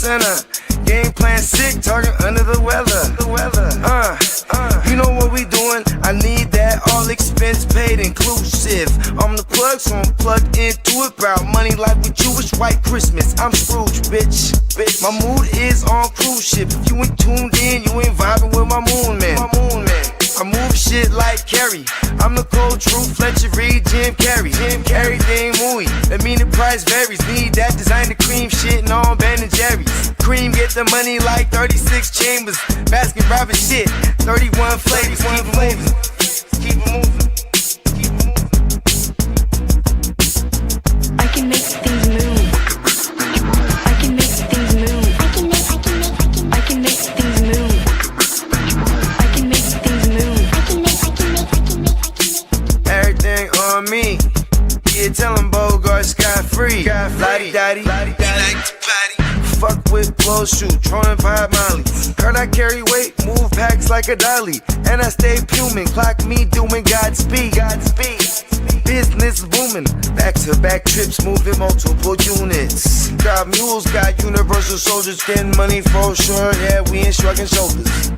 center. Game plan sick, target under the weather. You know what we doing? I need that all expense paid inclusive. I'm the plug, so I'm plugged into it. About money like with Jewish white Christmas. I'm Scrooge, bitch. My mood is on cruise ship. If you ain't tuned in, you ain't vibing with my moon man. I move shit like Kerry. I'm the cold truth, Fletcher Reed, Jim Carrey. Everything movie, that mean the price varies. Need that designer cream shit and all Ben and Jerry's. Cream get the money like 36 chambers. Baskin Robbins shit, 31 flavors. Keep it moving. Keep it moving. I can make things move. I can make things move. I can make things move. I can make things move. Everything on me. Yeah, tell him Bogart scot-free. Lottie-dottie. Fuck with blow shoot, throwing 5 Molly. Heard I carry weight, move packs like a dolly. And I stay fuming, clock me doing Godspeed. Business booming, back-to-back trips, moving multiple units. Got mules, got universal soldiers, getting money for sure. Yeah, we ain't shrugging shoulders.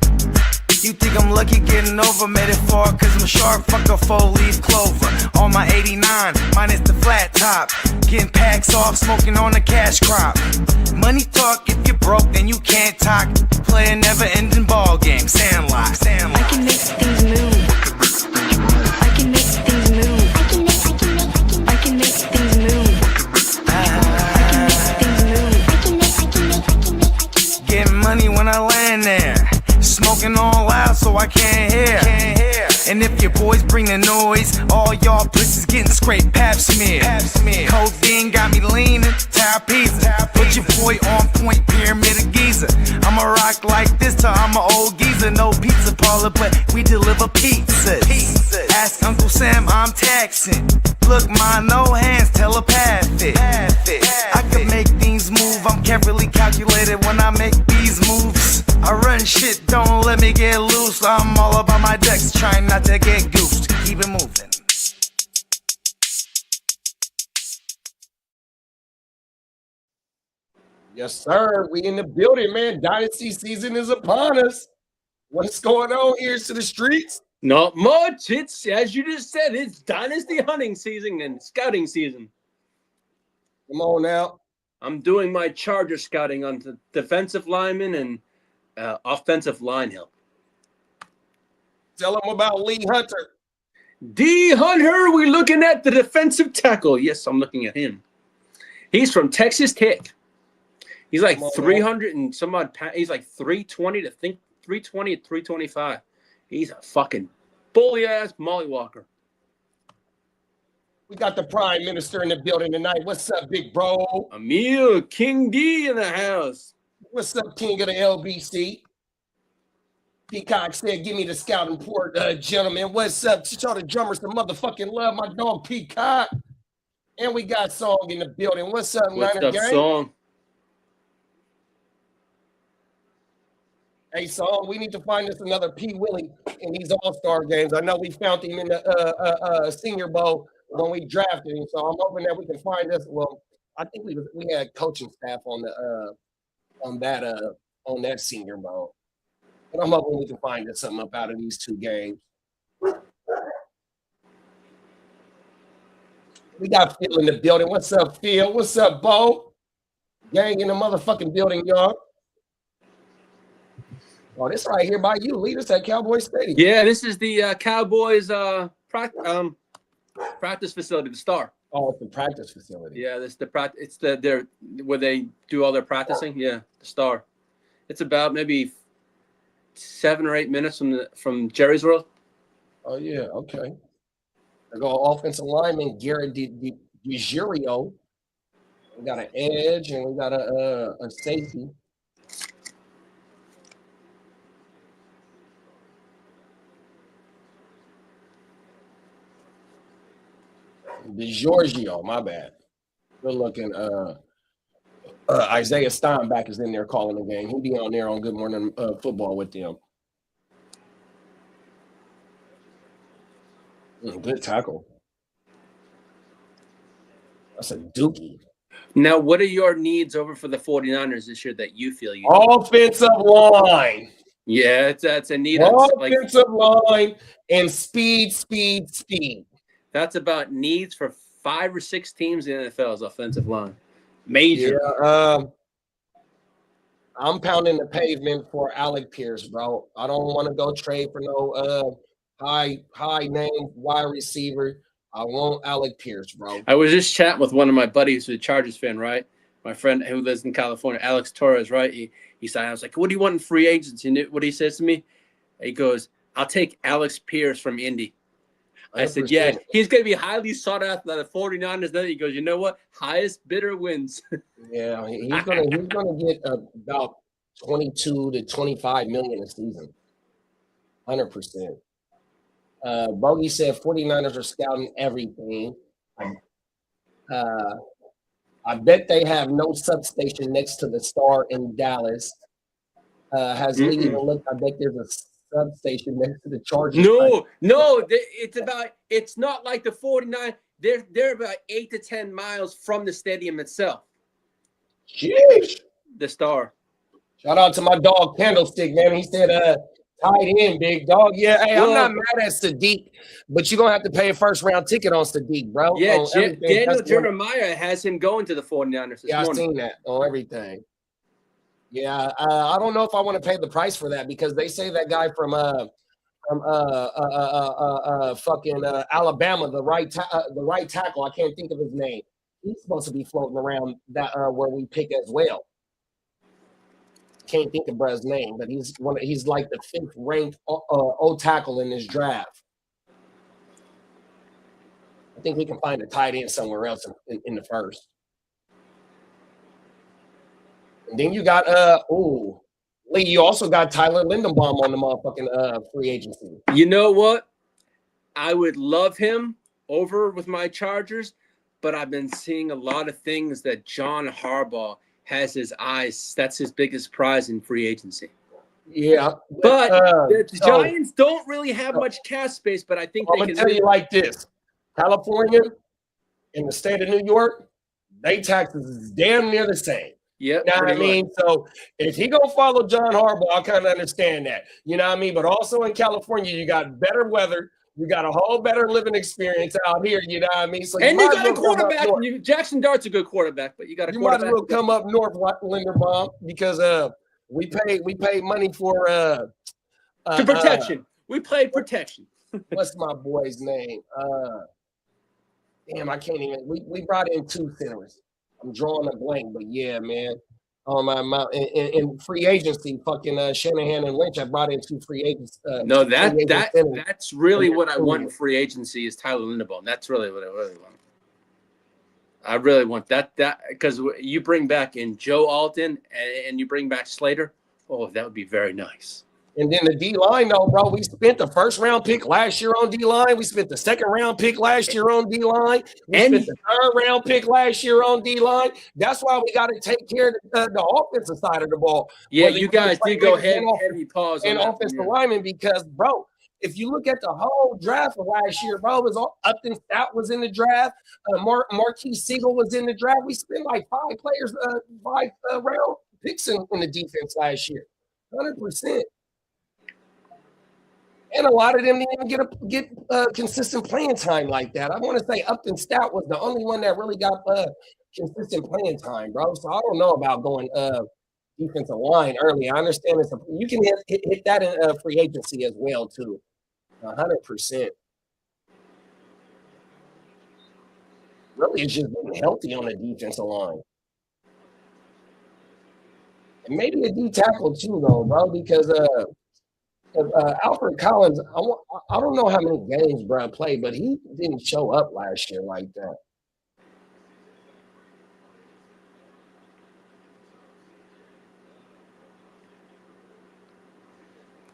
You think I'm lucky getting over, made it far cause I'm sharp, fuck a 4-leaf clover. On my 89, minus the flat top. Getting packs off, smoking on the cash crop. Money talk, if you're broke then you can't talk. Play a never ending ball game, Sandlot. I can make things move. I can make things move. I can make things move. Getting money when I land there. Smoking all loud so I can't hear. And if your boys bring the noise, all y'all pussies getting scraped pap smear. Codeine got me leaning, tower pizza. Put your boy on point, pyramid of Giza. I'ma rock like this till I'm an old geezer. No pizza parlor, but we deliver pizzas. Ask Uncle Sam, I'm taxing. Look, ma, no hands, telepathic. I can make things move, I'm carefully calculated when I make these moves. I run shit, don't let me get loose. I'm all about my decks, trying not to get goosed. Keep it moving. Yes, sir. We in the building, man. Dynasty season is upon us. What's going on here to the streets? Not much. It's, as you just said, it's Dynasty hunting season and scouting season. Come on now. I'm doing my Charger scouting on the defensive lineman and offensive line help. Tell them about Lee Hunter. D. Hunter, we're looking at the defensive tackle. Yes, I'm looking at him. He's from Texas Tech. He's like 300 and some odd. He's like 320 to think 320 to 325. He's a fucking bully ass mollywalker. We got the Prime Minister in the building tonight. What's up, big bro? Emil King D in the house. What's up, King of the LBC? Peacock said, give me the scouting report, gentlemen. What's up? Teach all the drummers to motherfucking love my dog, Peacock. And we got Song in the building. What's up, What's Niner up, gang? Song? Hey, Song, we need to find us another P. Willie in these All-Star games. I know we found him in the Senior Bowl when we drafted him, so I'm hoping that we can find us. Well, I think we had coaching staff on that Senior Bowl, but I'm hoping we can find us something up out of these two games. We got Phil in the building. What's up, Phil? What's up, Bo? Gang in the motherfucking building, y'all. Oh, this right here by you. Lead us at Cowboy Stadium. Yeah, this is the Cowboys practice facility, the Star. Oh, it's the practice facility. Yeah, this the practice. It's their where they do all their practicing. Yeah, the Star. It's about maybe 7 or 8 minutes from Jerry's World. Oh yeah, okay. I go offensive lineman Garrett DiGirio. We got an edge and we got a safety. DiGiorgio, my bad. Good looking. Isaiah Steinbach is in there calling the game. He'll be on there on Good Morning Football with them. Good tackle. That's a dookie. Now, what are your needs over for the 49ers this year that you feel you need? Offensive line. Yeah, that's a need. Offensive line and speed. That's about needs for 5 or 6 teams in the NFL's offensive line. Major. Yeah, I'm pounding the pavement for Alec Pierce, bro. I don't want to go trade for no high name wide receiver. I want Alec Pierce, bro. I was just chatting with one of my buddies who's a Chargers fan, right? My friend who lives in California, Alex Torres, right? He said, I was like, what do you want in free agents? And what he says to me? He goes, I'll take Alex Pierce from Indy. I said, yeah, he's going to be highly sought after by the 49ers. Then he goes, you know what? Highest bidder wins. Yeah, he's gonna get about 22 to 25 million a season. 100%. Bogey said 49ers are scouting everything. I bet they have no substation next to the Star in Dallas. Has Lee even looked? I bet there's a substation next to the Chargers. No, it's not like the 49. They're about 8 to 10 miles from the stadium itself. Jeez. The Star. Shout out to my dog Candlestick, man. He said tied in, big dog. Yeah, hey, I'm not mad at Sadiq, but you're gonna have to pay a first round ticket on Sadiq, bro. Yeah, Daniel Jeremiah has him going to the 49ers. Yeah, I've seen that on everything. Yeah, I don't know if I want to pay the price for that because they say that guy from fucking Alabama, the right tackle. I can't think of his name. He's supposed to be floating around that where we pick as well. Can't think of Brad's name, but he's like the 5th ranked O tackle in this draft. I think we can find a tight end somewhere else in the first. And then you got Lee, you also got Tyler Lindenbaum on the motherfucking free agency. You know what? I would love him over with my Chargers, but I've been seeing a lot of things that John Harbaugh has his eyes. That's his biggest prize in free agency. Yeah. But the Giants don't really have much cap space, but I think I'm going to tell you like this. California and the state of New York, they taxes is damn near the same. Yeah, you know what I mean? So if he gonna follow John Harbaugh, I kind of understand that. You know what I mean? But also in California, you got better weather, you got a whole better living experience out here. You know what I mean? So and you got a quarterback. Jackson Dart's a good quarterback, but you got a quarterback. You might as well come up north, Linderbaum, because we pay money for to protection. We played protection. What's my boy's name? Damn, I can't even. We brought in 2 centers. I'm drawing a blank, but yeah, man. On my in free agency, fucking Shanahan and Lynch, I brought in 2 free agents. No, that's really what I want in free agency is Tyler Linderbaum. That's really what I really want. I really want that because you bring back in Joe Alton and you bring back Slater. Oh, that would be very nice. And then the D-line, though, bro, we spent the 1st-round pick last year on D-line. We spent the 2nd-round pick last year on D-line. We spent the 3rd-round pick last year on D-line. That's why we got to take care of the offensive side of the ball. Yeah, you guys did go heavy pause on offensive lineman because, bro, if you look at the whole draft of last year, bro, it was all Upton Stout was in the draft. Marquis Siegel was in the draft. We spent like 5 players, 5-round picks in the defense last year. 100%. And a lot of them didn't even get consistent playing time like that. I want to say Upton Stout was the only one that really got consistent playing time, bro. So I don't know about going defensive line early. I understand you can hit that in free agency as well too. 100%. Really, it's just being healthy on the defensive line. And maybe a D tackle too, though, bro, because Alfred Collins, I don't know how many games Brown played, but he didn't show up last year like that.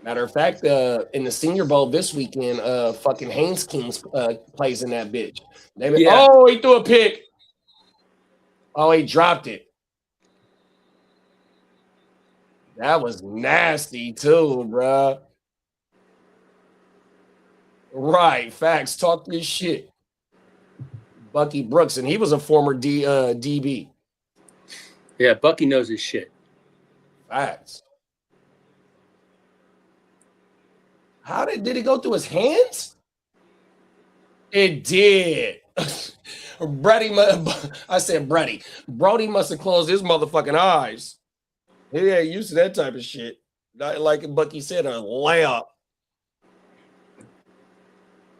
Matter of fact, in the Senior Bowl this weekend, fucking Haynes Kings plays in that bitch. Oh, he threw a pick. Oh, he dropped it. That was nasty too, bro. Right, facts. Talk this shit. Bucky Brooks, and he was a former DB. Yeah, Bucky knows his shit. Facts. How did it go through his hands? It did. I said Brody. Brody must have closed his motherfucking eyes. He ain't used to that type of shit. Not like Bucky said, a layup.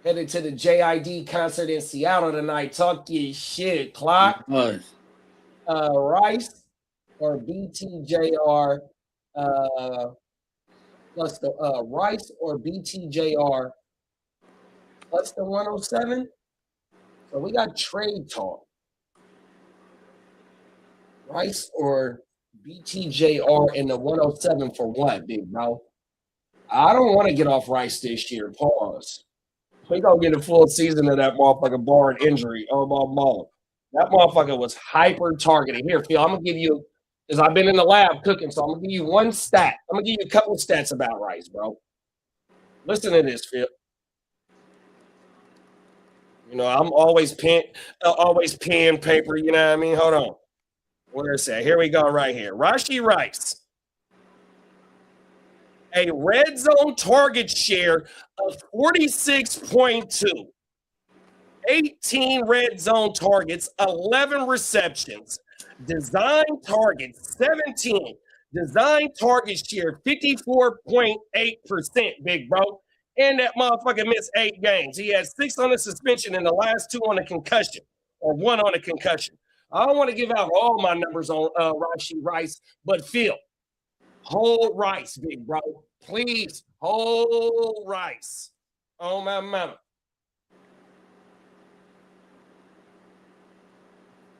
Headed to the JID concert in Seattle tonight. Talk your shit, Clock. Rice or BTJR plus the Rice or BTJR plus the 107. So we got trade talk. Rice or BTJR in the 107 for what, big bro? I don't want to get off Rice this year. Pause. We gonna get a full season of that motherfucker barring injury. Oh my mom. That motherfucker was hyper targeted. Here, Phil, I'm gonna give you, because I've been in the lab cooking, so I'm gonna give you one stat. I'm gonna give you a couple of stats about Rice, bro. Listen to this, Phil. You know, I'm always pen paper, you know what I mean? Hold on. Where is that? Here we go, right here. Rashee Rice. A red zone target share of 46.2. 18 red zone targets, 11 receptions. Design targets, 17. Design target share, 54.8%, big bro. And that motherfucker missed 8 games. He had 6 on the suspension and the last 2 on a concussion, or 1 on a concussion. I don't want to give out all my numbers on Rashee Rice, but Phil, hold Rice, big bro. Please hold Rice. Oh, my mama.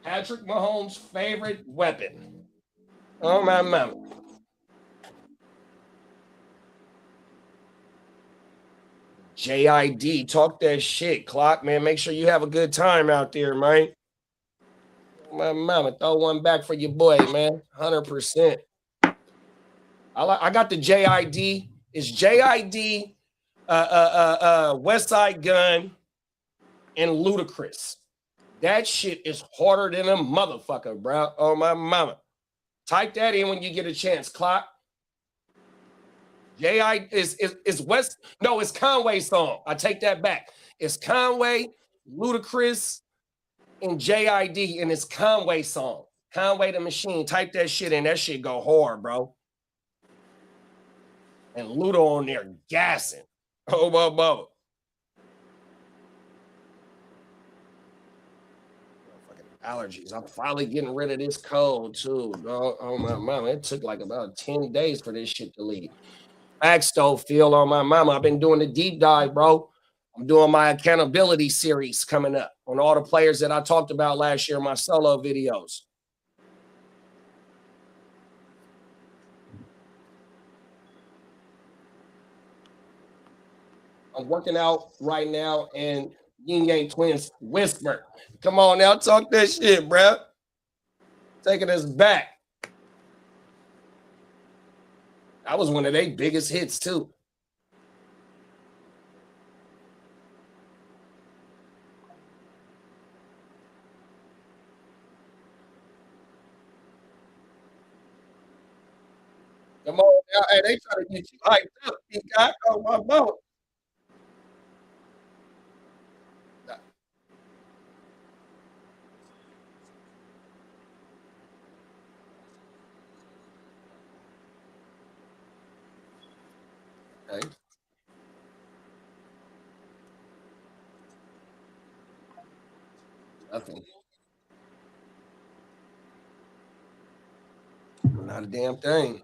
Patrick Mahomes' favorite weapon. Oh, my mama. JID, talk that shit, Clock, man. Make sure you have a good time out there, man. My mama, throw one back for your boy, man. 100%. I got the JID. It's JID, Westside Gun, and Ludacris. That shit is harder than a motherfucker, bro. Oh, my mama. Type that in when you get a chance, Clock. J.I. is West. No, it's Conway's song. I take that back. It's Conway, Ludacris, and JID, and it's Conway's song. Conway the Machine. Type that shit in. That shit go hard, bro. And Ludo on there gassing. Oh, Bubba. Allergies. I'm finally getting rid of this cold too, dog. Oh my mama. It took like about 10 days for this shit to leave. Facts though, Phil, on my mama. I've been doing the deep dive, bro. I'm doing my accountability series coming up on all the players that I talked about last year in my solo videos. I'm working out right now, and Yin Yang Twins whisper. Come on now, talk that shit, bro. Taking us back. That was one of their biggest hits, too. Come on now. Hey, they try to get you hyped up. You got on my boat. Okay. Nothing. Not a damn thing.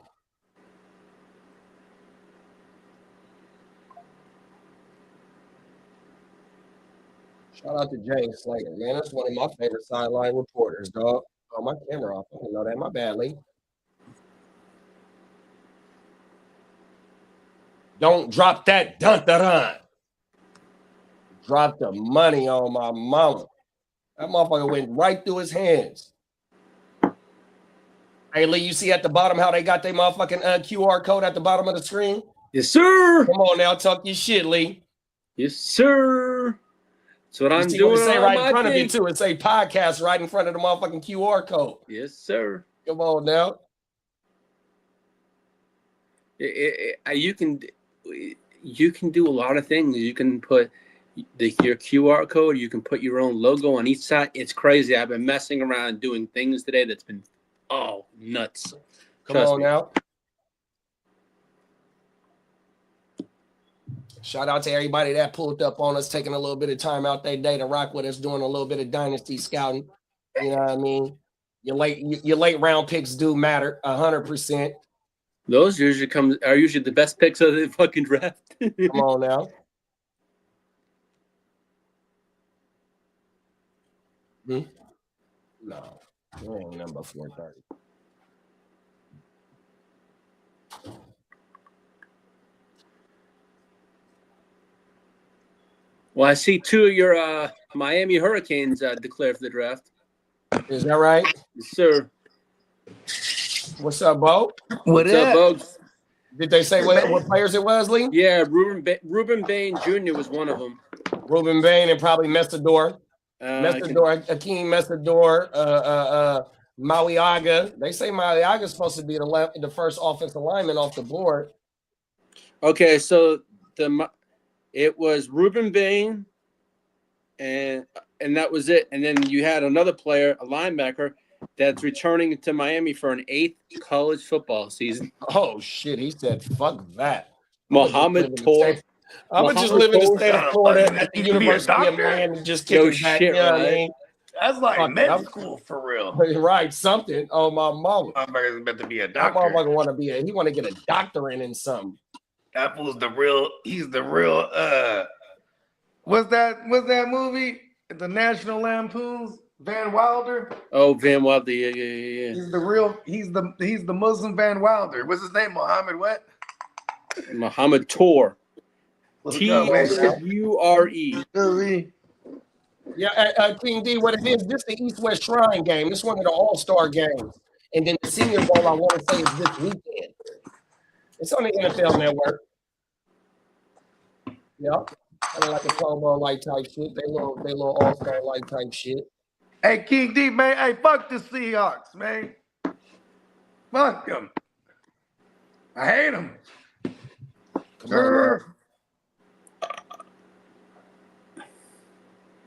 Shout out to James Slater, man. That's one of my favorite sideline reporters, dog. Oh, my camera off. I didn't know that. My bad, Lee. Don't drop that dun-da-dun. Drop the money on my mama. That motherfucker went right through his hands. Hey, Lee, you see at the bottom how they got their motherfucking QR code at the bottom of the screen? Yes, sir. Come on now, talk your shit, Lee. Yes, sir. That's what I'm doing. Say right in front of you, too. It say podcast right in front of the motherfucking QR code. Yes, sir. Come on now. You can do a lot of things. You can put your QR code. You can put your own logo on each side. It's crazy. I've been messing around doing things today that's been nuts. Come on now. Shout out to everybody that pulled up on us, taking a little bit of time out their day to rock with us, doing a little bit of dynasty scouting. You know what I mean? Your late round picks do matter 100%. Those are usually the best picks of the fucking draft. Come on now. No, there ain't number 430. Well, I see two of your Miami Hurricanes declared for the draft. Is that right? Yes, sir. What's up, Bo? What's up, Bogues? Did they say what players it was, Lee? Yeah, Ruben Bain Jr. was one of them. Ruben Bain and probably Messador. Akeem Messador, Maliaga. They say Maliaga's supposed to be the first offensive lineman off the board. Okay, so it was Ruben Bain, and that was it. And then you had another player, a linebacker, that's returning to Miami for an 8th college football season. Oh shit! He said, "Fuck that." Muhammad Tor. I'm gonna just live in the state of Florida at the University of Miami, just kicking back. You know what I mean? That's like med school for real. Right, something. Oh, my mama. Motherfucker's meant to be a That doctor. motherfucker want to be he want to get a doctorate in something. That fool's he's the real, what's that movie? The National Lampoons? Van Wilder? Oh, Van Wilder, yeah. He's the Muslim Van Wilder. What's his name? Muhammad what? Muhammad Tor. Ture. Yeah, King D, what it is, this is the East-West Shrine game. This is one of the all-star games. And then the Senior Bowl, I want to say, is this weekend. It's on the NFL Network. Yep. Kind of like a Pro Bowl-like type shit. They little all-star-like type shit. Hey, King D, man. Hey, fuck the Seahawks, man. Fuck them. I hate them. Sure.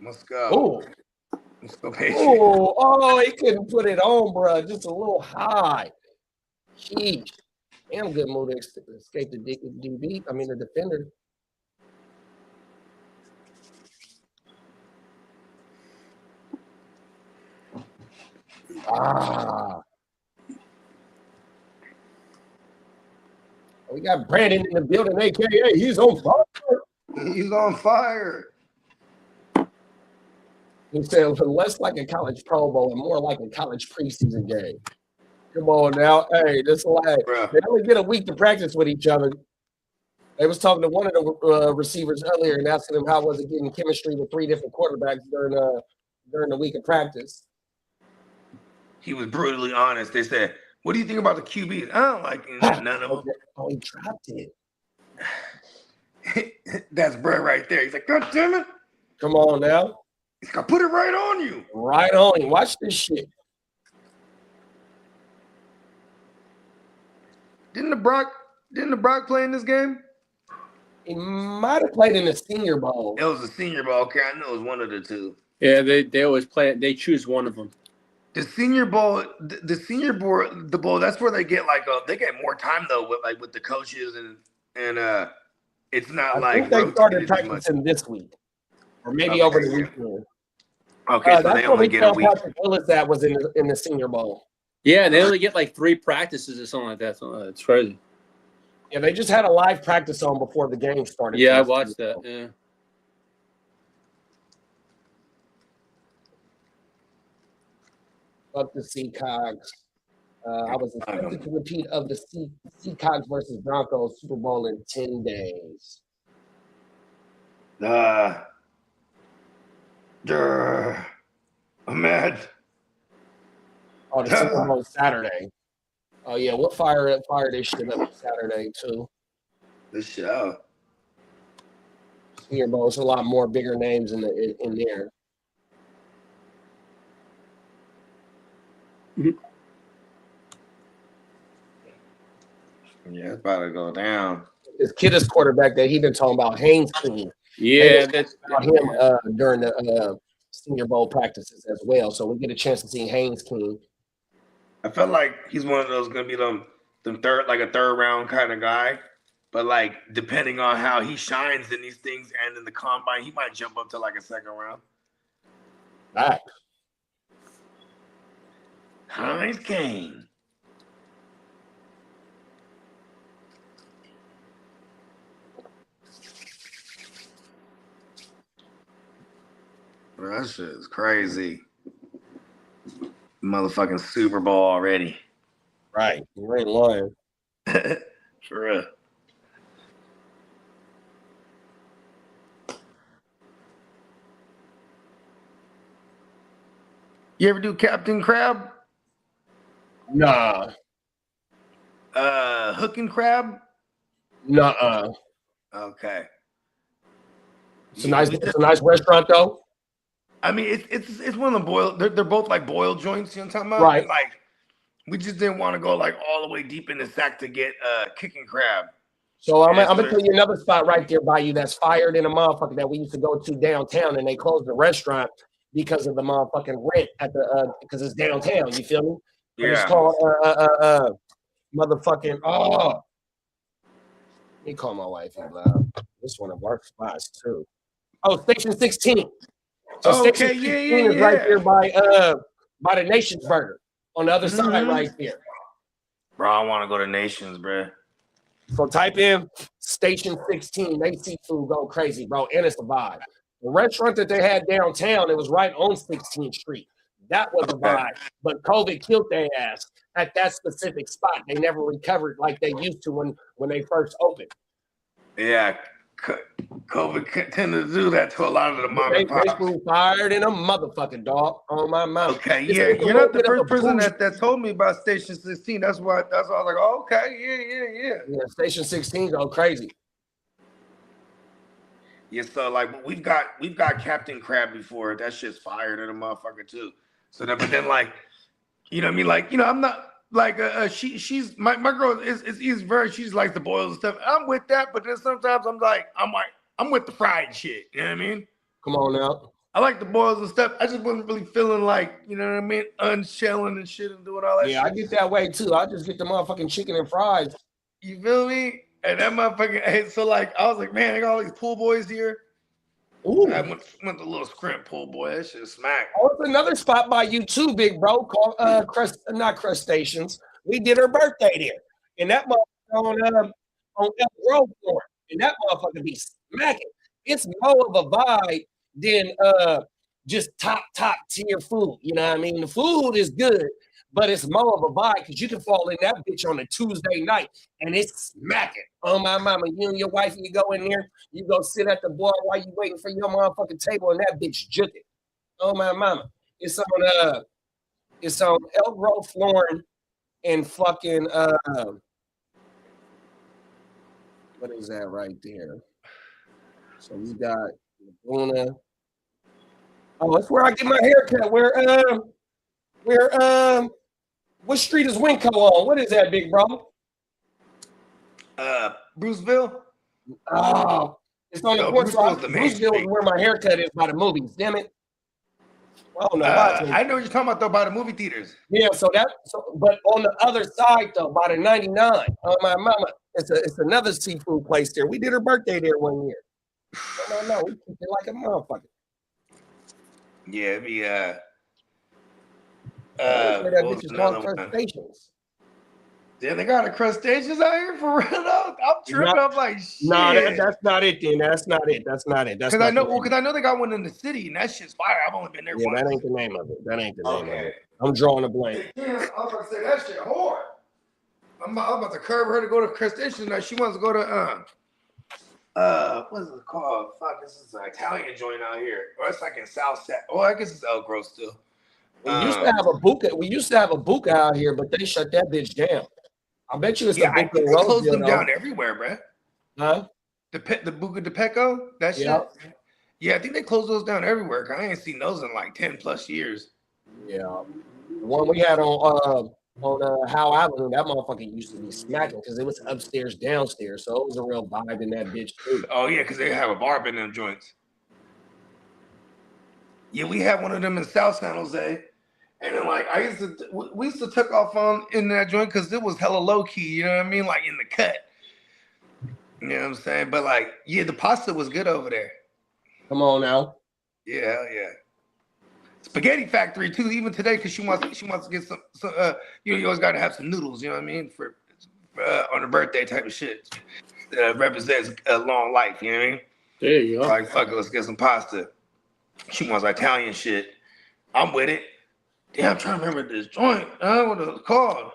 Let's go. Let's go, Patriots. Oh, he couldn't put it on, bro. Just a little high. Sheesh. Damn good move to escape the DB. I mean, the defender. We got Brandon in the building, a.k.a. He's on fire. He's on fire. He said less like a college Pro Bowl and more like a college preseason game. Come on now. Hey, this lag. They only get a week to practice with each other. They was talking to one of the receivers earlier and asking him how was it getting chemistry with 3 different quarterbacks during the week of practice. He was brutally honest. They said, "What do you think about the QBs?" I don't like none of them. Oh, he dropped it. That's Brett right there. He's like, "God damn it." Come on now. He's gonna put it right on you. Right on you. Watch this shit. Didn't the Brock play in this game? He might have played in the Senior Bowl. It was the Senior Bowl. Okay, I know it was one of the two. Yeah, they always play it. They choose one of them. The Senior Bowl, the bowl. That's where they get they get more time though with the coaches and it's not I think they started practicing this week, or maybe over the weekend. Okay, so they only get a week. Patrick Willis that was in the Senior Bowl. Yeah, they only get like 3 practices or something like that. So it's crazy. Yeah, they just had a live practice on before the game started. Yeah, I watched that. Yeah. Fuck the Seahawks. I was expected to repeat of the Seahawks versus Broncos Super Bowl in 10 days. I'm mad. Oh, the Super Bowl Saturday. Oh yeah, we'll fire this shit up Saturday too. The show. Senior Bowl. It's a lot more bigger names in there. Yeah, it's about to go down. This kid is quarterback that he been talking about, Haynes King. Yeah, About him during the Senior Bowl practices as well. So we get a chance to see Haynes King. I felt like he's one of those gonna be them third round kind of guy. But like depending on how he shines in these things and in the combine, he might jump up to like a second round. Back. Haynes King. Bro, that shit is crazy. Motherfucking Super Bowl already. Right. You ain't lying. For real. You ever do Captain Crab? Nah. Hooking crab? Nuh-uh. Okay. It's a nice restaurant though. I mean, it's one of the boiled. They're both like boiled joints. You know what I'm talking about? Right. And like, we just didn't want to go like all the way deep in the sack to get kicking crab. So I'm gonna tell you another spot right there by you that's fired in a motherfucker that we used to go to downtown, and they closed the restaurant because of the motherfucking rent at the because it's downtown. You feel me? Yeah. It's called motherfucking let me call my wife and this one of our spots too. Oh, Station 16. So Okay, Station 16 yeah. is right there by the Nations Burger on the other side right there. Bro, I want to go to Nations, bro. So type in Station 16. They seafood go crazy, bro, and it's a vibe. The restaurant that they had downtown, it was right on 16th Street. That was a vibe, but COVID killed their ass at that specific spot. They never recovered like they used to when they first opened. Yeah, COVID tended to do that to a lot of the mom and pops. They fired in a motherfucking dog on my mouth. Okay, yeah, you're not the first person that told me about Station 16. That's why I was like, oh, okay, yeah. Yeah, Station 16 go crazy. Yeah, so like we've got Captain Crab before. That shit's fired in a motherfucker too. So that, but then like, you know what I mean? Like, you know, I'm not like she's my girl is very, she's like the boils and stuff. I'm with that, but then sometimes I'm with the fried shit. You know what I mean? Come on now. I like the boils and stuff. I just wasn't really feeling like, you know what I mean, unshelling and shit and doing all that shit. Yeah, I get that way too. I just get the motherfucking chicken and fries. You feel me? And that motherfucking, hey, so like, I was like, man, I got all these pool boys here. Ooh. I went to a little scrimp pool boy. That shit smacked. Oh, it's another spot by you too, big bro, called not Crustaceans. We did her birthday there. And that motherfucker on El Grove floor. And that motherfucker be smacking. It's more of a vibe than just top tier food. You know what I mean? The food is good, but it's more of a vibe because you can fall in that bitch on a Tuesday night and it's smacking. Oh my mama, you and your wife, you go in there, you go sit at the bar while you waiting for your motherfucking table and that bitch juking. Oh my mama. It's on El Grove flooring and fucking what is that right there? So we got Laguna. Oh, that's where I get my hair cut. What street is Winco on? What is that, big bro? Bruceville? Oh, it's on the court side. Bruceville is where my haircut is by the movies. Damn it. I don't know why. I know what you're talking about though, by the movie theaters. Yeah, but on the other side though, by the 99. Oh my mama, it's another seafood place there. We did her birthday there one year. No, we keep it like a motherfucker. Yeah, it'd be that bitch is called Crustaceans. Yeah, they got a Crustaceans out here for real though. I'm tripping. I'm like, shit. No, that's not it then. That's not it. Because I know they got one in the city and that shit's fire. I've only been there once. That ain't the name of it. That ain't the name of it. I'm drawing a blank. Yeah, I was about to say that shit hard. I'm about to curb her to go to Crustaceans now. She wants to go to what is it called? Fuck, this is an Italian joint out here. Or it's like in South Set. Oh, I guess it's El Grove still. We used to have a buka out here, but they shut that bitch down. I bet you it's the I think they closed them down everywhere, bro. Huh? The Buca de Peco? That shit? Yeah, I think they closed those down everywhere. I ain't seen those in like 10 plus years. Yeah. The one we had on on Howe Avenue, that motherfucker used to be smacking because it was upstairs, downstairs. So it was a real vibe in that bitch too. Oh yeah, because they have a bar up in them joints. Yeah, we had one of them in South San Jose, and then like we used to tuck off on in that joint because it was hella low key. You know what I mean? Like in the cut. You know what I'm saying? But like, yeah, the pasta was good over there. Come on now. Yeah, hell yeah. Spaghetti Factory too. Even today, because she wants to get some. You always got to have some noodles. You know what I mean? For on a birthday type of shit that represents a long life. You know what I mean? There you go. Like fuck it, let's get some pasta. She wants Italian shit. I'm with it. Damn, I'm trying to remember this joint. What it was called?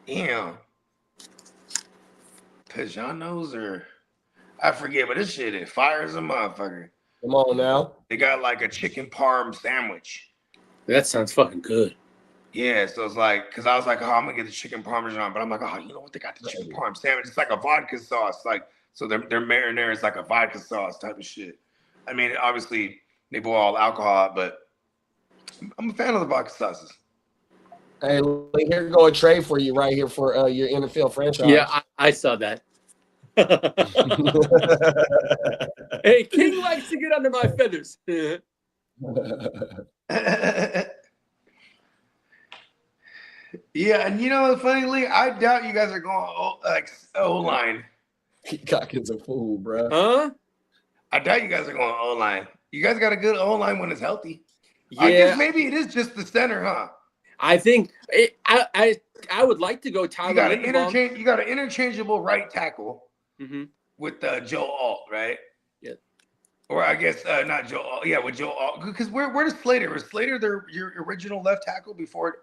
Damn. Pijanos or I forget, but this shit is fire as a motherfucker. Come on now. They got like a chicken parm sandwich. That sounds fucking good. Yeah, so it's like, cause I was like, oh, I'm gonna get the chicken parmesan, but I'm like, oh, you know what? They got the chicken parm sandwich. It's like a vodka sauce, like so their marinara is like a vodka sauce type of shit. I mean, obviously they boil all alcohol, but I'm a fan of the vodka sauces. Hey, here go a trade for you right here for your NFL franchise. Yeah, I saw that. Hey, King likes to get under my feathers. Yeah, and you know, funnily, I doubt you guys are going O-line. Peacock is a fool, bro. Huh? I doubt you guys are going O-line. You guys got a good O-line when it's healthy. Yeah. I guess maybe it is just the center, huh? I think I would like to go Tyler You got an Linderbaum. You got an interchangeable right tackle Mm-hmm. with Joe Alt, right? Yeah. Or I guess not Joe Alt. Yeah, with Joe Alt. Because where does Slater? Was Slater your original left tackle before?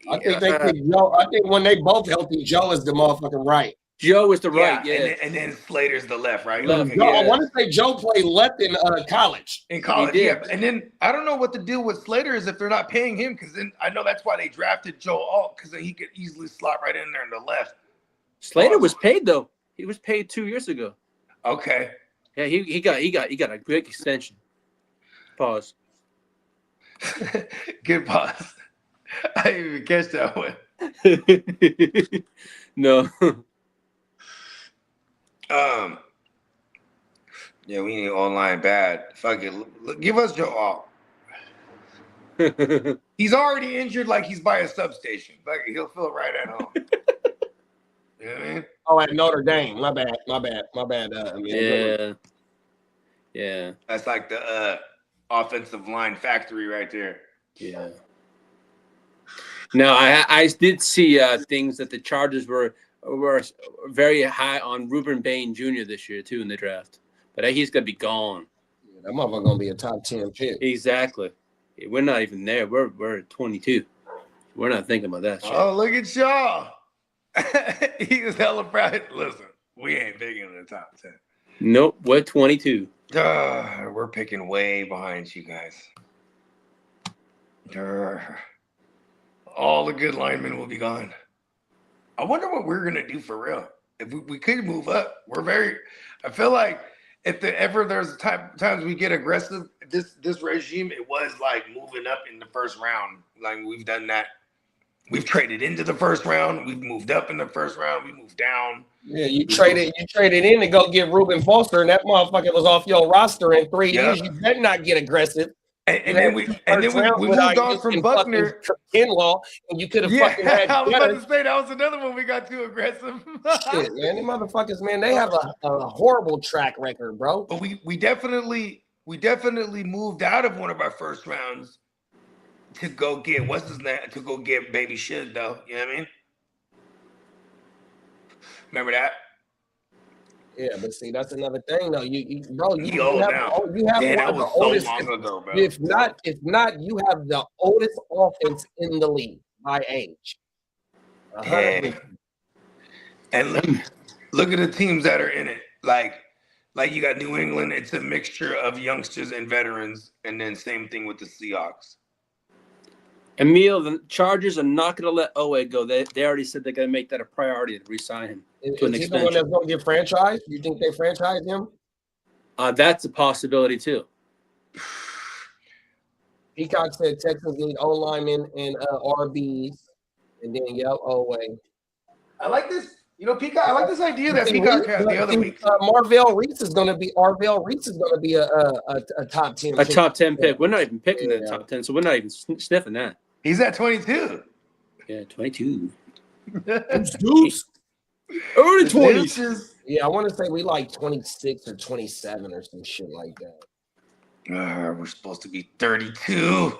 I think they picked Joe. I think when they both healthy, Joe is the motherfucking right. Joe is the right, yeah. And then Slater's the left, right? Left, Okay, Joe, yeah. I want to say Joe played left in college. In college, He yeah. did. And then I don't know what the deal with Slater is if they're not paying him, because then I know that's why they drafted Joe Alt, because then he could easily slot right in there in the left. Slater was paid though. He was paid 2 years ago. Okay. Yeah, he got a great extension. Pause. Good pause. I didn't even catch that one. No. Yeah, we need online bad. Fuck it. Give us Joe Alt. He's already injured like he's by a substation. Fuck it, he'll feel right at home. You know what I mean? Oh, at Notre Dame. My bad. Yeah. That's like the offensive line factory right there. Yeah. No, I did see things that the Chargers were very high on Ruben Bain Jr. this year too in the draft, but he's gonna be gone. Yeah, that motherfucker gonna be a top 10 pick. Exactly. We're not even there. We're at 22. We're not thinking about that shit. Oh, look at y'all. He was hella proud. Listen, we ain't big in the top 10. Nope, we're 22. We're picking way behind you guys. All the good linemen will be gone. I wonder what we're gonna do for real. If we could move up, I feel like if there's times we get aggressive, this regime, it was like moving up in the first round. Like we've done that. We've traded into the first round. We've moved up in the first round. We moved down. Yeah, you traded in to go get Reuben Foster, and that motherfucker was off your roster in 3 years. You better not get aggressive. And then we moved on from Buckner. Kinlaw, and you could have fucking had. I was about to say that was another one we got too aggressive. Shit, man, the motherfuckers, man, they have a horrible track record, bro. But we definitely moved out of one of our first rounds to go get what's his name, to go get Baby Shug, though. You know what I mean? Remember that? Yeah, but see, that's another thing, though. You have that was so long ago, bro. If not, you have the oldest offense in the league by age. Yeah. And look at the teams that are in it. Like you got New England. It's a mixture of youngsters and veterans, and then same thing with the Seahawks. Emil, the Chargers are not going to let Owe go. They already said they're going to make that a priority to re-sign him to an Is he the one extension. that's going to get franchised? You think they franchise him? That's a possibility too. Peacock said Texans need O linemen and RBs, and then Elway. I like this. You know, Peacock. I like this idea that Peacock had the other week. Marvell Reese is going to be a top 10. A top 10 pick. We're not even picking the top 10, so we're not even sniffing that. He's at 22. Yeah, 22. Deuce. Early 20s. Yeah, I want to say we like 26 or 27 or some shit like that. We're supposed to be 32.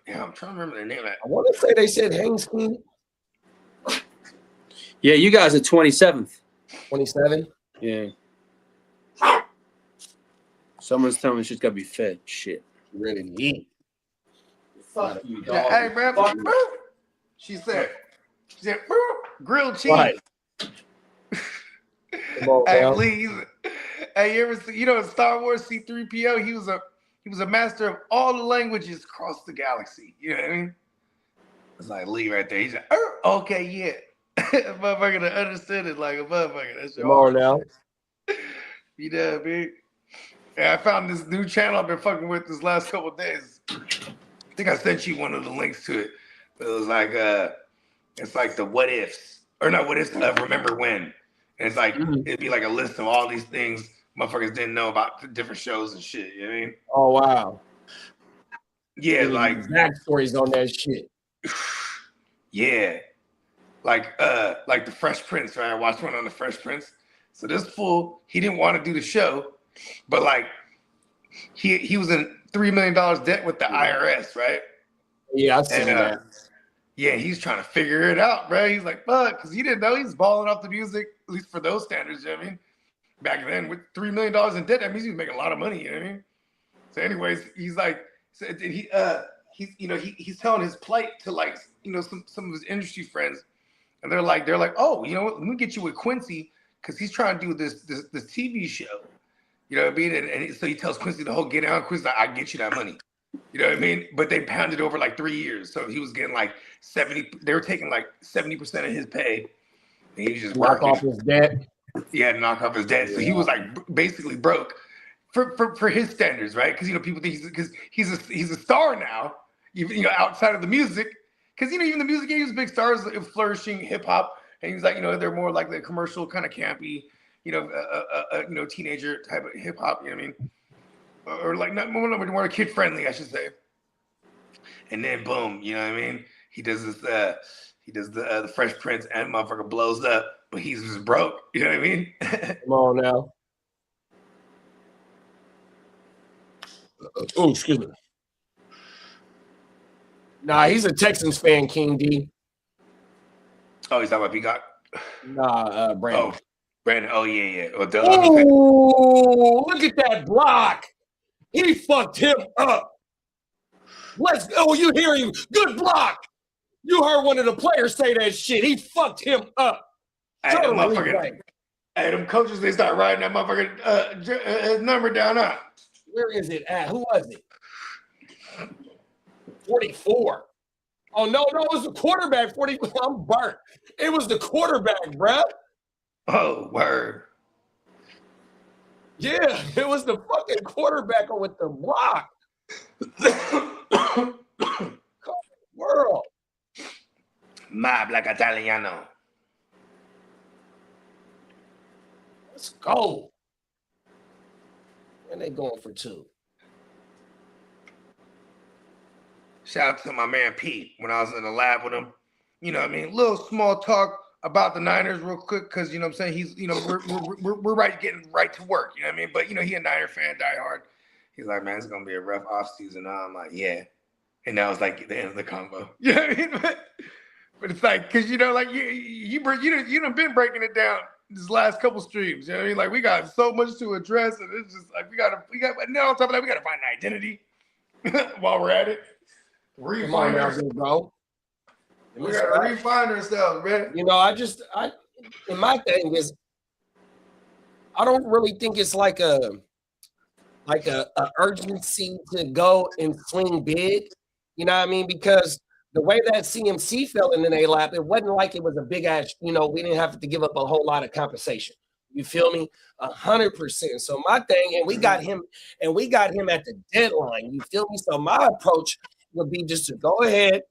Yeah, I'm trying to remember the name of that. I want to say they said Haynes King. Yeah, you guys are 27th. 27? Yeah. Someone's telling me she's got to be fed. Shit. Ready to eat. Fuck you, dog. Hey, man. She said, grilled cheese. Right. Hey, please. Hey, you ever see, you know, in Star Wars C-3PO, he was a master of all the languages across the galaxy. You know what I mean? It's like Lee right there. He's like, okay, yeah. Motherfucker to understand it like a motherfucker. That's your Come on now. You know, man. Yeah, I found this new channel I've been fucking with this last couple of days. I think I sent you one of the links to it. But it was like it's like the what ifs. Or not what ifs, remember when. And it's like it'd be like a list of all these things motherfuckers didn't know about the different shows and shit. You know what I mean? Oh wow. Yeah, like backstories on that shit. Yeah. Like the Fresh Prince, right? I watched one on the Fresh Prince. So this fool, he didn't want to do the show, but like he was in $3 million debt with the IRS, right? Yeah, I've seen that. Yeah, he's trying to figure it out, bro. He's like, fuck, because he didn't know he was balling off the music, at least for those standards, you know what I mean? Back then, with $3 million in debt, that means he was making a lot of money, you know what I mean? So anyways, he's like, so he's telling his plight to like, you know, some of his industry friends. And they're like, oh, you know what? Let me get you with Quincy because he's trying to do this TV show. You know what I mean? And so he tells Quincy the whole get out. Quincy's like, I get you that money. You know what I mean? But they pounded over like 3 years. So he was getting like 70. They were taking like 70% of his pay. And he just knock off his debt. Yeah, knock off his debt. So he was like basically broke for his standards, right? Because, you know, people think he's a star now, even, you know, outside of the music. Because, you know, even the music game, he was big stars, flourishing hip hop. And he was like, you know, they're more like the commercial kind of campy, you know, teenager type of hip hop, you know what I mean? Or like more kid friendly, I should say. And then boom, you know what I mean? He does this, the Fresh Prince and motherfucker blows up, but he's just broke, you know what I mean? Come on now. Oh, excuse me. Nah, he's a Texans fan, King D. Oh, he's talking about Peacock? Nah, Brandon. Oh, Brandon. Oh, yeah. Oh, look at that block. He fucked him up. Let's go. You hear him. Good block. You heard one of the players say that shit. He fucked him up. Hey, them coaches, they start writing that motherfucker his number down. Where is it at? Who was it? 44. Oh, no, it was the quarterback. 44. I'm burnt. It was the quarterback, bruh. Oh, word. Yeah, it was the fucking quarterback with the block. World. Ma black Italiano. Let's go. And they going for 2. Shout out to my man Pete when I was in the lab with him. You know what I mean? Little small talk about the Niners real quick because, you know what I'm saying, he's, you know, we're getting right to work, you know what I mean? But, you know, he a Niner fan, die hard. He's like, man, it's going to be a rough offseason. I'm like, yeah. And that was like the end of the convo. You know what I mean? But it's like, because, you know, like you done been breaking it down these last couple streams. You know what I mean? Like, we got so much to address, and it's just like, we got now on top of that, we got to find an identity while we're at it. Refine ourselves, bro. We gotta refine ourselves, man. You know, and my thing is, I don't really think it's like a urgency to go and swing big. You know what I mean? Because the way that CMC fell in their lap, it wasn't like it was a big ass, we didn't have to give up a whole lot of compensation. You feel me? 100%. So my thing, and we got him at the deadline. You feel me? So my approach would be just to go ahead,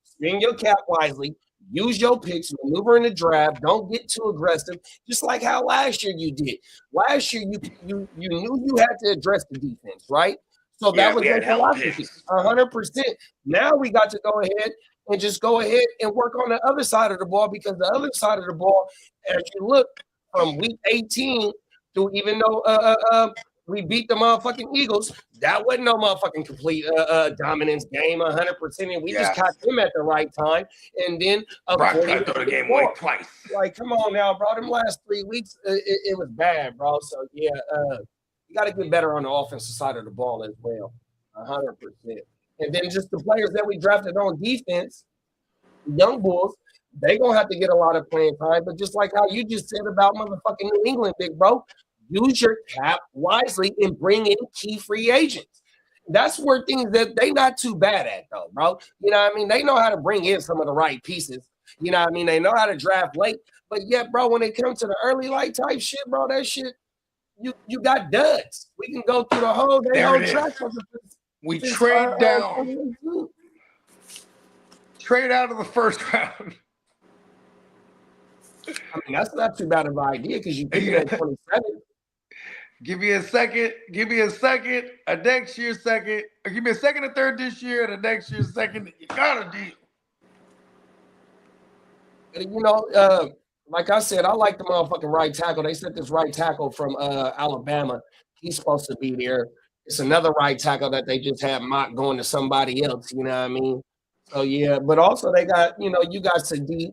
spend your cap wisely, use your picks, maneuver in the draft. Don't get too aggressive. Just like how last year you did. Last year you knew you had to address the defense, right? So that was your philosophy, 100%. Now we got to go ahead and just go ahead and work on the other side of the ball, because the other side of the ball, as you look from week 18 to, even though we beat the motherfucking Eagles, that wasn't no motherfucking complete dominance game, 100%. And we just caught them at the right time. And then Brock tried to throw the game away twice. Like, come on now, bro. Them last 3 weeks, it was bad, bro. So yeah, you got to get better on the offensive side of the ball as well, 100%. And then just the players that we drafted on defense, young bulls, they gonna have to get a lot of playing time. But just like how you just said about motherfucking New England, big bro, use your cap wisely and bring in key free agents. That's where things that they not too bad at, though, bro. You know what I mean? They know how to bring in some of the right pieces. You know what I mean? They know how to draft late. But yet, bro, when it comes to the early light type shit, bro, that shit, you got duds. We can go through the whole draft. We trade down. Trade out of the first round. I mean, that's not too bad of an idea, because you pick it at 27. Give me a second. A next year second. Or give me a second and third this year, and a next year second. You got a deal. Like I said, I like the motherfucking right tackle. They sent this right tackle from Alabama. He's supposed to be there. It's another right tackle that they just had mock going to somebody else. You know what I mean? So yeah, but also they got, you got Sadiq.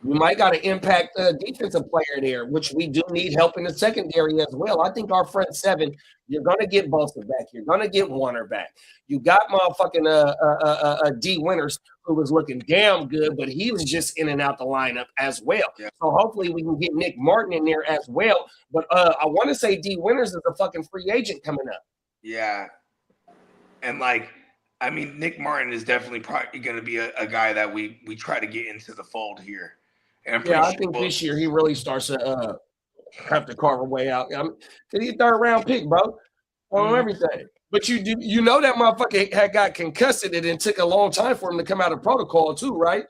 You might got to impact a defensive player there, which we do need help in the secondary as well. I think our front seven, you're going to get Bosa back. You're going to get Warner back. You got motherfucking D Winters, who was looking damn good, but he was just in and out the lineup as well. Yeah. So hopefully we can get Nick Martin in there as well. But I want to say D Winters is a fucking free agent coming up. Yeah. And Nick Martin is definitely probably going to be a guy that we try to get into the fold here. And I think this year he really starts to have to carve a way out. Because he's third round pick, bro, on everything. But you know that motherfucker had got concussed, and it took a long time for him to come out of protocol too, right?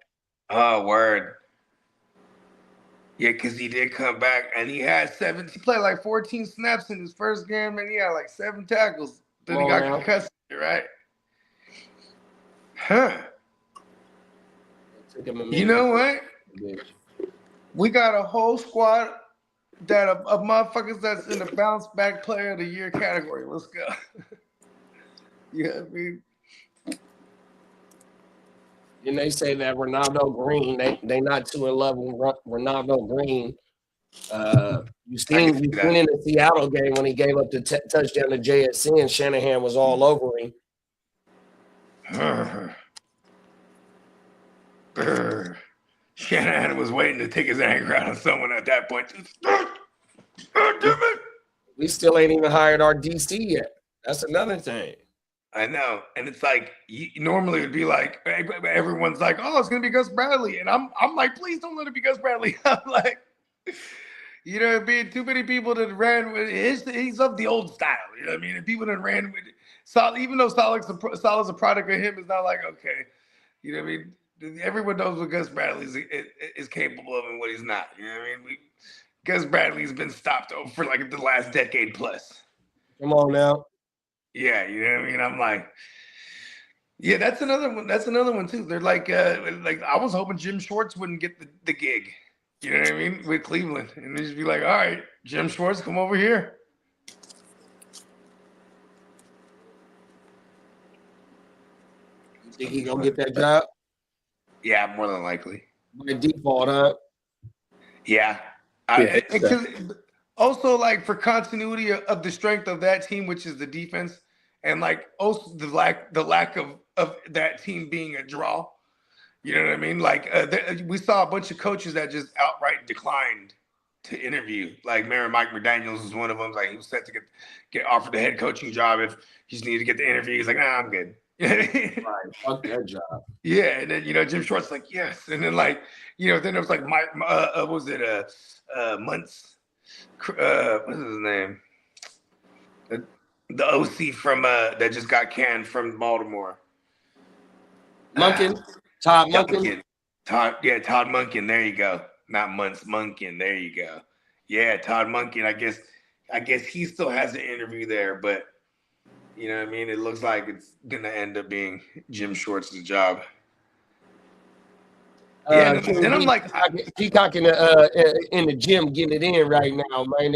Oh, word. Yeah, because he did come back, and he played like 14 snaps in his first game, and he had like 7 tackles. Then he got concussed, right? Huh. You know what? We got a whole squad of motherfuckers that's in the bounce back player of the year category. Let's go. Yeah, I mean. And they say that Ronaldo Green, they not too in love with Ronaldo Green. You seen in the Seattle game when he gave up the touchdown to JSC, and Shanahan was all over him. Shanahan was waiting to take his anger out on someone at that point. Damn it. We still ain't even hired our DC yet. That's another thing. I know. And it's like, normally it would be like, everyone's like, oh, it's going to be Gus Bradley. And I'm like, please don't let it be Gus Bradley. I'm like, you know what I mean? Too many people that ran with he's of the old style. You know what I mean? And people that ran with it. Even though Saleh's a product of him, it's not like, okay. You know what I mean? Everyone knows what Gus Bradley is capable of and what he's not. You know what I mean? Gus Bradley's been stopped for like the last decade plus. Come on now. Yeah, you know what I mean? I'm like, yeah, that's another one. That's another one too. They're like I was hoping Jim Schwartz wouldn't get the gig. You know what I mean? With Cleveland. And they just be like, all right, Jim Schwartz, come over here. You think he gonna get that job? Yeah, more than likely. By default, huh? Yeah. Also, like, for continuity of the strength of that team, which is the defense, and like also the lack of that team being a draw. You know what I mean? Like we saw a bunch of coaches that just outright declined to interview. Like Mike McDaniels was one of them. Like he was set to get offered the head coaching job if he just needed to get the interview. He's like, nah, I'm good. Right. Fuck that job. Yeah, and then Jim Short's like yes, and then like then it was like what was it months what's his name, the OC from that just got canned from Baltimore. Todd Monken. Todd Monken. There you go. Not Muntz, Monken. There you go. Yeah, Todd Monken. I guess he still has an interview there, but you know what I mean? It looks like it's gonna end up being Jim Short's job. Yeah, then I'm like Peacock in the gym getting it in right now, man.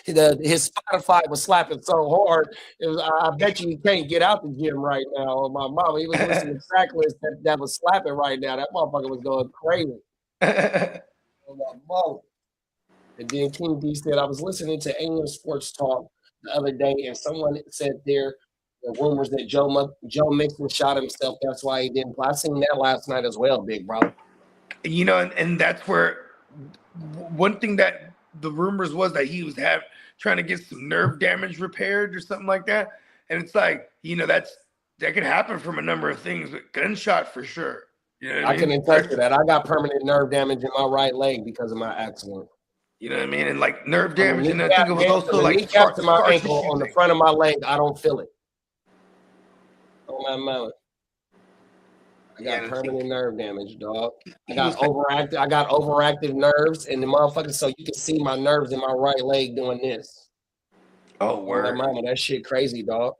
His Spotify was slapping so hard. I bet you he can't get out the gym right now. My mama, he was listening to track list that was slapping right now. That motherfucker was going crazy. My mama. And then King D said, I was listening to English Sports Talk the other day, and someone said there the rumors that Joe Mixon shot himself. That's why he didn't play. I seen that last night as well, big bro. And that's where one thing that the rumors was that he was trying to get some nerve damage repaired or something like that. And it's like, that could happen from a number of things, but gunshot for sure. I can attest to that. I got permanent nerve damage in my right leg because of my accident. You know what I mean? And like nerve damage, and I think it was also like kneecap to my ankle on the front of my leg. I don't feel it. On my mouth. I got permanent nerve damage, dog. I got overactive nerves, and the motherfucker. So you can see my nerves in my right leg doing this. Oh, word! My mama, that shit crazy, dog.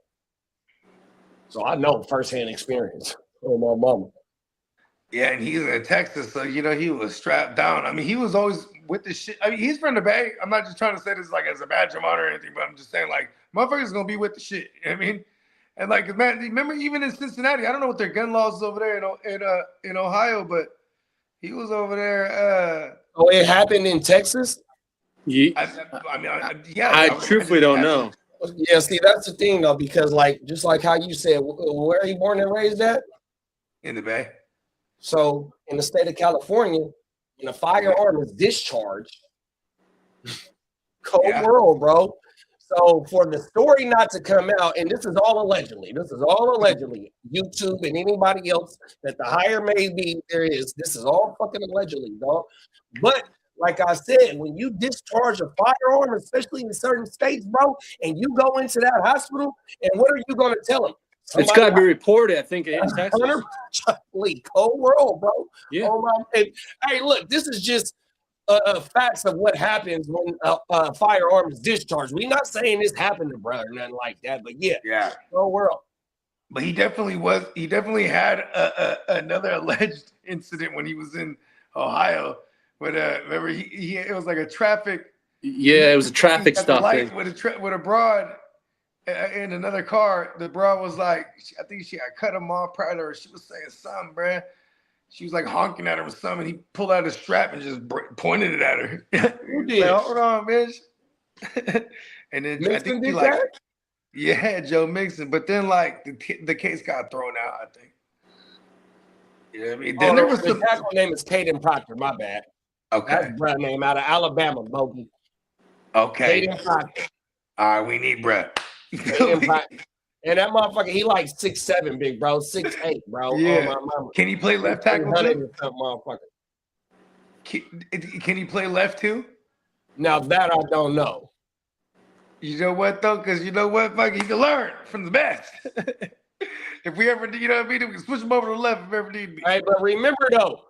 So I know firsthand experience. Oh, my mama. Yeah, and he's in Texas, so he was strapped down. I mean, he was always with the shit. I mean, he's from the Bay. I'm not just trying to say this like as a badge of honor or anything, but I'm just saying like motherfuckers gonna be with the shit. You know what I mean? And like, man, remember even in Cincinnati, I don't know what their gun laws is over there in Ohio, but he was over there. Oh, it happened in Texas? Yeah. I truthfully don't know. Yeah, see, that's the thing though, because like just like how you said, where are you born and raised at? In the Bay. So in the state of California, when a firearm is discharged, cold world, bro. So for the story not to come out, and this is all allegedly, YouTube and anybody else that the hire may be, this is all fucking allegedly, dog. But like I said, when you discharge a firearm, especially in certain states, bro, and you go into that hospital, and what are you going to tell them? It's got to be reported, I think, in Texas. Cold world, bro. Yeah. Hey, look, this is just facts of what happens when a firearm is discharged. We're not saying this happened to brother, nothing like that, but yeah, cold world. But he definitely had another alleged incident when he was in Ohio. But remember, it was like a traffic. Yeah, it was a traffic stop thing. With a broad in another car. The broad was like, I think she had cut him off prior to her. She was saying something, bruh. She was like honking at her with something. He pulled out a strap and just pointed it at her. Who did? Like, hold on, bitch. And then Mixon I think did that? Yeah, Joe Mixon. But then like the case got thrown out, I think. You know what I mean? Then there was the tackle name is Caden Proctor. My bad. Okay. That's Brett name out of Alabama, Bogey. Okay. Caden Proctor. All right, we need Brett. And that motherfucker, he like 6'7", big bro, 6'8", bro. Yeah. Oh, my mama. Can he play left tackle too? Motherfucker. Can he play left too? Now that I don't know. You know what though? Because you know what, fuck, he can learn from the best. If we ever, you know what I mean, we can switch him over to the left if ever need be. Hey, but remember though,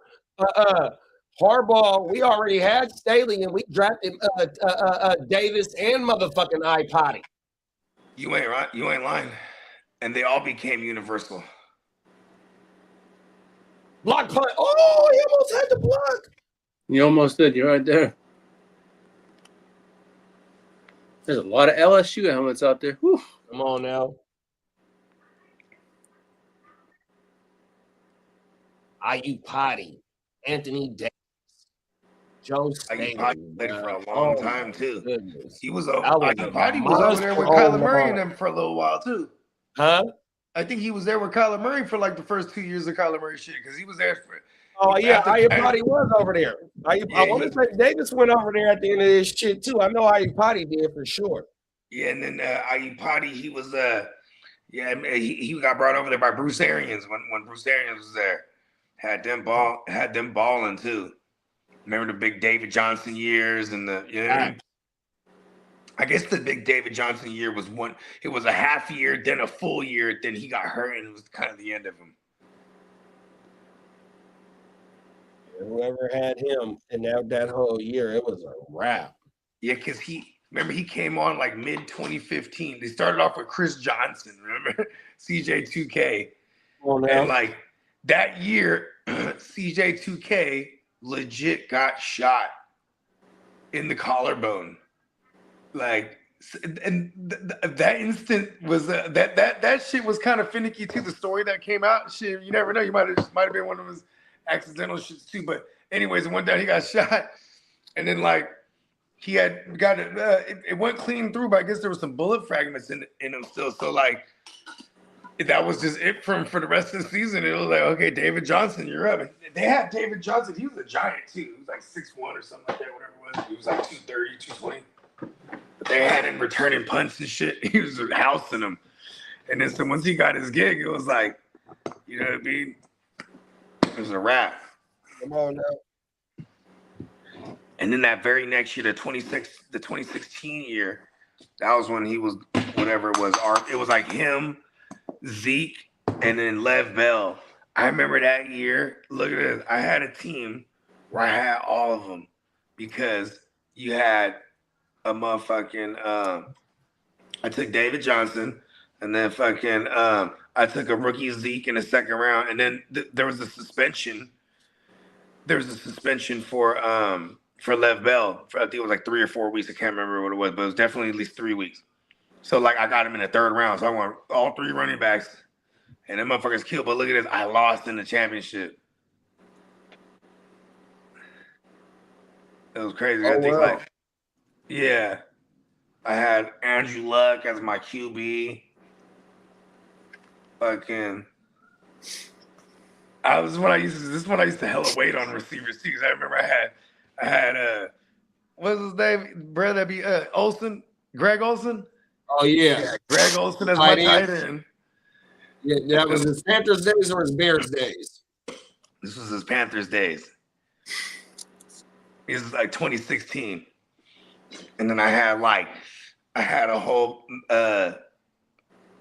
Harbaugh, we already had Staley and we drafted Davis and motherfucking iPotty. You ain't right. You ain't lying. And they all became universal. Block punt. Oh, he almost had the block. You almost did. You're right there. There's a lot of LSU helmets out there. Whew. Come on now. iPotty, Anthony Davis, Joe Staley. Played for a long time too. Goodness. He was iPotty was over there with Kyler Murray and them for a little while too. Huh? I think he was there with Kyler Murray for like the first 2 years of Kyler Murray shit because he was there for. Oh yeah, iPotty was over there. I want to say Davis went over there at the end of this shit too. I know iPotty did for sure. Yeah, and then iPotty, he was Yeah, he got brought over there by Bruce Arians when Bruce Arians was there. Had them balling too. Remember the big David Johnson years and the I guess the big David Johnson year was one. It was a half year, then a full year, then he got hurt, and it was kind of the end of him. Whoever had him and that whole year, it was a wrap. Yeah, because he came on like mid 2015. They started off with Chris Johnson, remember? CJ2K. Oh, no. And like that year, CJ2K legit got shot in the collarbone. Like, and that instant was that shit was kind of finicky too. The story that came out, shit, you never know. You might have been one of his accidental shits too. But anyways, one day he got shot, and then like he had got it went clean through, but I guess there was some bullet fragments in him still. So like that was just it for the rest of the season. It was like, okay, David Johnson, you're up. And they had David Johnson. He was a giant too. He was like 6'1" or something like that, whatever it was. He was like 230, 220. But they had him returning punts and shit. He was housing them. And then so once he got his gig, it was like, you know what I mean? It was a wrap. Come on now. And then that very next year, the 2016 year, that was when he was whatever it was. It was like him, Zeke, and then Lev Bell. I remember that year. Look at this. I had a team where I had all of them because you had a motherfucking I took David Johnson, and then fucking I took a rookie Zeke in the second round, and then there was a suspension. There was a suspension for Lev Bell. I think it was like 3 or 4 weeks. I can't remember what it was, but it was definitely at least 3 weeks. So like I got him in the third round. So I won all 3 running backs, and them motherfuckers killed. But look at this, I lost in the championship. It was crazy. Oh, I think wow. like, yeah, I had Andrew Luck as my QB. Fucking, this is when I used to hella wait on receivers too. Cause I remember I had what's his name? Brother, that'd be Olsen, Greg Olsen. Oh yeah, Greg Olsen as my tight end. Yeah, that was his Panthers days or his Bears days. This was his Panthers days. This is like 2016. And then I had a whole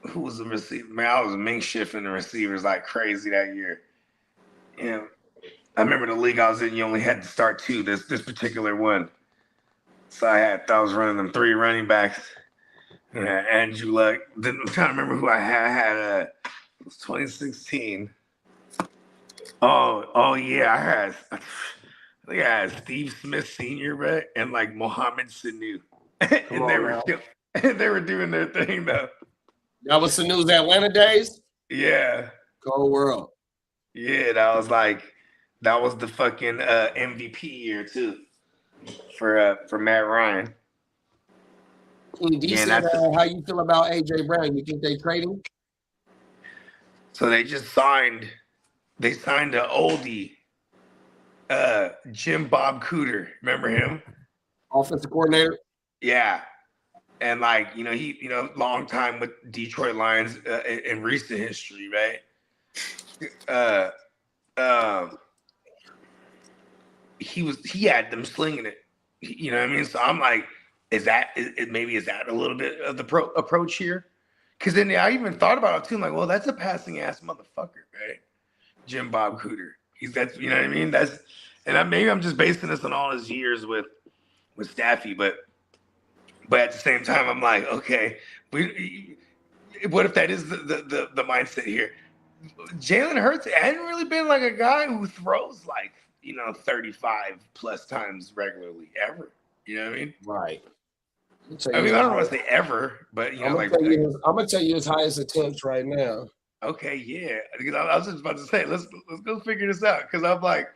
who was the receiver? Man, I was mink shifting the receivers like crazy that year. You know, I remember the league I was in, you only had to start 2, this particular one. So I was running them 3 running backs. And Andrew Luck. Then I'm trying to remember who I had. It was 2016. Oh yeah, I think I had Steve Smith Sr., right? And like Mohamed Sanu. And they were doing their thing though. That was the news Atlanta days. Yeah. Cold world. Yeah, that was the fucking MVP year too for Matt Ryan. Do you see how you feel about AJ Brown? You think they trade him? So they signed an oldie, Jim Bob Cooter. Remember him? Offensive coordinator. Yeah. And like, long time with Detroit Lions in recent history, right? He had them slinging it. You know what I mean? So I'm like, is that a little bit of the approach here? Because then I even thought about it too. I'm like, well, that's a passing ass motherfucker, right? Jim Bob Cooter. That's you know what I mean? Maybe I'm just basing this on all his years with Staffy, but at the same time, I'm like, okay, what if that is the mindset here? Jalen Hurts hadn't really been like a guy who throws like 35 plus times regularly ever. You know what I mean? Right. I don't want to say ever, but I'm gonna tell you his highest attempts right now. Okay, yeah. Because I was just about to say, let's go figure this out. Because I'm like,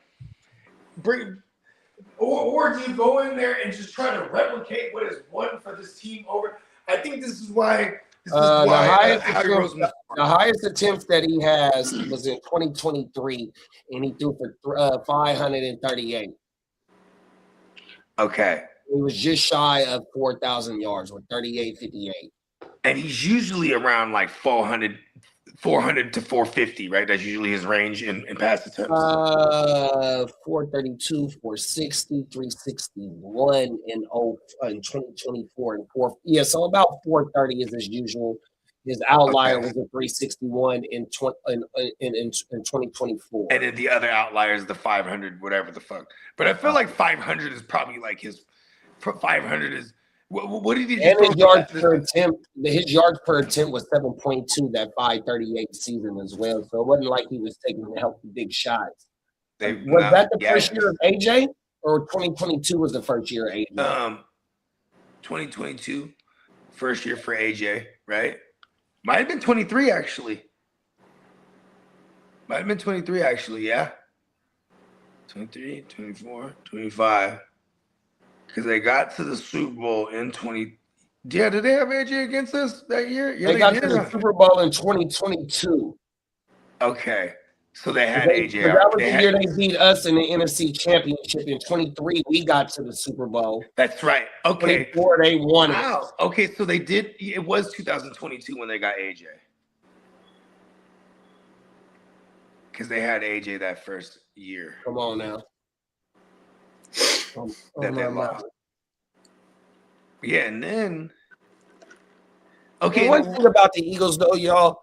or do you go in there and just try to replicate what is won for this team over? I think this is why. The highest attempts that he has was in 2023, and he threw for 538. Okay. He was just shy of 4,000 yards with 38.58. And he's usually around like 400 to 450, right? That's usually his range in pass attempts. 432, 460, 361 in 2024 and 4. Yeah, so about 430 is his usual. His outlier was a 361 in 2024. And then the other outlier is the 500, whatever the fuck. But I feel like 500 is probably like his 500 is what did he just and his yards per attempt? His yards per attempt was 7.2 that 538 season as well. So it wasn't like he was taking healthy big shots. Was that the first year of AJ, or 2022 was the first year of AJ? 2022, first year for AJ, right? Might have been 23 actually. Might have been 23 actually, yeah. 23, 24, 25. Because they got to the Super Bowl in 20. Yeah, did they have AJ against us that year? Yeah, they got to the Super Bowl in 2022. Okay. So they had AJ. That was the year they beat us in the NFC Championship. In 23, we got to the Super Bowl. That's right. Okay. 24, they won it. Wow. Okay, so they did. It was 2022 when they got AJ. Because they had AJ that first year. Come on now. That they lost. Yeah, and then okay. One thing about the Eagles, though, y'all,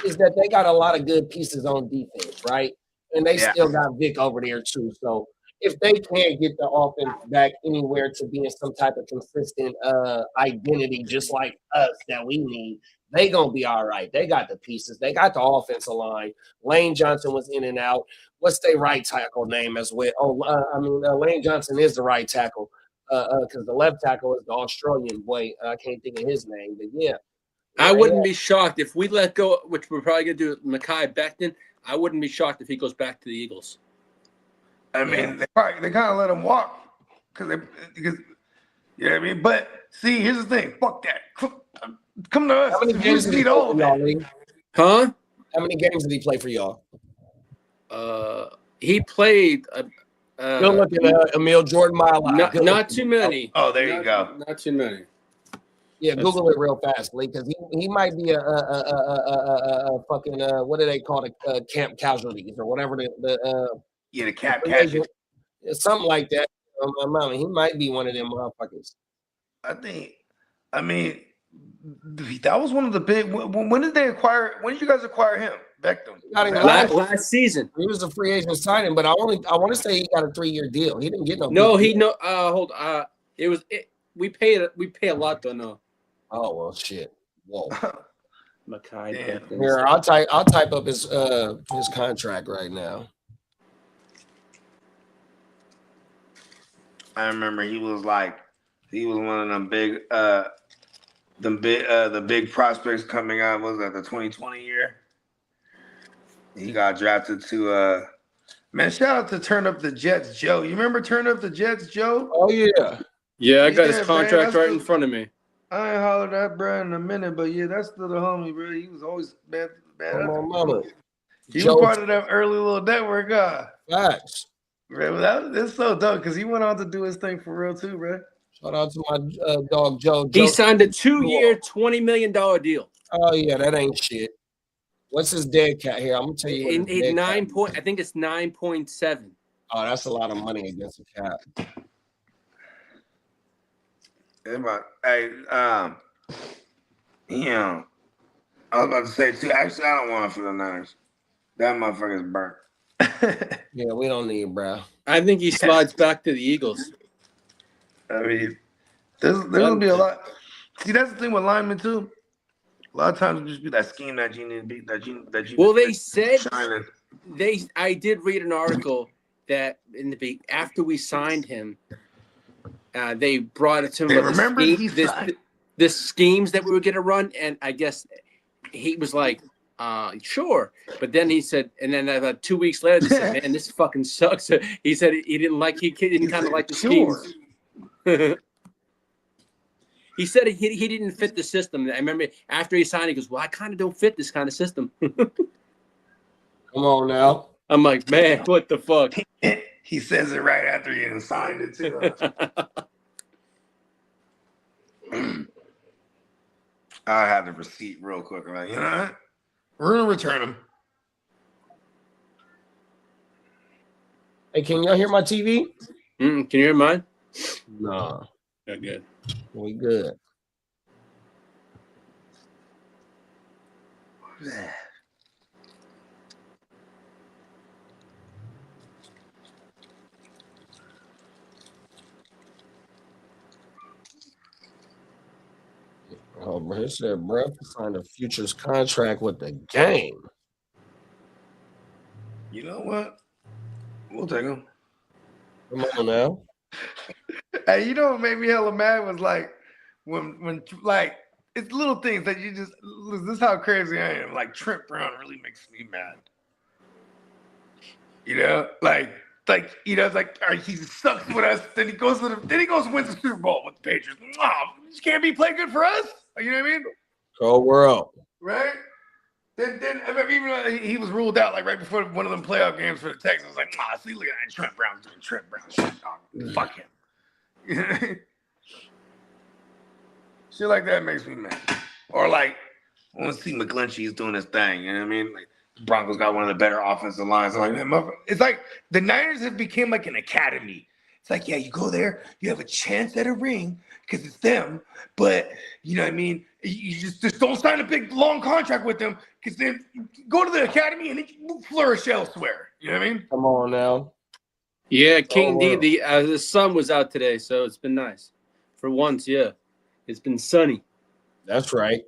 is that they got a lot of good pieces on defense, right? And they still got Vic over there too. So if they can't get the offense back anywhere to being some type of consistent identity, just like us that we need, they gonna be all right. They got the pieces. They got the offensive line. Lane Johnson was in and out. What's their right tackle name as well? Lane Johnson is the right tackle because the left tackle is the Australian boy. I can't think of his name, but yeah. I wouldn't be shocked if we let go, which we're probably going to do with Mekhi Becton. I wouldn't be shocked if he goes back to the Eagles. I mean, they kind of let him walk because you know what I mean. But see, here's the thing: fuck that. Come to us. How many games did he play for y'all, Lee? Huh? How many games did he play for y'all? He played. You're looking at Emil Jordan Mile. Not too many. Oh, there you go. Not too many. Yeah, Google it real fast, Lee, because he might be a fucking what do they call it? Camp casualties or whatever the camp casualties, something like that. He might be one of them motherfuckers. I mean, that was one of the big. When did they acquire? When did you guys acquire him? Beckham. Last season. He was a free agent signing, but I want to say he got a 3-year deal. He didn't get no. Hold. We pay a lot though. No. Oh well, shit. Whoa. Mekhi. Here, I'll type up his contract right now. I remember he was one of them big the big prospects coming out. What was that, the 2020 year? He got drafted to man, shout out to Turn Up the Jets Joe. You remember Turn Up the Jets Joe? Oh yeah. Yeah, I got his contract right in front of me. I ain't hollered at bro in a minute, but yeah, that's still the homie, bro. He was always bad. Mama. He was part of that early little network guy. Facts. Bro, it's so dope because he went on to do his thing for real too, bro. Shout out to my dog Joe. He signed a 2-year, $20 million deal. Oh yeah, that ain't shit. What's his dead cat here? I'm gonna tell you. I think it's 9.7. Oh, that's a lot of money against the cap. Hey, I was about to say too. Actually, I don't want it for the Niners. That motherfucker's burnt. Yeah, we don't need, bro. I think he slides back to the Eagles. I mean, there's gonna be a lot. See, that's the thing with linemen too. A lot of times it just be that scheme that you need to be that you. Well, they said I did read an article that after we signed him, they brought it to him. Remember the schemes that we were going to run, and I guess he was like, sure. But then he said, and then about 2 weeks later, they said, man, this fucking sucks. He said he didn't kind of like the schemes. He said he didn't fit the system. I remember after he signed, he goes, well, I kind of don't fit this kind of system. Come on now. I'm like, man, what the fuck? He says it right after he signed it too. I have the receipt real quick. I'm like, you know what? We're gonna return them. Hey, can y'all hear my TV? Can you hear mine? Nah, Yeah, good. we good. Oh, bro, he said, bro, signed a futures contract with the game. You know what? We'll take them. Come on now. Hey, you know what made me hella mad was like when like it's little things that you just this is how crazy I am. Like Trent Brown really makes me mad. You know, you know, it's like all right, he sucks with us. Then he goes and wins the Super Bowl with the Patriots. Oh, this can't be playing good for us. You know what I mean? Cold world. Right? Then I mean, even though he was ruled out like right before one of them playoff games for the Texans. I was like, see, look at that Trent Brown doing Trent Brown shit. Oh, fuck him. Shit like that makes me mad. Or like, I want to see McGlinchey's doing his thing. You know what I mean? Like, Broncos got one of the better offensive lines. I'm like, man, it's like the Niners have become like an academy. It's like, yeah, you go there, you have a chance at a ring because it's them. But you know what I mean? You just don't sign a big long contract with them because then you go to the academy and then you flourish elsewhere. You know what I mean? Come on now. Yeah, King D, world. the sun was out today, so it's been nice. For once, yeah. It's been sunny. That's right.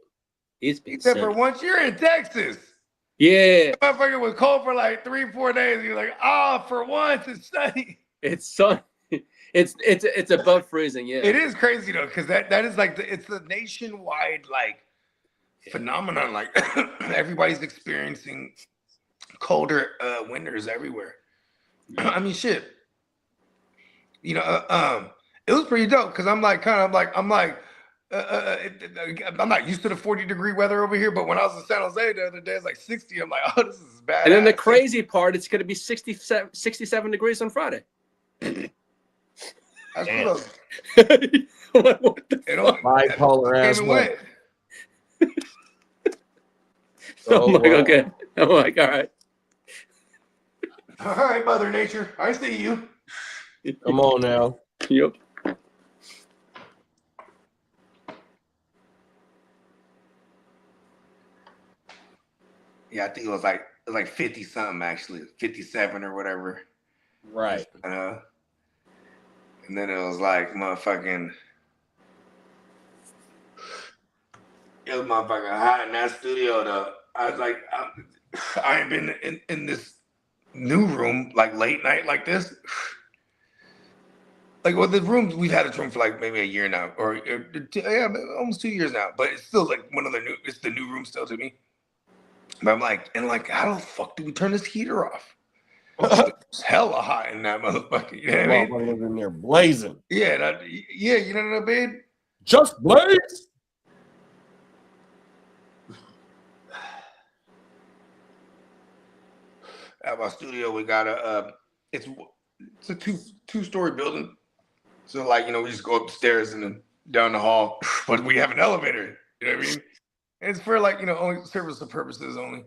It's been Except sunny. for once you're in Texas. Yeah. The motherfucker was cold for like 3-4 days. You're like, for once it's sunny. It's sun. It's above freezing, yeah. It is crazy though, because that is like it's a nationwide like phenomenon. Like everybody's experiencing colder winters everywhere. I mean, shit. You know, it was pretty dope because I'm not used to the 40-degree weather over here. But when I was in San Jose the other day, it's like 60. I'm like, oh, this is bad. And then the crazy part, it's going to be 67 degrees on Friday. That's cool. What the fuck? Bipolar ass. I'm like, okay. I'm like, all right. All right, Mother Nature. I see you. Come on now. Yep. Yeah, I think it was like 50 something actually, 57 or whatever. Right. And then it was like motherfucking. It was motherfucking hot in that studio though. I was like, I ain't been in this new room like late night like this. Like, well, the room we've had this room for like maybe a year now, or yeah, almost 2 years now. But it's still like it's the new room still to me. But I'm like, how the fuck do we turn this heater off? It's hella hot in that motherfucker. You know what I mean? In there blazing. Yeah, you know what I mean? Just blaze. At my studio, we got it's a two-story building. So like, you know, we just go upstairs and then down the hall, but we have an elevator. You know what I mean? And it's for like, you know, only service purposes only.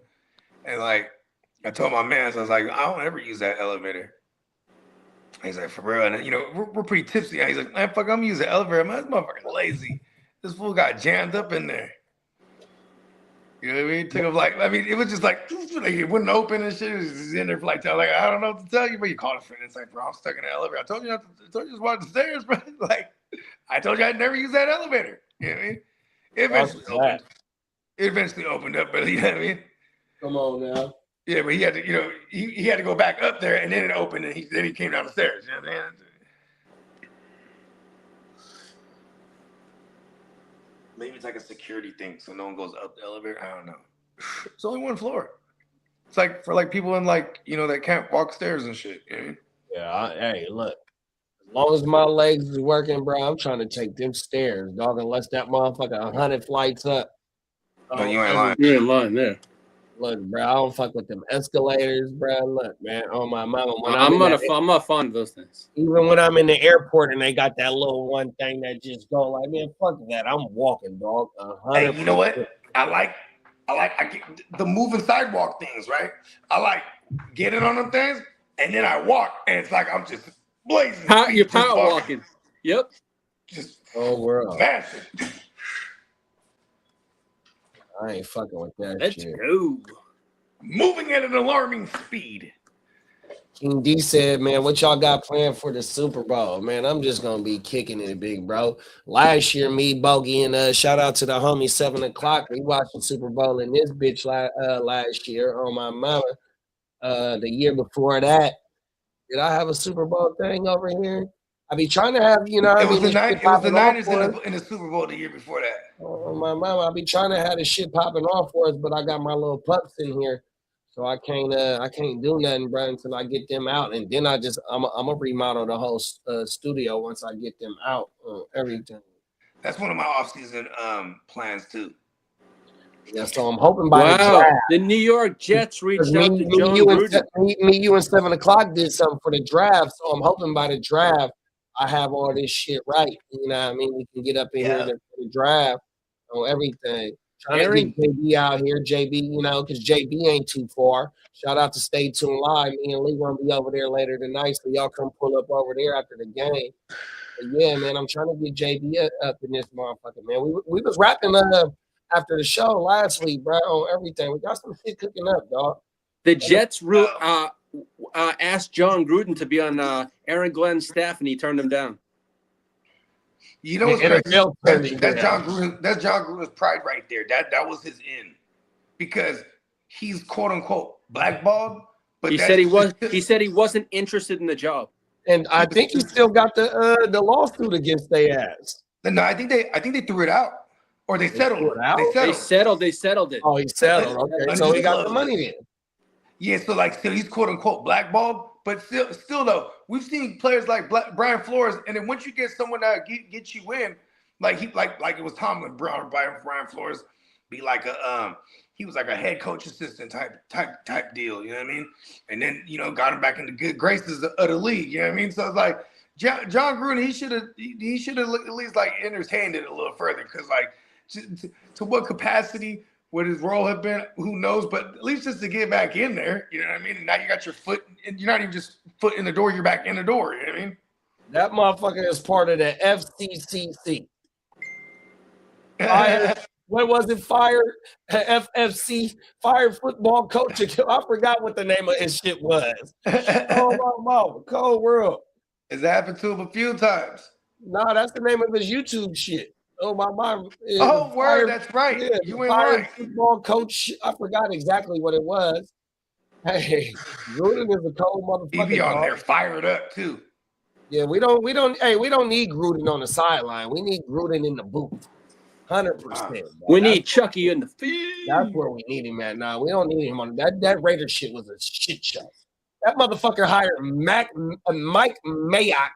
And like, I told my man, so I was like, I don't ever use that elevator. He's like, for real. And you know, we're pretty tipsy. He's like, man, fuck, I'm using the elevator. Man, this motherfucker's lazy. This fool got jammed up in there. You know what I mean? Took him like, I mean, it was just like it wouldn't open and shit. It was just in there for like, I don't know what to tell you, but you called a friend. It's like, bro, I'm stuck in the elevator. I told you just walk the stairs, bro. Like, I told you I'd never use that elevator. You know what I mean? It eventually opened up, but you know what I mean? Come on now. Yeah, but he had to, you know, he had to go back up there and then it opened and then he came down the stairs. You know what I'm saying? Maybe it's like a security thing, so no one goes up the elevator. I don't know. It's only one floor. It's like for like people in like, you know, that can't walk stairs and shit. You know what I mean? Yeah, hey, look. As long as my legs is working, bro, I'm trying to take them stairs, dog. Unless that motherfucker 100 flights up. No, you ain't lying. You're in line there. Look, bro, I don't fuck with them escalators, bro. Look, man, on my mama, when I'm not fond of those things. even when I'm in the airport and they got that little one thing that just go like, man, fuck that. I'm walking, dog. 100%. Hey, you know what? I get the moving sidewalk things, right? I like getting on them things, and then I walk, and it's like I'm just blazing. You're power walking. Yep. Just world. massive. I ain't fucking with that Let's shit. go. Moving at an alarming speed. King D said, man, what y'all got planned for the Super Bowl? Man, I'm just going to be kicking it, big bro. Last year, me, Bogey, and shout out to the homie 7 o'clock. We watched the Super Bowl in this bitch last year on my mama. The year before that, did I have a Super Bowl thing over here? I be trying to have, you know, It was the Niners in in the Super Bowl the year before that. my mama, I be trying to have the shit popping off for us, but I got my little pups in here, so I can't do nothing, bro, until I get them out, and then I'm gonna remodel the whole studio once I get them out, everything. That's one of my off-season plans too. Yeah, so I'm hoping by the draft. The New York Jets reached out to John Gruden. Me, you, and 7 o'clock did something for the draft, so I'm hoping by the draft I have all this shit right. You know what I mean? We can get up in here for the draft on everything. Trying to get JB out here, JB, you know, because JB ain't too far. Shout out to Stay Tuned Live. Me and Lee gonna be over there later tonight, so y'all come pull up over there after the game. But yeah, man, I'm trying to get JB up in this motherfucker, man. We was rapping after the show last week, bro, on everything. We got some shit cooking up, dog. The Jets asked John Gruden to be on Aaron Glenn's staff, and he turned him down. You know what's crazy? That's John Gruden. That's John Gruden's pride right there. That was his end, because he's quote unquote blackballed. But he said he wasn't interested in the job, and I think he still got the lawsuit against their ass. No, I think they threw it out, or they settled it. They settled it. Oh, he settled. Okay, so he got the money then. Yeah, so like still he's quote unquote blackballed, but still though, we've seen players like Brian Flores, and then once you get someone that get you in, like it was Tomlin, Brian Flores, be like he was like a head coach assistant type deal, you know what I mean? And then got him back in the good graces of the league, you know what I mean? So it's like John Gruden, he should have at least like entertained it a little further, because like to what capacity would his role have been? Who knows? But at least just to get back in there, you know what I mean? And now you got your foot, and you're not even just foot in the door, you're back in the door, you know what I mean? That motherfucker is part of the FCCC. What was it? FFC, fired football coach. I forgot what the name of his shit was. Oh, my mama, cold world. It's happened to him a few times. No, that's the name of his YouTube shit. Oh, my mom. Oh, word, that's right. Yeah, you ain't right. Football coach. I forgot exactly what it was. Hey, Gruden is a cold motherfucker. He be on there fired up too. Yeah, we don't need Gruden on the sideline. We need Gruden in the booth. 100%. We need Chucky in the field. That's where we need him at. Now we don't need him on that Raider shit was a shit show. That motherfucker hired Mike Mayock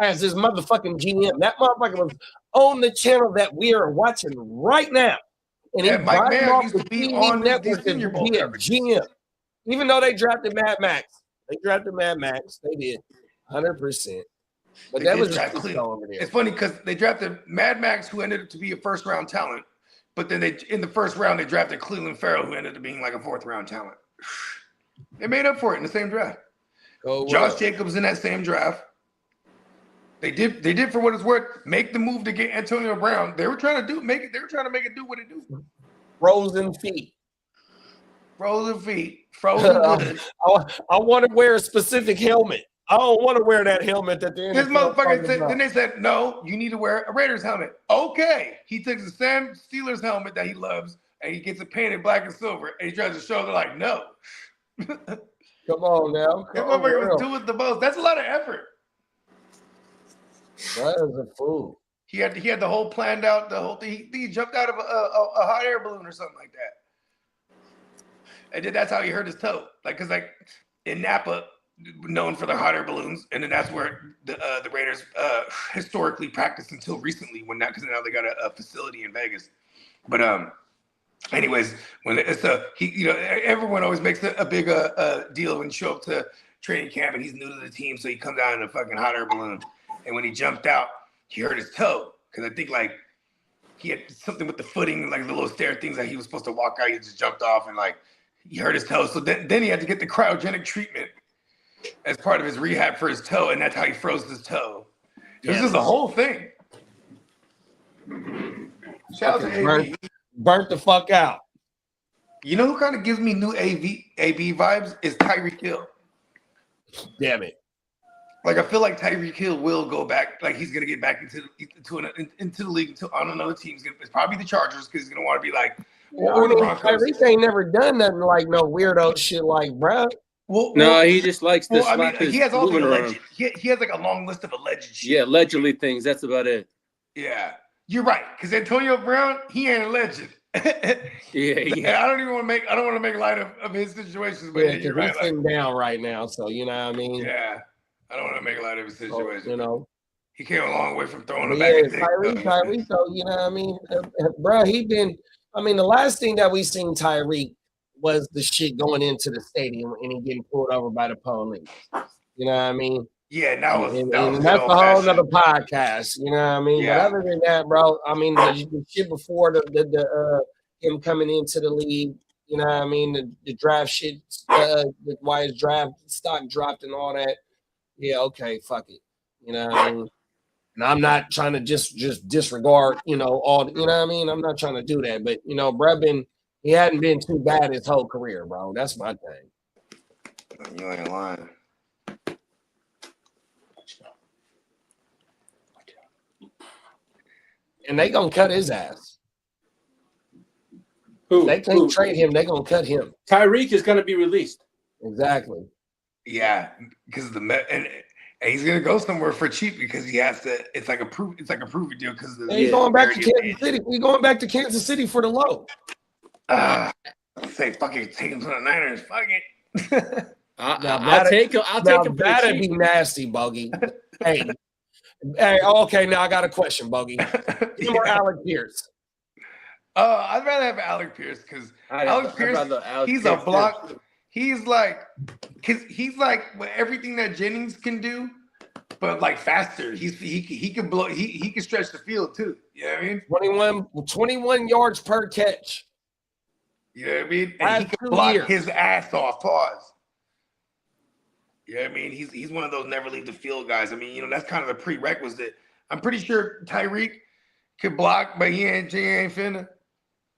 as his motherfucking GM. That motherfucker was on the channel that we are watching right now. And he Mike Mayock used to be on the network Senior Bowl GM. Even though they drafted Mad Max. They did 100%. But that was just over there. It's funny because they drafted Mad Max, who ended up to be a first-round talent. But then in the first round, they drafted Cleveland Farrell, who ended up being like a fourth-round talent. They made up for it in the same draft. Josh Jacobs in that same draft. They did for what it's worth, make the move to get Antonio Brown. They were trying to make it do what it do. Frozen feet. Frozen good. I want to wear a specific helmet. I don't want to wear that helmet that the This motherfucker said, then they said, no, you need to wear a Raiders helmet. Okay. He takes the Sam Steelers helmet that he loves and he gets it painted black and silver and he tries to show, they're like, no. Come on now. That motherfucker was doing the most. That's a lot of effort. That is a fool. He had the whole planned out, the whole thing. He jumped out of a hot air balloon or something like that. And then that's how he hurt his toe. Like, because like in Napa, known for their hot air balloons, and then that's where the Raiders historically practiced until recently, because now they got a facility in Vegas. But Anyways, when it's everyone always makes a big deal when you show up to training camp and he's new to the team, so he comes out in a fucking hot air balloon. And when he jumped out, he hurt his toe because I think like he had something with the footing, like the little stair things that he was supposed to walk out. He just jumped off and like he hurt his toe. So then he had to get the cryogenic treatment as part of his rehab for his toe, and that's how he froze his toe. This is the whole thing. Shout out to AB. Burnt the fuck out. You know who kind of gives me new AB vibes is Tyreek Hill. Damn it. Like I feel like Tyreek Hill will go back. Like he's gonna get back into the league on another team. It's probably the Chargers because he's gonna want to be like. Well, Tyreek ain't never done nothing like no weirdo shit like, bruh. No, he just likes to slap his he has all the moving alleged. around. He has like a long list of alleged shit. Yeah, allegedly things. That's about it. Yeah, you're right. Because Antonio Brown, he ain't a legend. Yeah. I don't want to make light of his situations, but you're right. He's sitting down right now, so you know what I mean. Yeah, I don't want to make light of his situation. So, you know, he came a long way from throwing a yeah, bag. Tyreek, so you know what I mean, bro. The last thing that we seen Tyreek was the shit going into the stadium and he getting pulled over by the police. You know what I mean? Yeah, and that's a whole nother podcast. You know what I mean? Yeah. But other than that, bro, I mean, the shit before the him coming into the league, you know what I mean? The draft shit, why his draft stock dropped and all that. Yeah, okay, fuck it. You know what I mean? And I'm not trying to just disregard, all. You know what I mean? I'm not trying to do that, but bro, he hadn't been too bad his whole career, bro. That's my thing. You ain't lying. And they gonna cut his ass. Who? They can't trade him. They gonna cut him. Tyreek is gonna be released. Exactly. Yeah, because and he's gonna go somewhere for cheap because he has to. It's like a proof deal because he's going back to Kansas City. He's going back to Kansas City for the low. Say fucking take him to the Niners. Fuck it. I'll take him. I'll take him. That'd be nasty, Bogey. Hey, okay. Now I got a question, Bogey. Him or Alec Pierce? I'd rather have Alec Pierce because Alec Pierce, he's a block. He's like everything that Jennings can do, but like faster. He can blow. He can stretch the field too. You know what I mean? 21 yards per catch. You know what I mean? And he can block his ass off. Pause. You know what I mean? He's one of those never leave the field guys. I mean, that's kind of the prerequisite. I'm pretty sure Tyreek could block, but he ain't finna.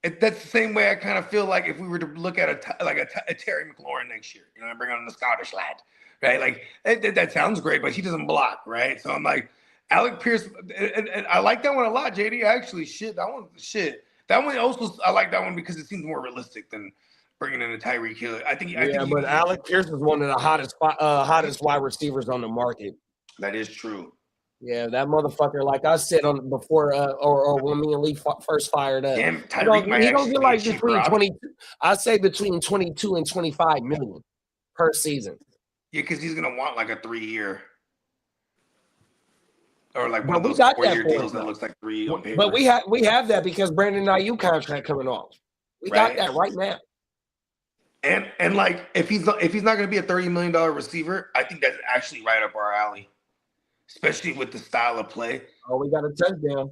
That's the same way I kind of feel like if we were to look at a Terry McLaurin next year, bring on the Scottish lad, right? Like that sounds great, but he doesn't block, right? So I'm like, Alec Pierce, and I like that one a lot, JD. Actually, that one also I like that one because it seems more realistic than bringing in a Tyreek Hill. I think but Alec Pierce is one of the hottest wide receivers on the market. That is true. Yeah, that motherfucker, like I said on before, or when me and Lee first fired up, damn, he don't get like between 22. I say between 22 and 25 million per season. Yeah, because he's gonna want like a 3-year, or like one but of those 4-year deals that looks like 3 on paper. But we have that because Brandon Ayuk contract coming off. We got that right now. And like if he's not gonna be a $30 million receiver, I think that's actually right up our alley. Especially with the style of play. Oh, we got a touchdown.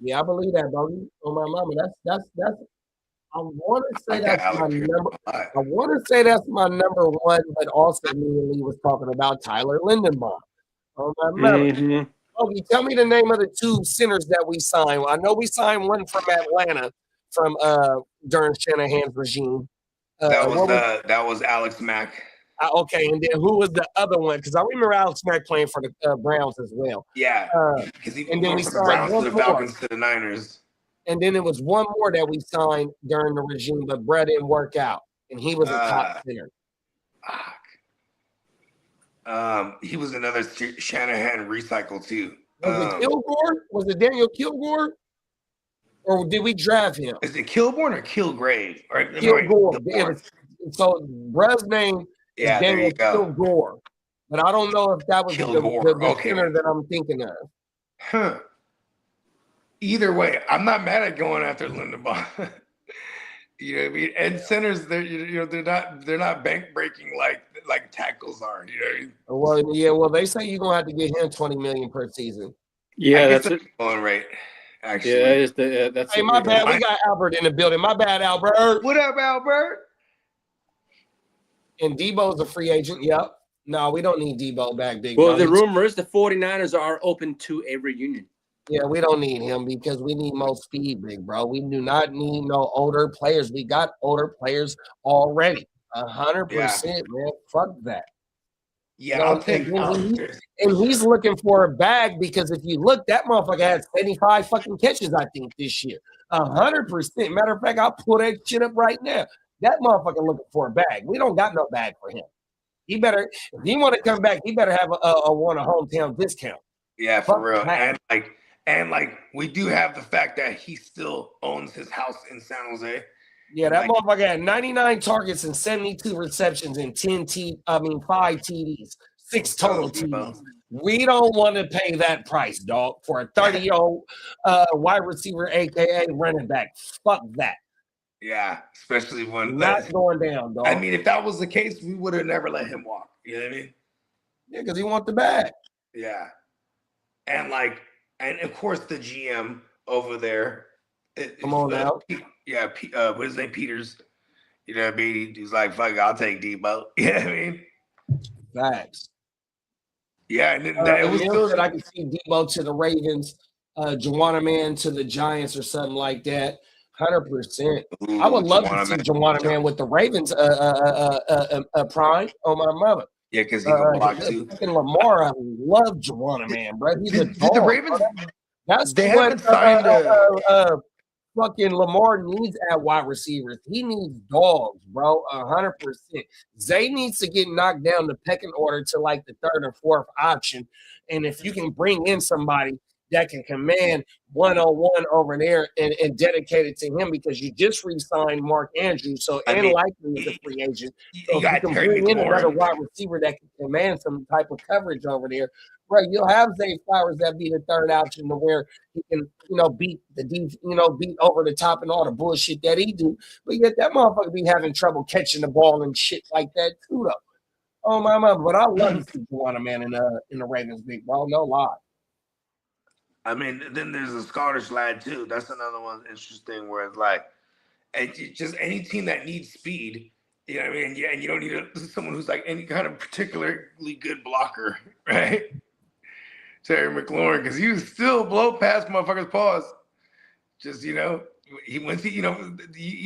Yeah, I believe that, Bogey. On my mama. That's I want to say that's my number. I want to say that's my number one, but also me and Lee was talking about Tyler Lindenbaum. On my mama. Mm-hmm. Bogey, tell me the name of the 2 centers that we signed. I know we signed one from Atlanta from during Shanahan's regime. That was Alex Mack. Okay, and then who was the other one? Because I remember Alex Mack playing for the Browns as well. Yeah, because he and then we from signed the Browns one to the more. Falcons to the Niners. And then it was one more that we signed during the regime, but Brett didn't work out, and he was a top center. He was another Shanahan recycle too. Was it Kilgore? Was it Daniel Kilgore? Or did we draft him? Is it Kilborn or Kilgrave? Or Kilgore. So Brett's name is Daniel Kilgore. But I don't know if that was the center that I'm thinking of. Huh. either way, I'm not mad at going after Linderbaum. You know what I mean? And centers, they're not bank breaking like tackles are. You know what I mean? Well, yeah, they say you're gonna have to get him $20 million per season. Yeah, that's it. Going rate. Actually, Yeah, that's Hey, my bad. We got Albert in the building. My bad, Albert. What up, Albert? And Debo's a free agent. Yep. No, we don't need Debo back, big. Well, the rumor is the 49ers are open to a reunion. Yeah, we don't need him because we need more speed, big bro. We do not need no older players. We got older players already. 100%, man. Fuck that. Yeah, I'll take and he's looking for a bag because if you look, that motherfucker had 75 fucking catches, I think, this year. 100%. Matter of fact, I'll pull that shit up right now. That motherfucker looking for a bag. We don't got no bag for him. He better, if he want to come back, he better have a hometown discount. Yeah, for real. And we do have the fact that he still owns his house in San Jose. Yeah, that motherfucker had 99 targets and 72 receptions and 5 TDs, 6 total TDs. We don't want to pay that price, dog, for a 30-year-old wide receiver, aka running back. Fuck that. Yeah, especially when not going down, dog. I mean, if that was the case, we would have never let him walk. You know what I mean? Yeah, because he want the bag. Yeah, and of course the GM over there. Come on now. Yeah, what's his name? Peters. You know what I mean? He's like, fuck it, I'll take Debo. You know what I mean? Facts. Yeah, and then it was still that I could see Debo to the Ravens, Juwanna Man to the Giants or something like that. 100%. I would love to see Juwanna Man with the Ravens prime on my mother. Yeah, because he can block too. Fucking Lamar, I love Juwanna Man, bro. He's did the Ravens? That's they what haven't signed fucking Lamar needs at wide receivers. He needs dogs, bro. 100%. Zay needs to get knocked down the pecking order to like the third or fourth option. And if you can bring in somebody that can command one-on-one over there and dedicate it to him because you just re-signed Mark Andrews, so likely is a free agent. So if you can bring in another wide receiver that can command some type of coverage over there, bro, you'll have Zay Flowers that be the third option to where he can, beat the beat over the top and all the bullshit that he do. But yet that motherfucker be having trouble catching the ball and shit like that too, though. Oh my mother, but I love to see Juwanna Man in the Ravens, big bro. No lie. I mean, then there's a Scottish lad too. That's another one interesting where it's like, just any team that needs speed, you know what I mean? Yeah, and you don't need someone who's like any kind of particularly good blocker, right? Terry McLaurin, because he was still blow past motherfuckers' paws. Just, you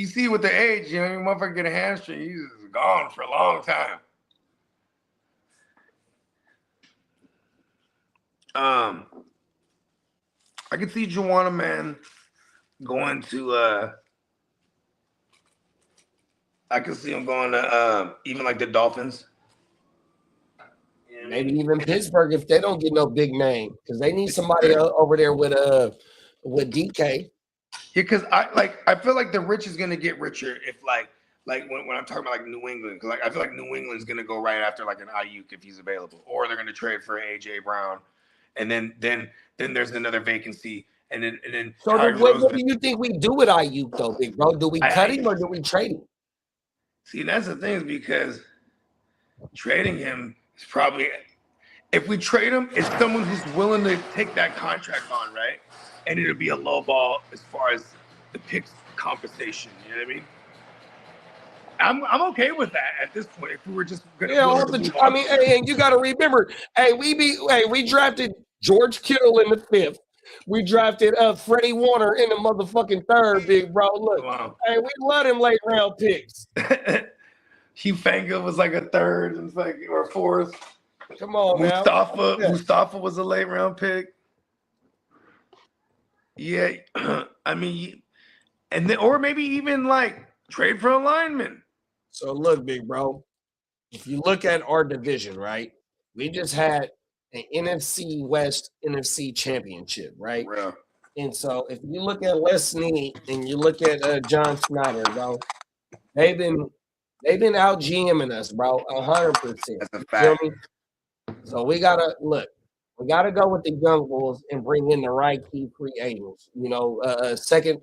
see with the age, motherfucker get a hamstring, he's gone for a long time. I could see Juwanna Man going to I could see him going to even like the Dolphins. Maybe even Pittsburgh if they don't get no big name because they need somebody over there with DK. Yeah, because I feel like the rich is gonna get richer if like when I'm talking about like New England, because I feel like New England's gonna go right after like an Ayuk if he's available, or they're gonna trade for AJ Brown, and then there's another vacancy, and then. So what do you think we do with Ayuk though, big bro? Do we cut him or do we trade him? See, that's the thing is because trading him is probably, if we trade him, it's someone who's willing to take that contract on, right? And it'll be a low ball as far as the picks compensation. You know what I mean? I'm okay with that at this point. If we were just gonna, and you got to remember, we drafted George Kittle in the 5th. We drafted Freddie Warner in the motherfucking 3rd, big bro. Look, we love them late round picks. Hugh Fanga was like a 3rd and or 4th. Come on, Mustafa was a late round pick. Yeah, I mean, and then or maybe even like trade for a lineman. So look, big bro, if you look at our division, right? We just had an NFC West NFC championship, right? Yeah. And so if you look at Les Snead and you look at John Snyder, bro, they've been out GMing us, bro, 100%. That's a fact. So we gotta look. We got to go with the young bulls and bring in the right key free agents. You know, second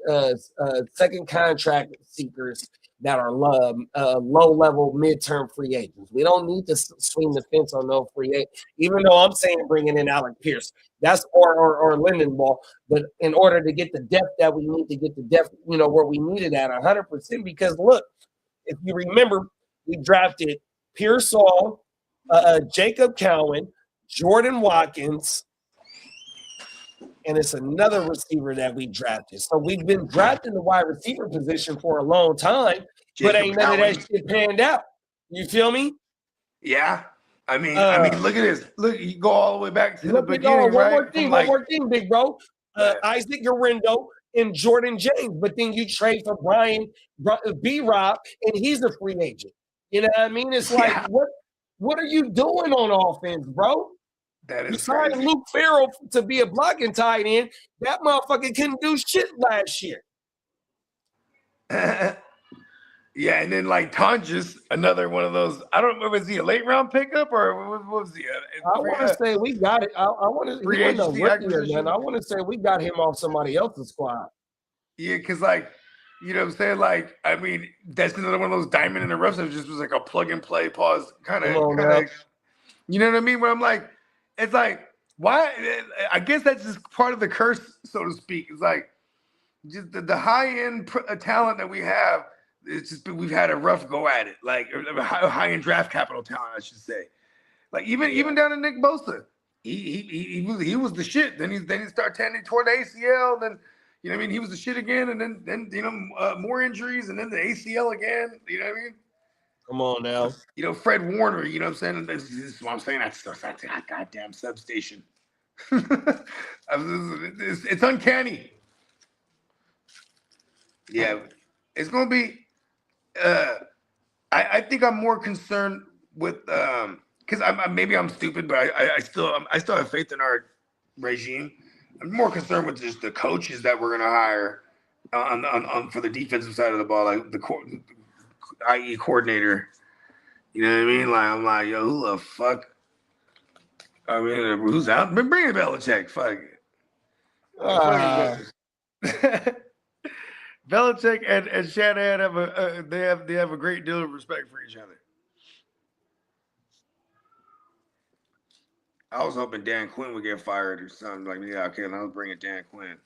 contract seekers that are low level midterm free agents. We don't need to swing the fence on no free agent. Even though I'm saying bringing in Alec Pierce, that's or Lindenball, but in order to get the depth that we need to get the depth, you know, where we need it at 100%. Because look, if you remember, we drafted Pearsall, Jacob Cowan, Jordan Watkins, and it's another receiver that we drafted. So we've been drafting the wide receiver position for a long time, but ain't none of that shit panned out. You feel me? Yeah. I mean, look at this. Look, you go all the way back to the beginning, one right? One more thing, big bro. Isaac Garendo and Jordan James, but then you trade for Brian B-Rob, and he's a free agent. You know what I mean? It's like, what are you doing on offense, bro? That is you signed crazy. Luke Farrell to be a blocking tight end. That motherfucker couldn't do shit last year. Yeah, and then like Tonjes, another one of those. I don't remember, was he a late round pickup or what was he? I want to say we got it. I want to. Free agency acquisition. I want to say we got him off somebody else's squad. Yeah, because like, you know what I'm saying? Like, I mean, that's another one of those diamond in the rough that just was like a plug and play pause kind of. You know what I mean? Where I'm like, it's like, why? I guess that's just part of the curse, so to speak. It's like just the high end talent that we have. It's just we've had a rough go at it, like high end draft capital talent, I should say. Like even down to Nick Bosa, he was the shit. Then he started toward the ACL. Then you know what I mean, he was the shit again, and then you know more injuries, and then the ACL again. You know what I mean? Come on now. You know Fred Warner. You know what I'm saying? This is what I'm saying. That's that goddamn substation. It's uncanny. Yeah, it's gonna be. I think I'm more concerned with because maybe I'm stupid, but I still have faith in our regime. I'm more concerned with just the coaches that we're gonna hire on for the defensive side of the ball, like the IE coordinator. You know what I mean? Like I'm like, yo, who the fuck? I mean, who's out? Bring it, Belichick. Fuck it. Belichick and Shanahan have a great deal of respect for each other. I was hoping Dan Quinn would get fired or something like, yeah, okay, let's bring it Dan Quinn.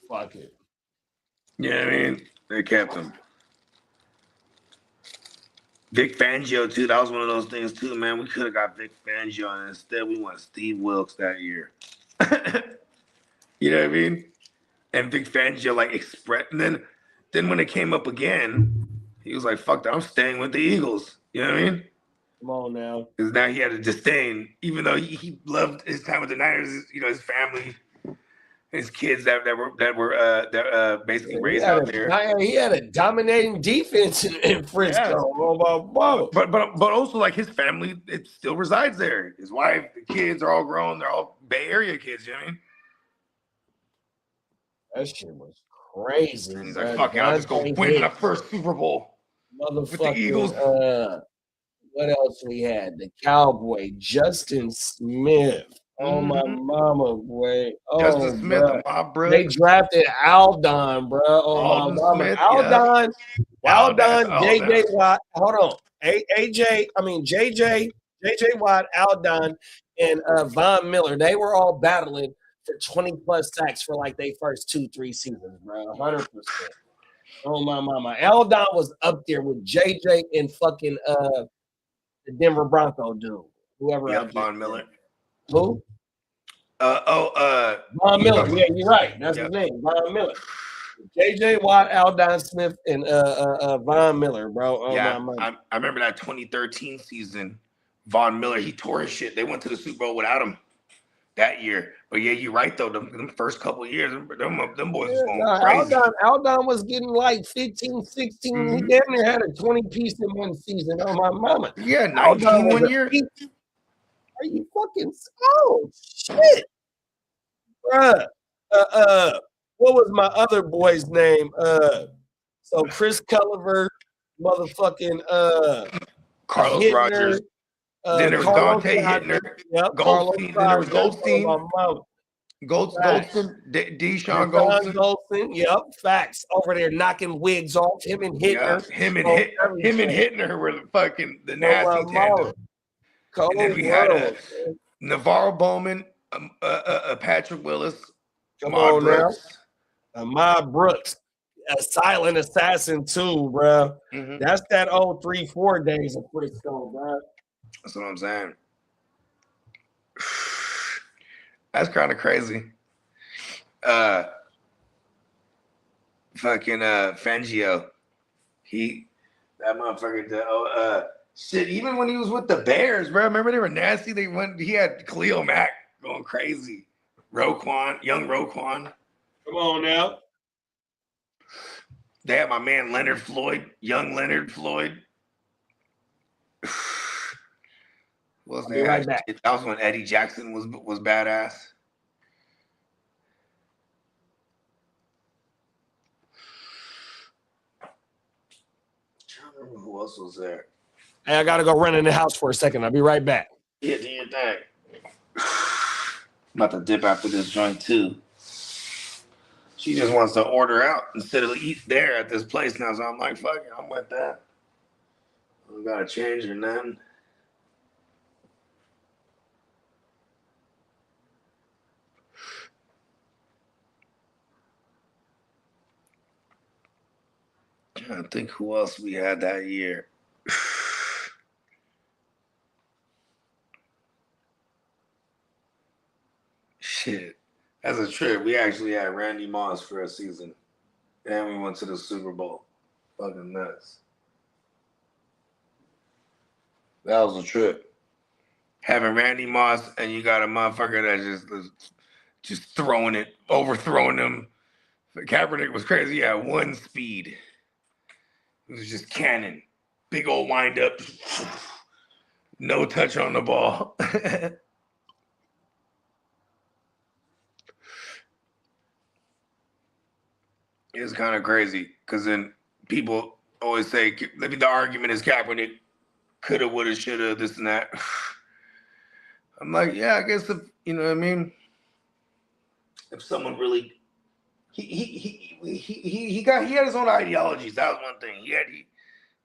Fuck it. You know what I mean? They kept him. Vic Fangio too. That was one of those things too, man. We could have got Vic Fangio, and instead we went Steve Wilkes that year. You know what I mean? And Vic Fangio like expressed, and then when it came up again, he was like, "Fuck that, I'm staying with the Eagles." You know what I mean? Come on now. Because now he had a disdain, even though he loved his time with the Niners. You know, his family, his kids that were basically raised out there. He had a dominating defense in Frisco. Yeah. Oh, But also like his family, it still resides there. His wife, the kids are all grown. They're all Bay Area kids. You know what I mean? That shit was crazy. And he's like, "Fuck it, I'll just go win my first Super Bowl with the Eagles." What else we had? The Cowboy, Justin Smith. Oh, my mama, boy. Oh, Justin Smith, my bro. They drafted Aldon, bro. Oh, my mama. Smith, Aldon, yeah. JJ Watt. Hold on. JJ Watt, Aldon, and Von Miller. They were all battling for 20-plus sacks for like their first 2-3 seasons, bro. 100%. Oh, my mama. Aldon was up there with JJ and fucking the Denver Bronco dude. Whoever. Yeah, Von Miller. Who? Von Miller. Yeah, you're right. That's his name, Von Miller. JJ Watt, Aldon Smith, and Von Miller, bro. Oh, yeah, my I remember that 2013 season. Von Miller, he tore his shit. They went to the Super Bowl without him that year. But yeah, you're right though. Them first couple of years, them boys was going crazy. Aldon was getting like 15, 16. Mm-hmm. He damn near had a 20-piece in one season. Oh, my mama. Yeah, 19 one year. Are you fucking shit? Bruh. What was my other boy's name? So Chris Culliver, motherfucking Carlos Hittner, Rogers. Then there was Carlos Dante Johnson. Hittner, Yep. Goldstein. Then there was Goldstein, Facts. Goldstein, Deshaun Deshaun Goldstein. Goldstein. Yep. Facts. Over there knocking wigs off. Him and Yeah, Hittner. him and Oh, Hittner were the fucking the Cold nasty tandem. And then we had world. Navarro Bowman, Patrick Willis, Come Ahmad on Brooks. now. Ahmad Brooks. A silent assassin too, bro. Mhm. That's that old 3-4 days of Frisco, bro. That's what I'm saying. That's kind of crazy. Fucking Fangio. That motherfucker shit, even when he was with the Bears, bro. Remember they were nasty? He had Khalil Mack going crazy. Young Roquan. Come on now. They had my man Leonard Floyd, young Leonard Floyd. What else I'll they be had? right back. That was when Eddie Jackson was badass. I don't remember who else was there. Hey, I gotta go run in the house for a second. I'll be right back. Yeah, do your thing. I'm about to dip after this joint too. She just wants to order out instead of eat there at this place now. So I'm like, fuck it, I'm with that. I don't gotta change or nothing. Trying to think who else we had that year. Shit. As a trip, we actually had Randy Moss for a season. And we went to the Super Bowl. Fucking nuts. That was a trip. Having Randy Moss and you got a motherfucker that just overthrowing him. Kaepernick was crazy. He had one speed. It was just cannon. Big old wind up. No touch on the ball. It's kind of crazy because then people always say, maybe the argument is Kaepernick coulda, woulda, shoulda, this and that. I'm like, yeah, I guess you know what I mean. If someone really, he had his own ideologies. That was one thing.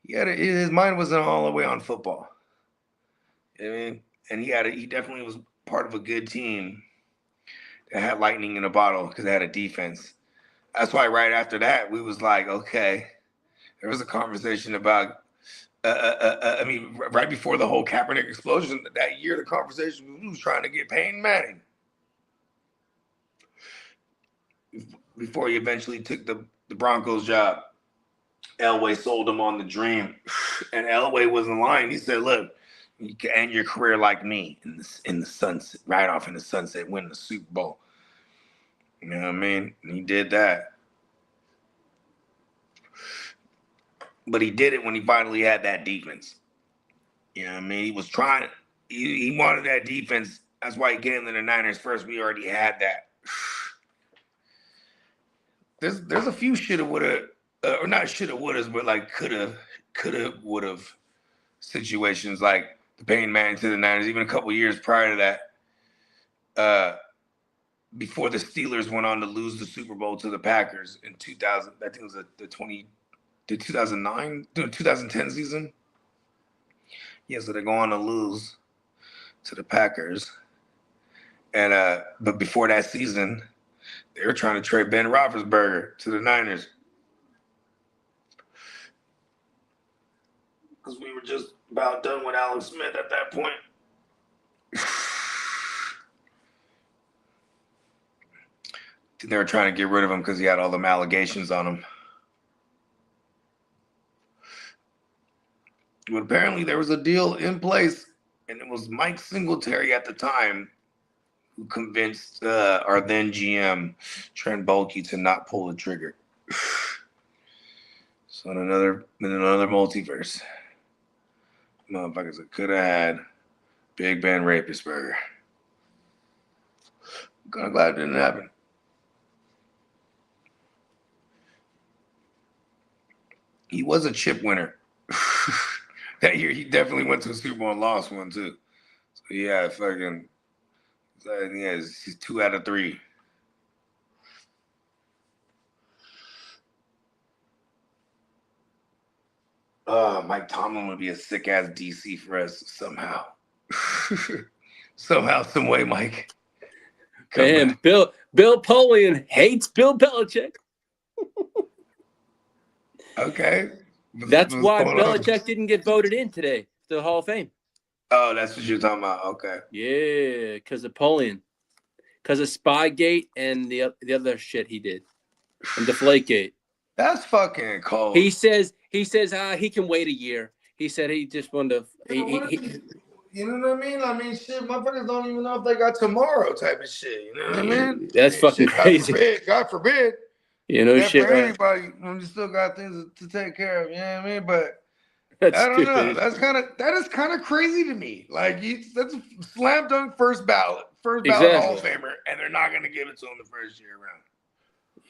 His mind wasn't all the way on football. You know what I mean, and he definitely was part of a good team that had lightning in a bottle because they had a defense. That's why right after that, we was like, okay, there was a conversation about, I mean, right before the whole Kaepernick explosion that year, the conversation was trying to get Peyton Manning. Before he eventually took the Broncos job, Elway sold him on the dream. And Elway wasn't lying. He said, look, you can end your career like me in the sunset, right off in the sunset, win the Super Bowl. You know what I mean? And he did that. But he did it when he finally had that defense. You know what I mean? He was trying. He wanted that defense. That's why he came to the Niners first. We already had that. There's a few shoulda, woulda, or not shoulda, wouldas, but like coulda, would've situations like the Peyton Manning to the Niners, even a couple years prior to that. Before the Steelers went on to lose the Super Bowl to the Packers in 2000, I think it was the 2010 season. Yeah, so they go on to lose to the Packers. And but before that season, they were trying to trade Ben Roethlisberger to the Niners. Because we were just about done with Alex Smith at that point. They were trying to get rid of him because he had all them allegations on him. But apparently there was a deal in place, and it was Mike Singletary at the time who convinced our then GM, Trent Baalke, to not pull the trigger. So in another multiverse, motherfuckers that could have had Big Ben Roethlisberger. I'm kind of glad it didn't happen. He was a chip winner. That year, he definitely went to a Super Bowl and lost one too. So yeah, fucking, yeah, he's 2 out of 3. Mike Tomlin would be a sick ass DC for us somehow. Somehow, some way, Mike. Man, Bill Polian hates Bill Belichick. Okay. That's What's why going on? Belichick didn't get voted in today to the Hall of Fame. Oh, that's what you're talking about. Okay. Yeah, because of Polian. Because of Spygate and the other shit he did. And Deflategate. That's fucking cold. He says he can wait a year. He said he just wanted to. You know what I mean? I mean, shit, motherfuckers don't even know if they got tomorrow type of shit. You know what I mean? That's fucking crazy. God forbid. You know, shit. For Right? anybody, when you still got things to take care of. You know what I mean? But That's I don't know. stupid. That is kind of crazy to me. Like, that's a slam dunk first ballot Exactly. Hall of Famer, and they're not gonna give it to him the first year around.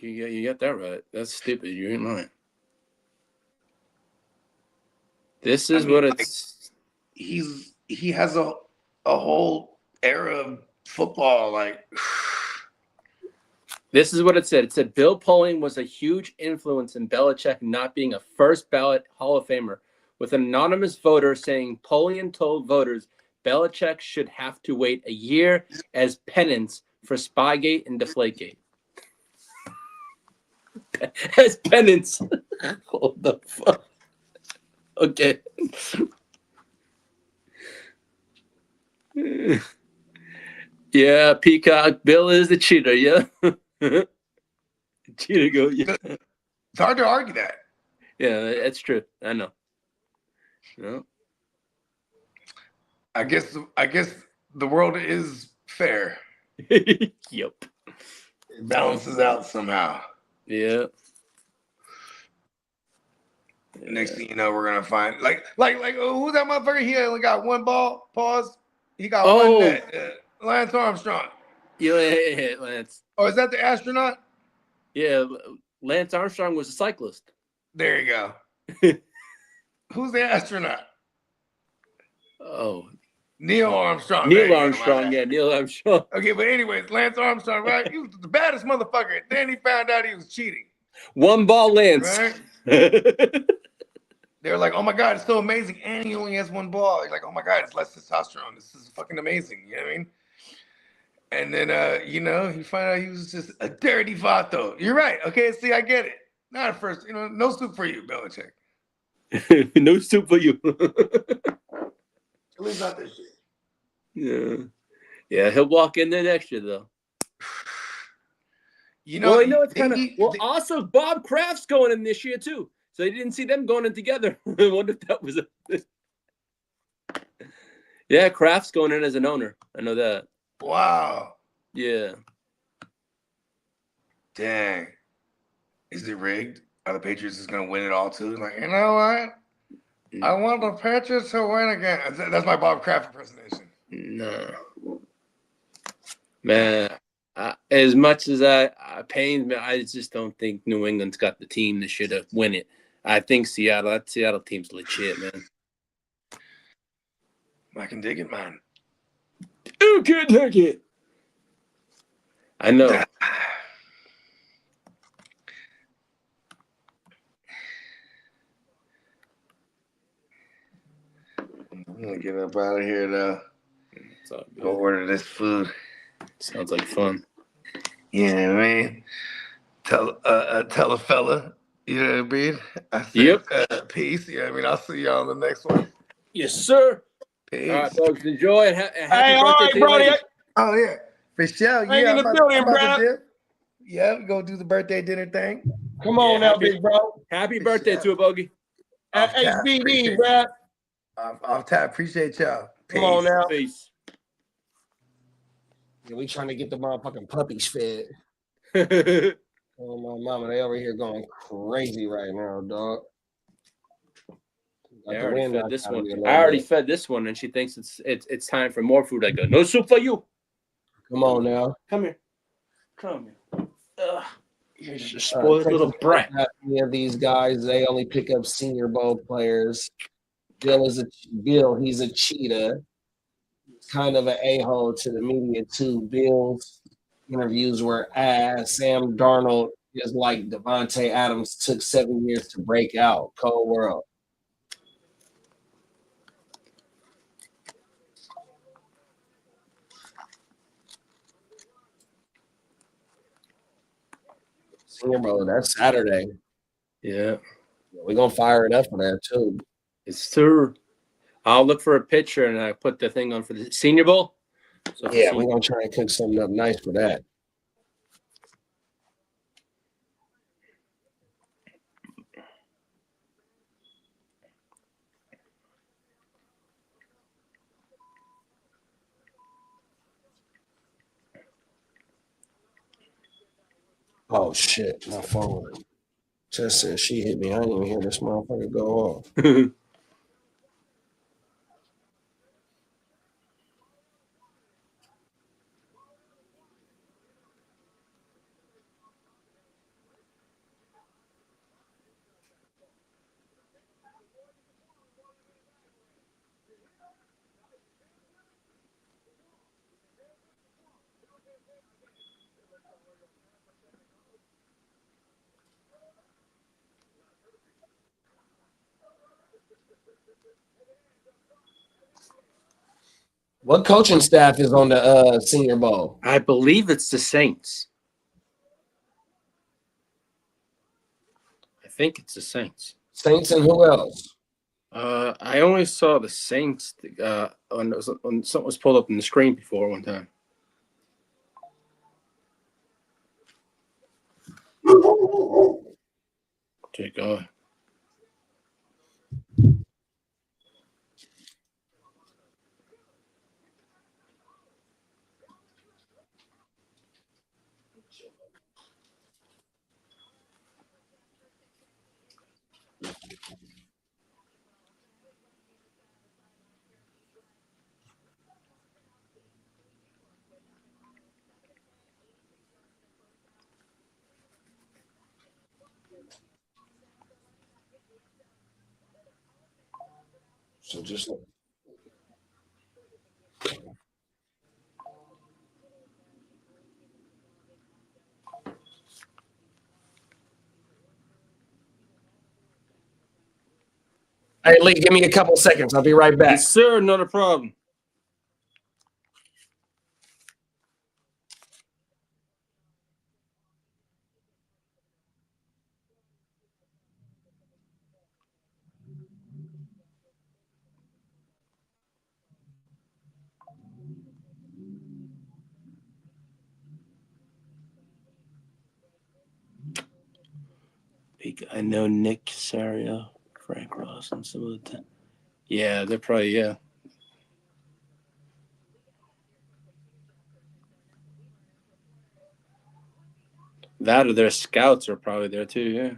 You got that right. That's stupid. You ain't lying. This is what it's. He has a whole era of football. Like, This is what it said. It said Bill Polian was a huge influence in Belichick not being a first ballot Hall of Famer, with an anonymous voter saying Polian told voters Belichick should have to wait a year as penance for Spygate and Deflategate. As penance. Hold the fuck. Okay. Yeah, Peacock. Bill is the cheater. Yeah. Cheater go. Yeah. it's hard to argue that. Yeah, that's true. I know. No. I guess the world is fair. Yep. It balances out somehow. Yeah. Next thing you know, we're gonna find like who's that motherfucker? He only got one ball. Pause. He got one net. Lance Armstrong. Yeah, Lance. Oh, is that the astronaut? Yeah, Lance Armstrong was a cyclist. There you go. Who's the astronaut? Oh, Neil Armstrong. Neil Armstrong. Yeah, Neil Armstrong. Okay, but anyways, Lance Armstrong, right? He was the baddest motherfucker. Then he found out he was cheating. One ball Lance. Right? They're like, oh my God, it's so amazing. And he only has one ball. He's like, oh my God, it's less testosterone. This is fucking amazing. You know what I mean? And then, he found out he was just a dirty vato. You're right. Okay, see, I get it. Not at first. No soup for you, Belichick. No soup for you. At least not this shit. Yeah. Yeah, he'll walk in there next year, though. It's kind of... also, Bob Kraft's going in this year, too. So you didn't see them going in together. I wonder if that was Yeah, Kraft's going in as an owner. I know that. Wow. Yeah. Dang. Is it rigged? Are the Patriots just going to win it all, too? Like, you know what? I want the Patriots to win again. That's my Bob Kraft impersonation. No. Man, as much as I pains me, I just don't think New England's got the team that should have win it. I think that Seattle team's legit, man. I can dig it, man. You can dig it. I know. I'm gonna get up out of here though. Go order this food. Sounds like fun. Yeah, man. Tell a fella. You know what I mean? I said, yep. Peace. You know what I mean? I'll see y'all on the next one. Yes, sir. Peace. All right, folks. Enjoy and happy Hey, all right, Brody. Oh yeah, for sure. Hang in the building, bro. Yeah, we go do the birthday dinner thing. Come on now, big bro. Happy birthday to a bogey. At HBD, bro. Off tap. Appreciate y'all. Peace. Come on now. Peace. Yeah, we trying to get the motherfucking puppies fed. Oh my mama, they over here going crazy right now, dog. I already fed this one, and she thinks it's time for more food. I go, no soup for you. Come on now. Come here. You're just a spoiled little brat. Any of these guys, they only pick up Senior Bowl players. Bill. He's a cheater. Kind of an a-hole to the media too. Bill's interviews were ass. Sam Darnold is like Devontae Adams took 7 years to break out. Cold world. Senior Bowl, that's Saturday. Yeah, We're gonna fire it up for that too. it's true. I'll look for a picture and I put the thing on for the Senior Bowl. So Yeah, we're gonna try and cook something up nice for that. Oh shit, my phone just said she hit me. I didn't even hear this motherfucker go off. What coaching staff is on the Senior Bowl? I believe it's the Saints. I think it's the Saints. Saints and who else? I only saw the Saints on something was pulled up on the screen before one time. Take on. So just hey Lee, give me a couple seconds. I'll be right back. Yes, sir. Not a problem. I know Nick Casario, Frank Ross, and some of the. Yeah, they're probably That or their scouts are probably there too. Yeah.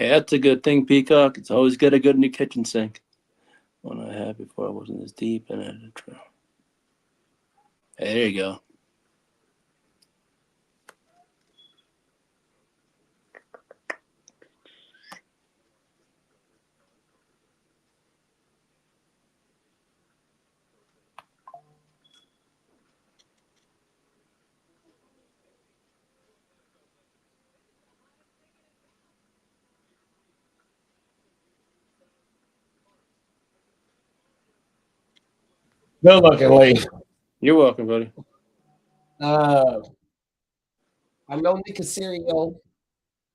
Hey, that's a good thing, Peacock. It's always got a good new kitchen sink. One I had before I wasn't as deep and I had to try. Hey, there you go. Good looking, Lee. You're welcome, buddy. I know Nick Casario,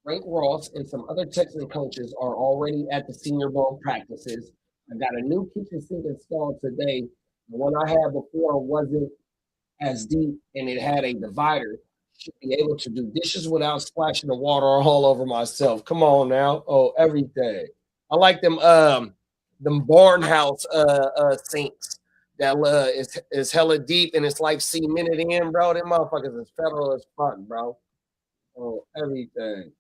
Frank Ross, and some other Texan coaches are already at the Senior Bowl practices. I got a new kitchen sink installed today. The one I had before wasn't as deep, and it had a divider. Should be able to do dishes without splashing the water all over myself. Come on now. Oh, everything. I like them Barnhouse sinks that is hella deep and it's like cemented in, bro. Them motherfuckers is federal as fuck, bro. Oh, everything.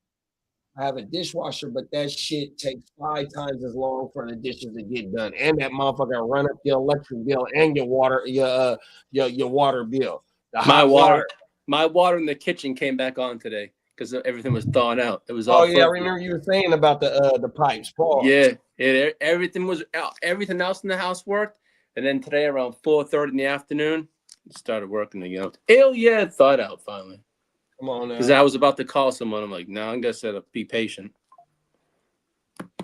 I have a dishwasher, but that shit takes 5 times as long for the dishes to get done, and that motherfucker run up your electric bill and your water your water bill. The hot My water in the kitchen came back on today because everything was thawing out. It was Oh all. yeah, I remember you were saying about the pipes. Pause. Yeah, everything was out. Everything else in the house worked, and then today around 4:30 in the afternoon, it started working again. Hell yeah, it thawed out finally. Come on now. Because I was about to call someone. I'm like, no, I'm gonna set up. Be patient.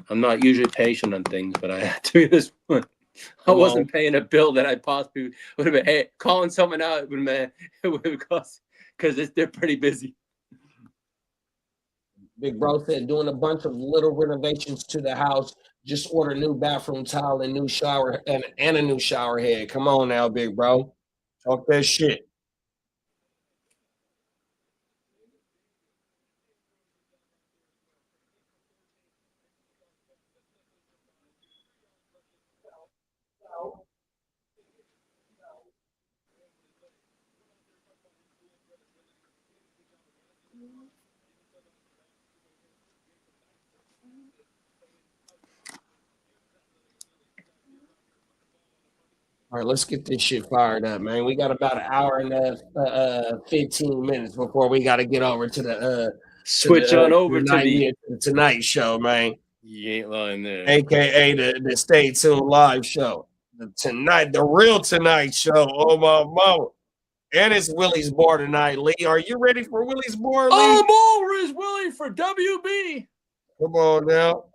I'm not usually patient on things, but I had to be this one. I wasn't paying a bill that I possibly would have been. Hey, calling someone out would have cost because they're pretty busy. Big bro said doing a bunch of little renovations to the house. Just order new bathroom tile and new shower and a new shower head. Come on now, big bro. Talk that shit. All right, let's get this shit fired up, man. We got about an hour and 15 minutes before we got to get over to the Switch on over to the Tonight Show, man. You ain't lying there. AKA the Stay Tuned Live Show. The real Tonight Show. Oh my mama. And it's Willie's Bar tonight, Lee. Are you ready for Willie's Bar, Lee? I'm always willing for WB. Come on now.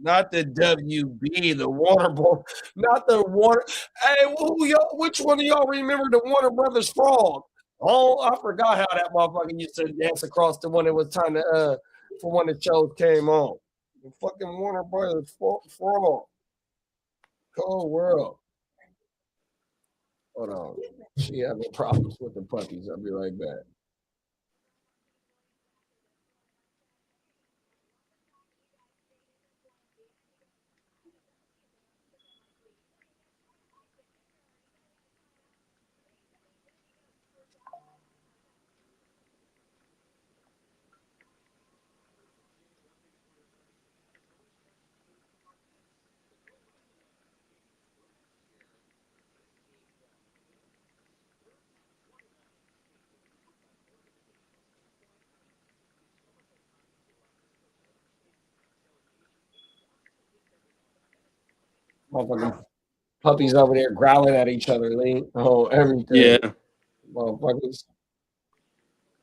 Not the WB, the Warner Bros. Not the Warner. Hey, which one of y'all remember the Warner Brothers Frog? Oh, I forgot how that motherfucker used to dance across the one it was time to for when the shows came on. The fucking Warner Brothers Frog. Cold world. Hold on. She having problems with the puppies. I'll be right back. Motherfucking puppies over there growling at each other, Lee. Oh, everything. Yeah. Motherfuckers.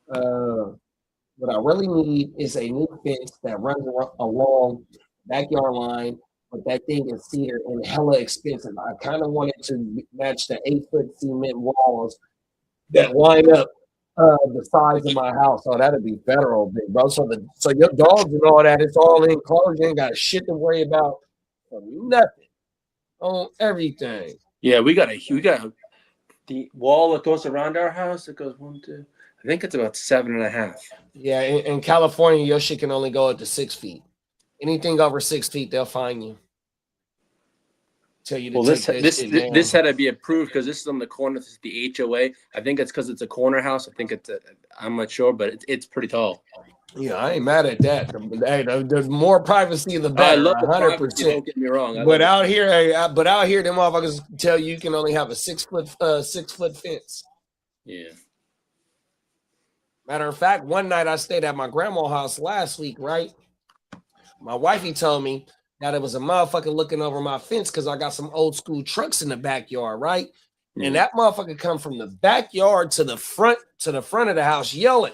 What I really need is a new fence that runs along backyard line, but that thing is cedar and hella expensive. I kind of wanted to match the 8-foot cement walls that line up the size of my house. Oh, that'd be federal, big bro. So your dogs and all that, it's all enclosed. You ain't got shit to worry about. Nothing on everything. Yeah, we got the wall that goes around our house. It goes 1, 2. I think it's about 7.5. Yeah, in California, your shit can only go up to 6 feet. Anything over 6 feet, they'll fine you. Tell you to this had to be approved because this is on the corner. This is the HOA. I think it's because it's a corner house. I think I'm not sure, but it's pretty tall. Yeah, I ain't mad at that. Hey, the more privacy, the I better. love the privacy, 100%. don't get me wrong. But out here, them motherfuckers tell you can only have a 6 foot fence. Yeah. Matter of fact, one night I stayed at my grandma's house last week, right? My wifey told me that it was a motherfucker looking over my fence because I got some old school trucks in the backyard, right? And that motherfucker come from the backyard to the front of the house yelling,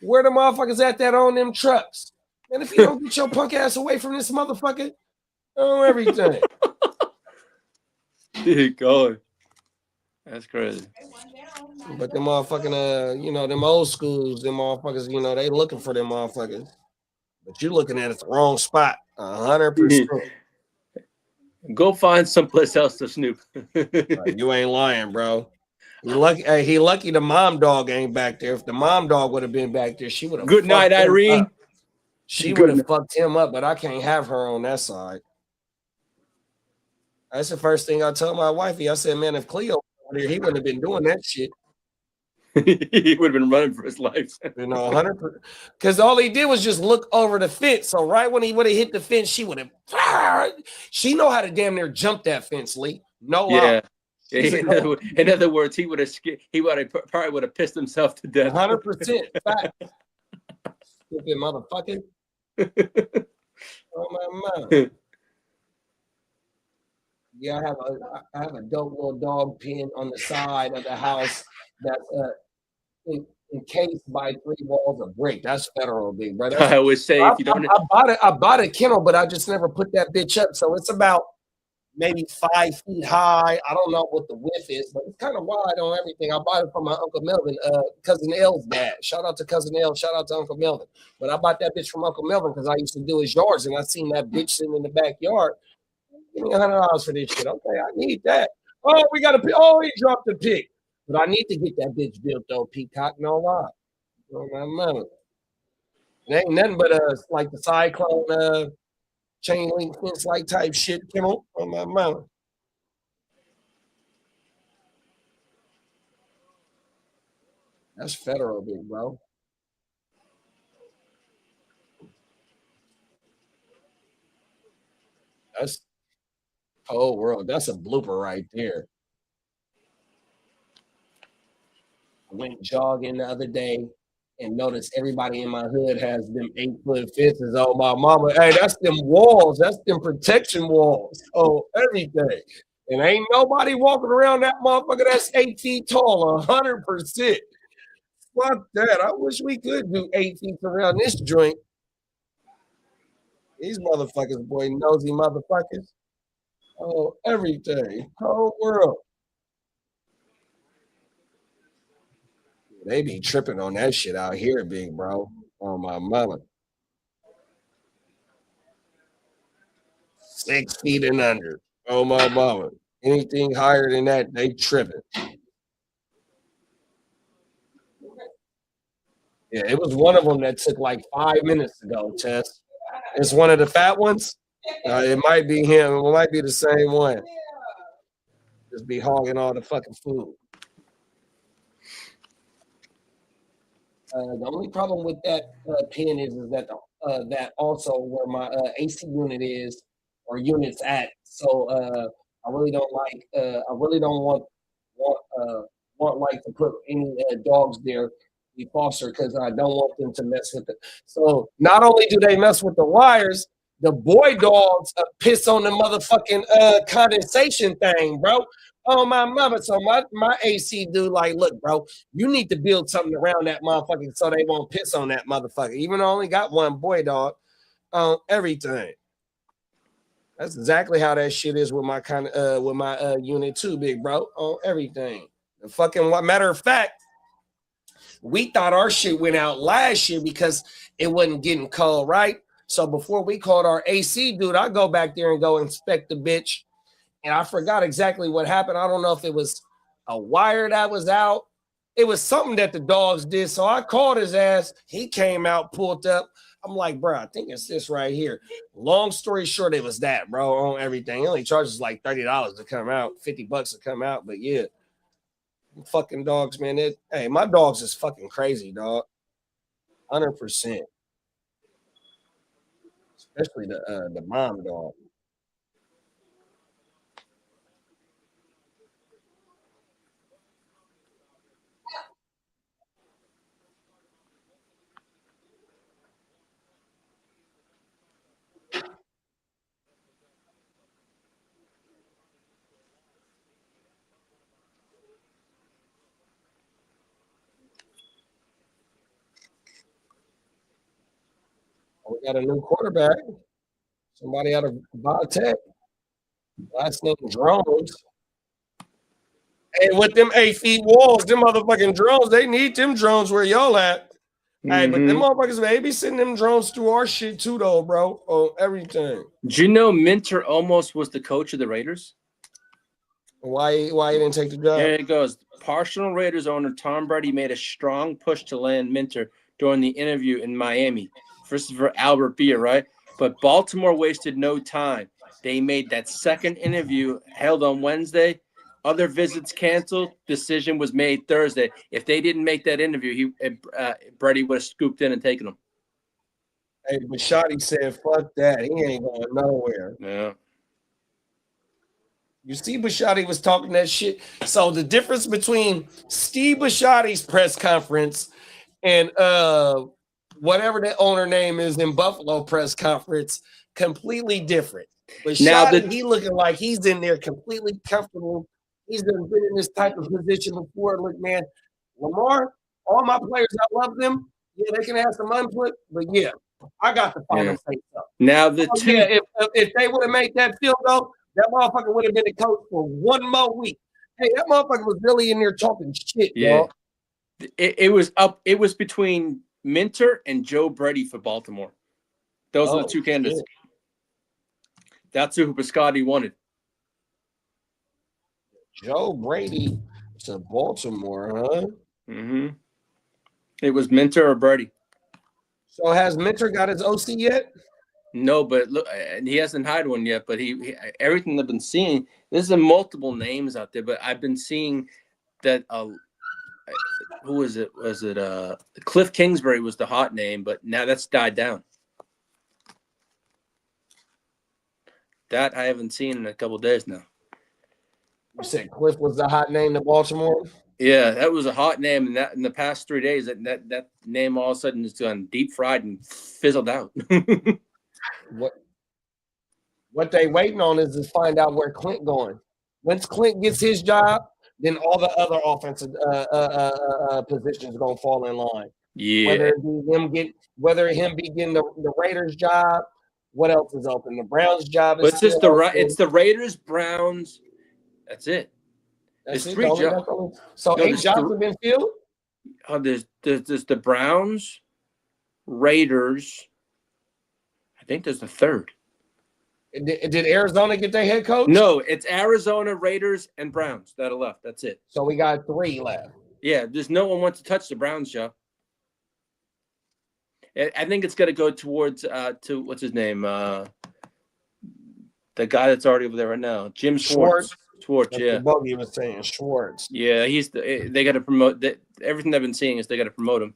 "Where the motherfuckers at that own them trucks? And if you don't get your punk ass away from this motherfucker, oh everything." Dear God. That's crazy. But them motherfucking them old schools, them motherfuckers, they looking for them motherfuckers. But you looking at it the wrong spot, 100%. Go find someplace else to snoop. You ain't lying, bro. He lucky the mom dog ain't back there. If the mom dog would have been back there, she would have. Good night, Irene. She would have fucked him up, but I can't have her on that side. That's the first thing I told my wifey. I said, man, if Cleo over there, he wouldn't have been doing that shit. He would have been running for his life. 100%. Because all he did was just look over the fence. So right when he would have hit the fence, she would have. She know how to damn near jump that fence, Lee. No lie. Yeah. In other words, he probably would have pissed himself to death. 100%. Fact. Stupid motherfucker. Oh my mom. Yeah, I have a dope little dog pen on the side of the house that's encased by 3 walls of brick. That's federal, big brother. I always say if you don't, I bought a kennel, but I just never put that bitch up. So it's about maybe 5 feet high. I don't know what the width is, but it's kind of wide on everything. I bought it from my Uncle Melvin, Cousin L's dad. Shout out to Cousin L. Shout out to Uncle Melvin. But I bought that bitch from Uncle Melvin because I used to do his yards, and I seen that bitch sitting in the backyard. Give me $100 for this shit. Okay, I need that. Oh, we got to. Oh, he dropped the pick. But I need to get that bitch built though, Peacock. No lie. Oh my mama. It ain't nothing but like the cyclone chain link fence like type shit. Come on, oh my mama. That's federal, big bro. That's whole world. That's a blooper right there. I went jogging the other day and noticed everybody in my hood has them 8-foot fences on my mama. Hey, that's them walls. That's them protection walls. Oh, everything. And ain't nobody walking around that motherfucker that's 8 feet tall, 100%. Fuck that. I wish we could do 8 feet around this joint. These motherfuckers, boy, nosy motherfuckers. Oh, everything. Whole world. They be tripping on that shit out here, big bro. On my mother. 6 feet and under. Oh my mama. Anything higher than that, they tripping. Yeah, it was one of them that took like 5 minutes to go, Tess. It's one of the fat ones. It might be him. It might be the same one. Just be hogging all the fucking food. The only problem with that pin is that that also where my AC unit is or units at. So I really don't like. I really don't want like to put any dogs there. Be foster because I don't want them to mess with it. So not only do they mess with the wires, the boy dogs piss on the motherfucking condensation thing, bro. Oh my mother. So my AC dude, like, look, bro, you need to build something around that motherfucker so they won't piss on that motherfucker. Even though I only got one boy dog on everything. That's exactly how that shit is with my unit too, big bro. On everything. The fucking matter of fact, we thought our shit went out last year because it wasn't getting cold, right? So before we called our AC dude, I go back there and go inspect the bitch. And I forgot exactly what happened. I don't know if it was a wire that was out. It was something that the dogs did. So I called his ass. He came out, pulled up. I'm like, bro, I think it's this right here. Long story short, it was that, bro, on everything. It only charges like $30 to come out, $50 to come out. But yeah, fucking dogs, man. Hey, my dogs is fucking crazy, dog. 100%. especially the mom dog. We got a new quarterback. Somebody out of biotech. Last name Drones. Hey, with them 8 feet walls, them motherfucking drones, they need them drones where y'all at. Hey, but them motherfuckers, they be sending them drones through our shit too, though, bro. Oh, everything. Do you know Minter almost was the coach of the Raiders? Why he didn't take the job? Here it goes. Partial Raiders owner Tom Brady made a strong push to land Minter during the interview in Miami. First for Albert Beer, right? But Baltimore wasted no time. They made that second interview held on Wednesday. Other visits canceled. Decision was made Thursday. If they didn't make that interview, Brady would have scooped in and taken him. Hey, but Shotty said, fuck that. He ain't going nowhere. Yeah. You see, Bishotti was talking that shit. So the difference between Steve Bishotti's press conference and whatever the owner name is in Buffalo press conference, completely different. But Now he looking like he's in there completely comfortable. He's been in this type of position before. Look, man, Lamar, all my players, I love them. Yeah, they can have some input, but yeah, I got the final say so. Now if they would have made that field goal, that motherfucker would have been the coach for one more week. Hey, that motherfucker was really in there talking shit, y'all. It was between Minter and Joe Brady for Baltimore. Those are the two candidates. Shit. That's who Biscotti wanted. Joe Brady to Baltimore, huh? Mm-hmm. It was Minter or Brady. So has Minter got his OC yet? No, but look, he hasn't hired one yet. But he everything I've been seeing, there's multiple names out there. But I've been seeing that who was it? Was it Cliff Kingsbury was the hot name, but now that's died down. That I haven't seen in a couple of days now. You said Cliff was the hot name to Baltimore? Yeah, that was a hot name, and that in the past 3 days, that name all of a sudden has gone deep fried and fizzled out. What they waiting on is to find out where Clint going. Once Clint gets his job, then all the other offensive positions are gonna fall in line. Yeah. Whether him be getting the Raiders job, what else is open? The Browns job is. But it's the Raiders, Browns. That's it. There's 3 jobs. So 8 jobs have been filled? There's the Browns, Raiders. I think there's the third. Did Arizona get their head coach? No, it's Arizona, Raiders, and Browns that are left. That's it. So we got 3 left. Yeah, there's no one wants to touch the Browns job. I think it's going to go towards to what's his name? The guy that's already over there right now, Jim Schwartz. Schwartz, yeah. Bogey was saying Schwartz. Yeah, they got to promote. Everything I've been seeing is they got to promote him.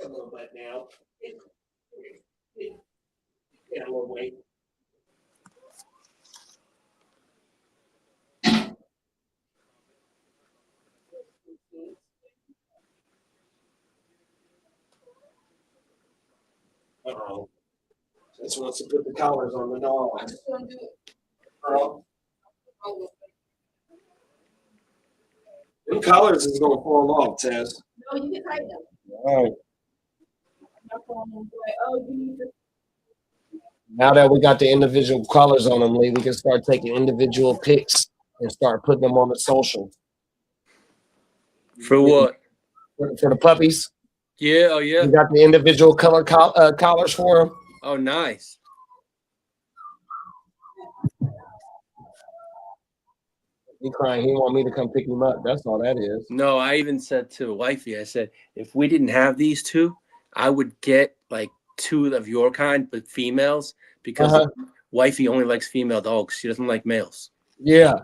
A little bit now. Yeah, a little wait. Uh-oh. Just wants to put the collars on the dog. I just want to do it. Them collars is going to fall off, Tess. No, you can tighten them. All right. Now that we got the individual collars on them, Lee, we can start taking individual pics and start putting them on the social. For what? For the puppies. Yeah, oh yeah. We got the individual color collars for them. Oh, nice. He crying. He want me to come pick him up. That's all that is. No, I even said to wifey, I said, if we didn't have these 2, I would get like 2 of your kind, but females, because wifey only likes female dogs. She doesn't like males. Yeah.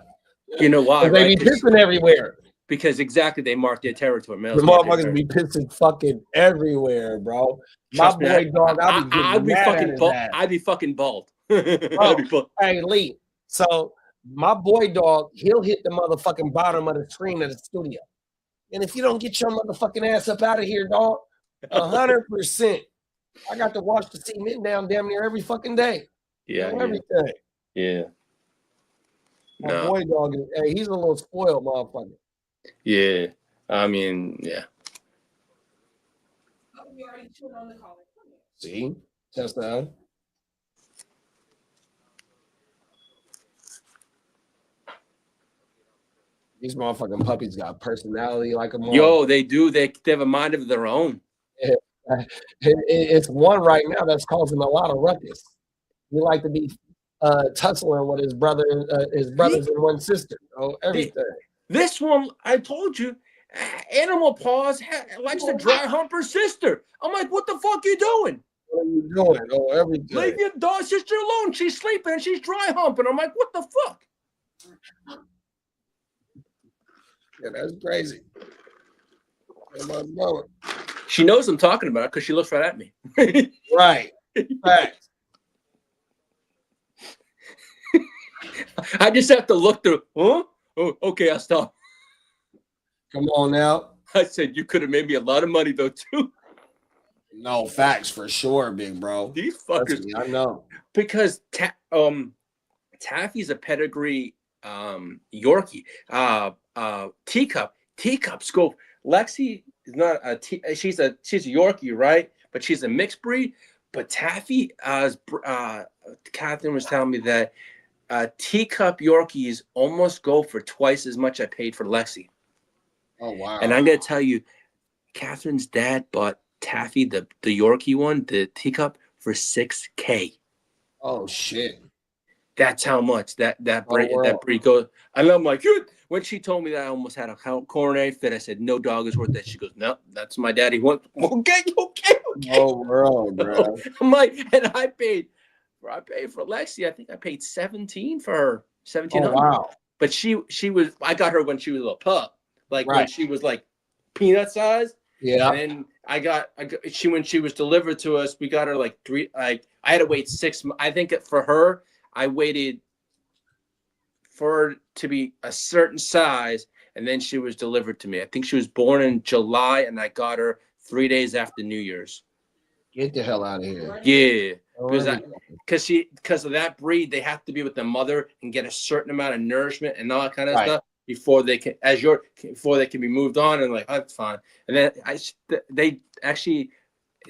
You know why, They right? be pissing everywhere. Because exactly, they mark their territory. The Males mark their motherfuckers be territory. pissing fucking everywhere, bro. Trust me, My boy dog, I be getting I'd be mad at fucking his bald. ass. I'd be fucking bald. Oh, hey, Lee. So my boy dog, he'll hit the motherfucking bottom of the screen of the studio. And if you don't get your motherfucking ass up out of here, dog, 100%. I got to wash the cement down damn near every fucking day. Yeah, Everything. yeah. My boy dog, hey, he's a little spoiled motherfucker. Yeah. I mean, yeah. See? Just that. These motherfucking puppies got personality like a motherfucker. Yo, they do. They have a mind of their own. It's one right now that's causing a lot of ruckus. He like to be tussling with his brothers and one sister. Oh, everything. This one, I told you, Animal Paws likes to dry hump her sister. I'm like, what the fuck you doing? What are you doing? Oh, everything. Leave your dog sister alone. She's sleeping and she's dry humping. I'm like, what the fuck? Yeah, that's crazy. Oh, She knows I'm talking about it because she looks right at me. right. Facts. I just have to look through. Huh? Oh, okay, I'll stop. Come on now. I said you could have made me a lot of money though too. No, facts for sure, big bro. These fuckers. I know. Because Taffy's a pedigree Yorkie. Teacups go. Lexi is not a she's a Yorkie, right? But she's a mixed breed. But Taffy, Catherine was telling me that teacup Yorkies almost go for twice as much I paid for Lexi. Oh wow! And I'm gonna tell you, Catherine's dad bought Taffy, the Yorkie one, the teacup, for $6,000. Oh shit! That's how much that breed goes. And I'm like, when she told me that, I almost had a coronary fit. I said, no dog is worth that. She goes, no, that's my daddy. Okay. Oh, world, bro. I'm like, and I paid for Lexi. I think I paid $17 for her. $1,700. Oh, wow. But she was. I got her when she was a little pup, like right. when she was like peanut size. Yeah. And then when she was delivered to us, we got her like I had to wait 6 months. I think for her, I waited for her to be a certain size, and then she was delivered to me. I think she was born in July, and I got her 3 days after New Year's. Get the hell out of here. Yeah. Because of that breed, they have to be with the mother and get a certain amount of nourishment and all that kind of stuff before they can be moved on. And like, oh, that's fine. And then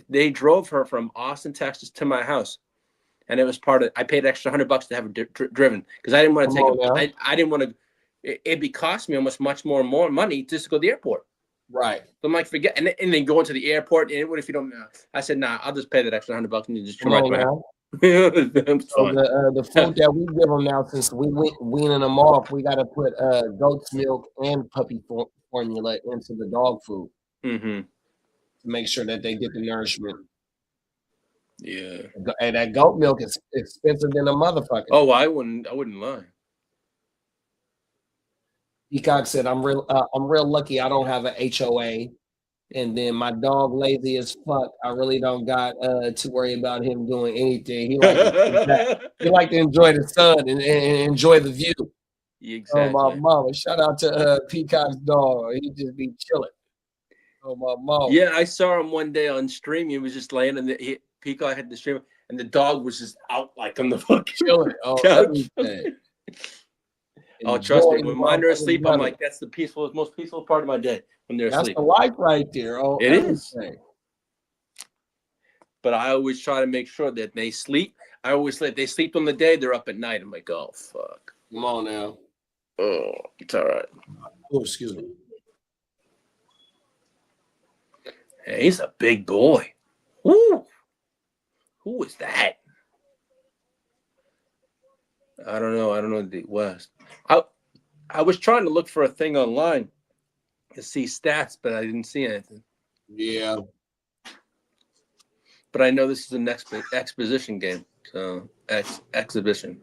they drove her from Austin, Texas to my house. And it was I paid extra $100 to have her driven because I didn't want to take I didn't want to. It'd be cost me almost much more money just to go to the airport. Right. So I'm like, forget, and then going to the airport. And what if you don't know? I said, nah, I'll just pay that extra $100 and you just come right to my house. So the food that we give them now, since we went weaning them off, we got to put goat's milk and puppy formula into the dog food to make sure that they get the nourishment. Yeah. And that goat milk is expensive than a motherfucker. Oh, I wouldn't lie. Peacock said, "I'm real lucky. I don't have an HOA, and then my dog lazy as fuck. I really don't got to worry about him doing anything. He like to enjoy the sun and enjoy the view." Exactly. Oh my mama! Shout out to Peacock's dog. He just be chilling. Oh my mama! Yeah, I saw him one day on stream. He was just laying in Peacock had the stream, and the dog was just out like on the fucking chilling. Oh, everything. Oh, trust me. When mine are asleep, I'm like, that's the most peaceful part of my day when they're asleep. That's the life right there. Oh, it is. But I always try to make sure that they sleep. I always say if they sleep on the day, they're up at night. I'm like, oh fuck. Come on now. Oh, it's all right. Oh, excuse me. Hey, he's a big boy. Woo. Who is that? I don't know the West. I was trying to look for a thing online to see stats, but I didn't see anything. Yeah. But I know this is an exposition game. So exhibition.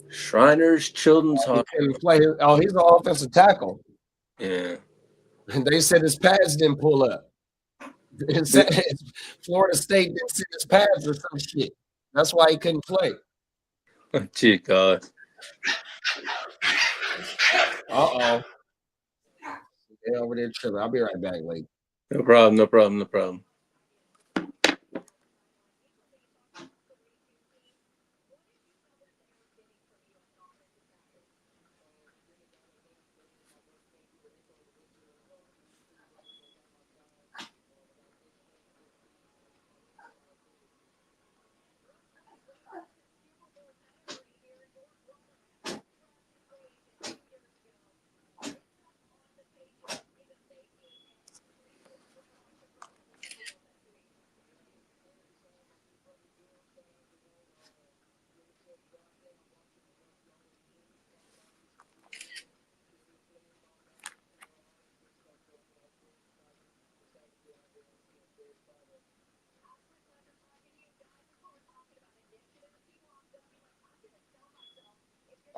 Shriners Children's He Hospital. couldn't play. He's an offensive tackle. Yeah. And they said his pads didn't pull up. It said Florida State didn't send his pads or some shit. That's why he couldn't play. Gee, God. Uh-oh. They're over there tripping. I'll be right back, late. No problem, no problem, no problem.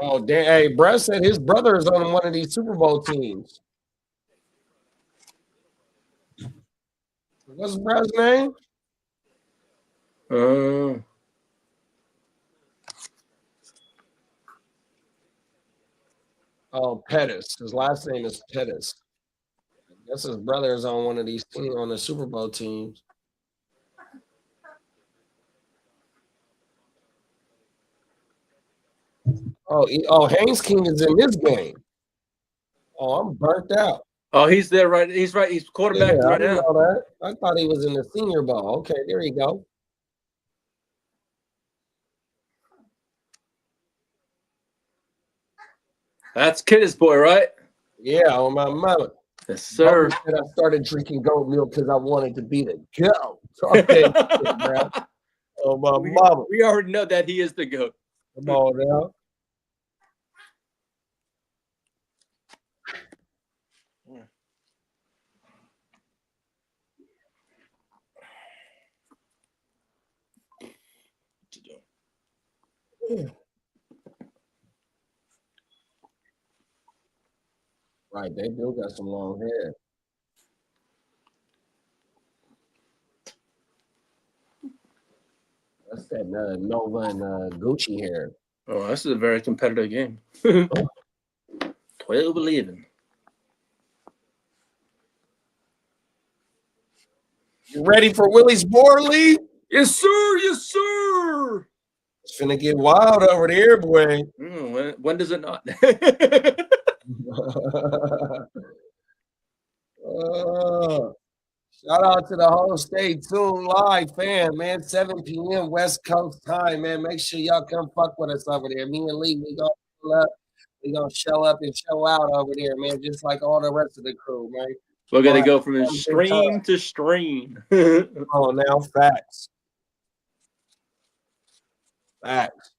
Oh, damn. Hey, Brett said his brother is on one of these Super Bowl teams. What's Brett's name? Oh, Pettis. His last name is Pettis. I guess his brother is on one of these teams, on the Super Bowl teams. Oh, Haynes King is in this game. Oh, I'm burnt out. Oh, he's there, right? He's right. He's quarterback Yeah, I right didn't now. know that. I thought he was in the Senior Bowl. Okay, there you go. That's Kid's boy, right? Yeah, on my mother. Yes, sir. And I started drinking goat milk because I wanted to be the goat. Okay, bro. Oh, my mama. We already know that he is the GOAT. Come on now. Right, they do got some long hair. That's that Nova and Gucci hair. Oh, this is a very competitive game. 12-11. You ready for Willie's board league? Yes, sir. Yes, sir. It's finna get wild over there, boy. When does it not? Shout out to the whole Stay Tuned Live fan, man. 7 p.m. West Coast time, man. Make sure y'all come fuck with us over there. Me and Lee, we gonna show up and show out over there, man. Just like all the rest of the crew, man. We're gonna go from stream to stream. Oh, now facts. Facts.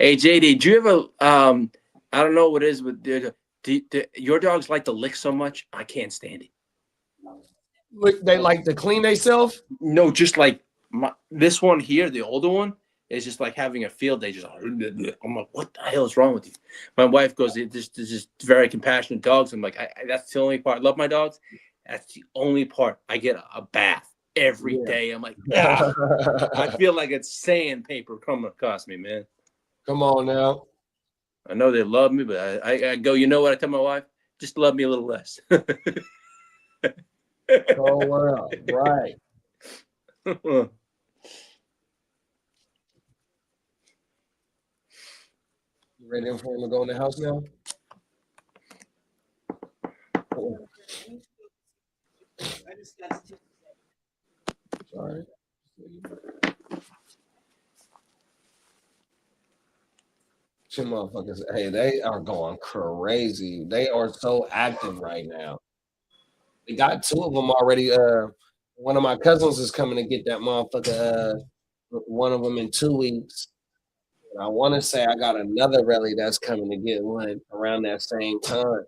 Hey JD, do you ever I don't know what it is, but your dogs like to lick so much? I can't stand it. They like to clean themselves? No, just like this one here, the older one, is just like having a field day. I'm like, what the hell is wrong with you? My wife goes, there's just very compassionate dogs. I'm like, that's the only part. I love my dogs. That's the only part. I get a bath every day. I'm like, I feel like it's sandpaper coming across me, man. Come on now. I know they love me, but I go, you know what I tell my wife? Just love me a little less. Oh, well, right. You ready for him to go in the house now? Sorry. Two motherfuckers. Hey, they are going crazy. They are so active right now. We got 2 of them already. One of my cousins is coming to get that motherfucker. One of them in 2 weeks. And I want to say I got another rally that's coming to get one around that same time.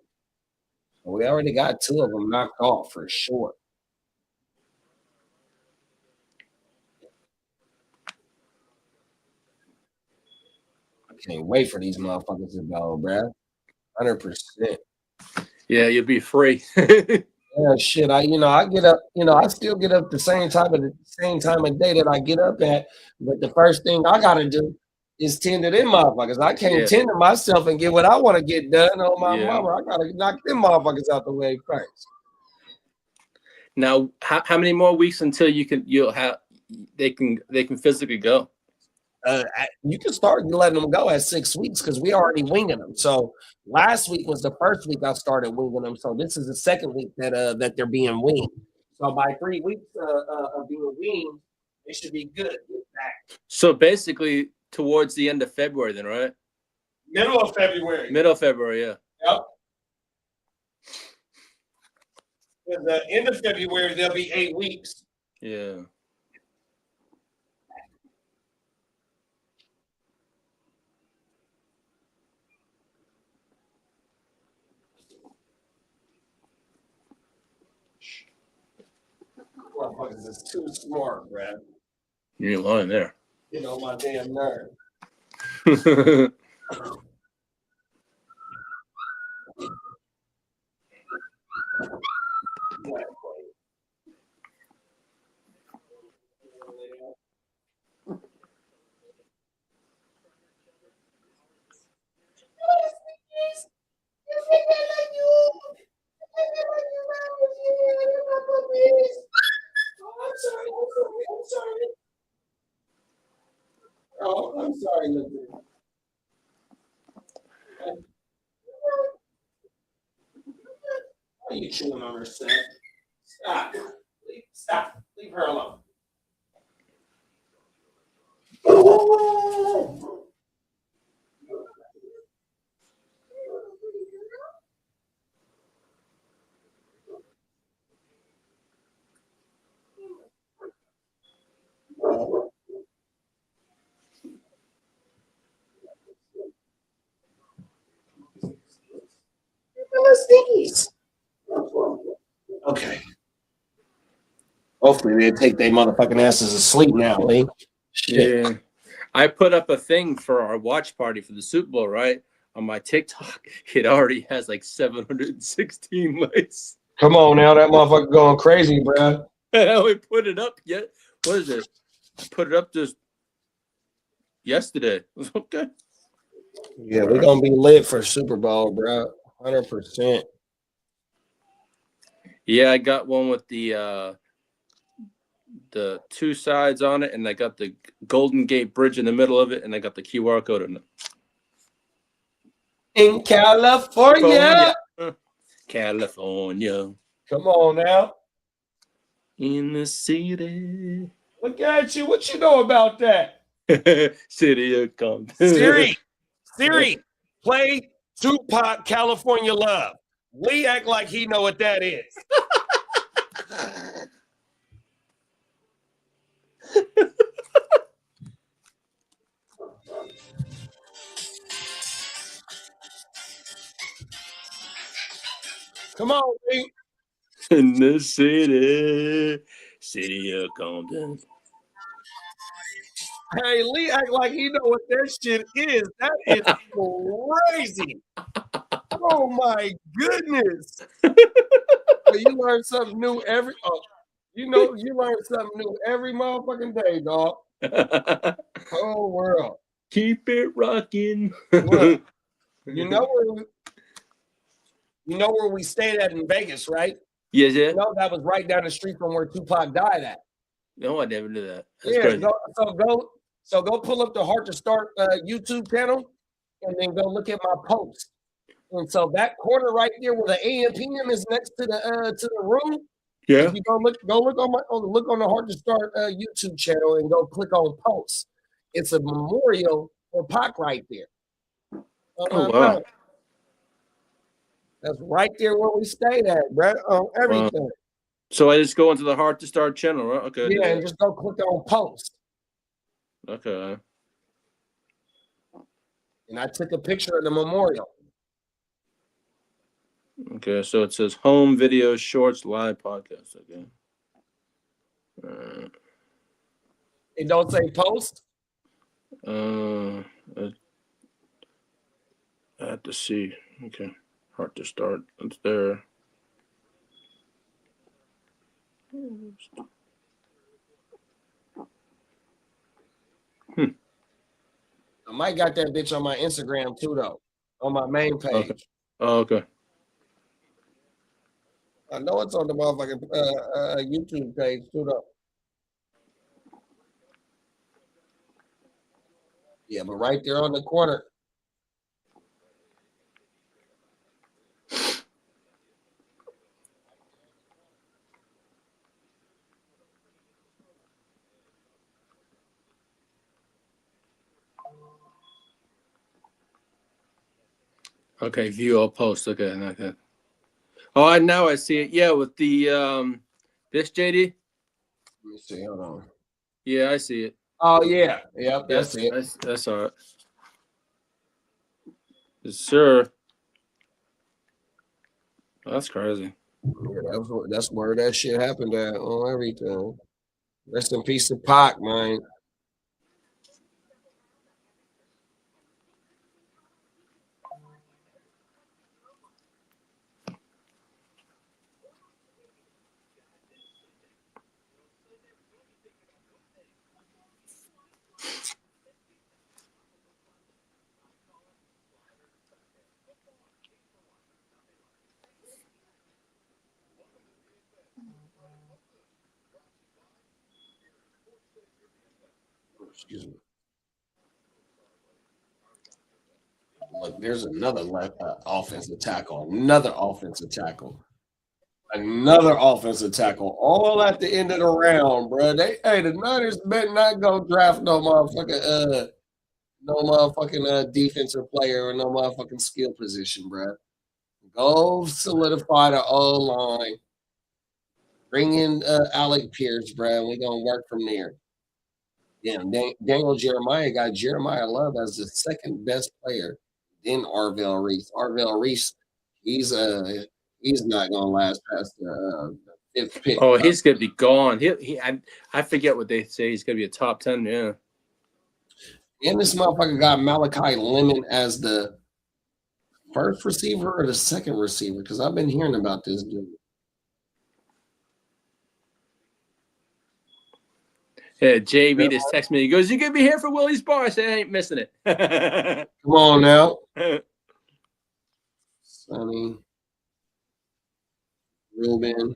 We already got 2 of them knocked off for sure. I can't wait for these motherfuckers to go, bruh. 100%. Yeah, you'll be free. Yeah, shit. I get up. I still get up the same time of day that I get up at. But the first thing I gotta do is tend to them motherfuckers. I can't Yeah. tend to myself and get what I want to get done on my Yeah. mama. I gotta knock them motherfuckers out the way first. Now, how many more weeks until they can physically go? You can start letting them go at 6 weeks because we already winging them. So last week was the first week I started winging them. So this is the second week that they're being winged. So by 3 weeks of being weaned, they should be good. So basically, towards the end of February, then, right? Middle of February. Middle of February, yeah. Yep. At the end of February, there'll be 8 weeks. Yeah. Motherfuckers is too smart, bruh. You ain't lying there. You know my damn nerve. Oh, I'm sorry, Lizzie. Why are you chewing on her set? Stop. Stop. Leave her alone. Okay. Hopefully they take their motherfucking asses to sleep now, Lee. Shit. Yeah. I put up a thing for our watch party for the Super Bowl, right? On my TikTok. It already has like 716 likes. Come on now, that motherfucker going crazy, bro. We put it up yet. What is it? I put it up just yesterday. Okay. Yeah, we're gonna be lit for Super Bowl, bro. 100%. Yeah, I got one with the 2 sides on it, and I got the Golden Gate Bridge in the middle of it, and I got the QR code in it. In California. California. Come on now. In the city. Look at you. What you know about that? City of Compton. Siri, play Tupac California Love. Lee act like he know what that is. Come on, Lee. In the city of Compton. Hey, Lee act like he know what that shit is. That is crazy. Oh my goodness. You learn something new every you learn something new every motherfucking day, dog. Whole world. Keep it rocking. Look, you know where we stayed at in Vegas, right? Yes, yeah. You know that was right down the street from where Tupac died at. No, I never knew that. That's Yeah, crazy. go pull up the Heart2Start YouTube channel and then go look at my post. And so that corner right there where the AMPM is next to the room. Yeah. If you go look on the Heart2Start YouTube channel and go click on posts. It's a memorial for Pac right there. Oh wow. That's right there where we stayed at, bro. On everything. Wow. So I just go into the Heart2Start channel, right? Okay. Yeah, and just go click on post. Okay. And I took a picture of the memorial. Okay, so it says home video shorts live podcast. Okay. It don't say post. I have to see. Okay. Heart2Start. It's there. I might got that bitch on my Instagram too, though, on my main page. Okay. Oh, okay. I know it's on the motherfucking YouTube page too, though. Yeah, but right there on the corner. Okay, view all posts. Okay, okay. Oh, now I see it. Yeah, with the this JD. Let me see. Hold on. Yeah, I see it. Oh yeah, yep, that's it. That's all right. Yes, sir. That's crazy. Yeah, that's where that shit happened at on everything. Rest in peace to Pac, man. Excuse me. Look, there's another offensive tackle, another offensive tackle, another offensive tackle, all at the end of the round, bro. The Niners better not go draft no motherfucking defensive player or no motherfucking skill position, bro. Go solidify the O line. Bring in Alec Pierce, bro. And we're gonna work from there. Yeah, Daniel Jeremiah got Jeremiah Love as the second best player. Then Arvell Reese. Arvell Reese, he's not gonna last past the fifth pick. Oh, he's gonna be gone. I forget what they say. He's gonna be a top 10. Yeah. And this motherfucker got Malachi Lemon as the first receiver or the second receiver because I've been hearing about this dude. Yeah, JB just texted me. He goes, "You gonna be here for Willie's Bar?" I said, "I ain't missing it." Come on now, Sonny, Ruben.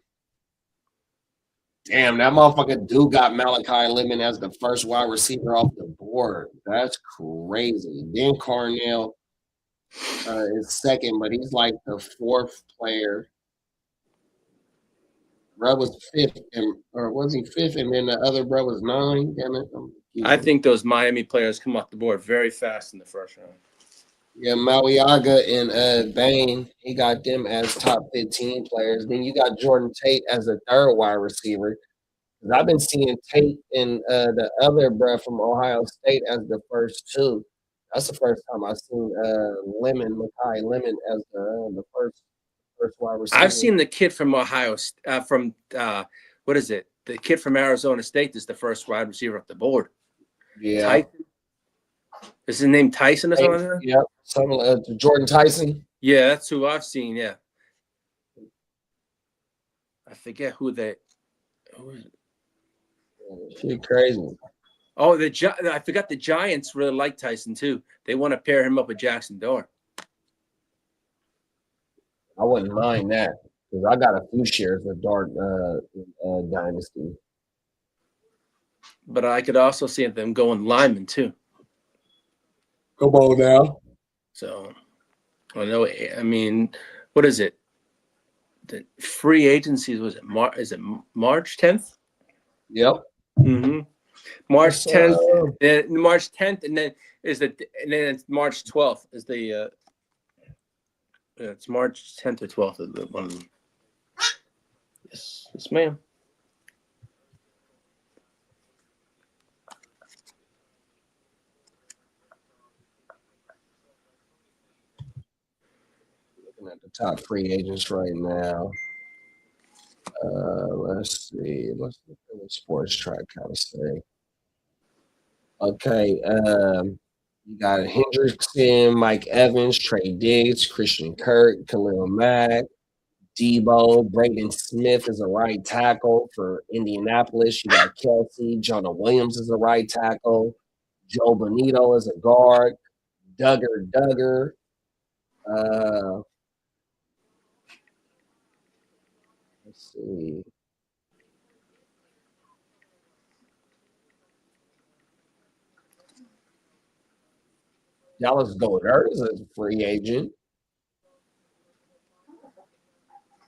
Damn, that motherfucker dude got Malachi Lemon as the first wide receiver off the board. That's crazy. Then Carnell is second, but he's like the fourth player. Bro was fifth, or was he fifth? And then the other bro was 9. Damn it! I think those Miami players come off the board very fast in the first round. Yeah, Mauiaga and Bain, he got them as top 15 players. Then you got Jordan Tate as the third wide receiver. I've been seeing Tate and the other bro from Ohio State as the first two. That's the first time I've seen Makai Lemon as the first wide receiver. I've seen the kid from Ohio, what is it? The kid from Arizona State is the first wide receiver off the board. Yeah. Tyson? Is his name Tyson or something? Yeah, Jordan Tyson. Yeah, that's who I've seen. Yeah. I forget who is it? Shit crazy. Oh, I forgot the Giants really like Tyson too. They want to pair him up with Jackson Dart. I wouldn't mind that because I got a few shares with Dart Dynasty. But I could also see them going lineman too. Come on now. So, I mean, what is it? The free agencies was it? Is it March 10th? Yep. Mm-hmm. March 10th. Then March 10th, and then it's March 12th. Is the it's March 10th or 12th of the one. Yes, ma'am. Looking at the top free agents right now. Let's see. Let's look at what Sports Track kind of say. Okay. You got Hendrickson, Mike Evans, Trey Diggs, Christian Kirk, Khalil Mack, Debo, Braden Smith is a right tackle for Indianapolis. You got Kelsey, Jonah Williams is a right tackle, Joe Bonito is a guard, Duggar. Let's see. Dallas Goedert is a free agent.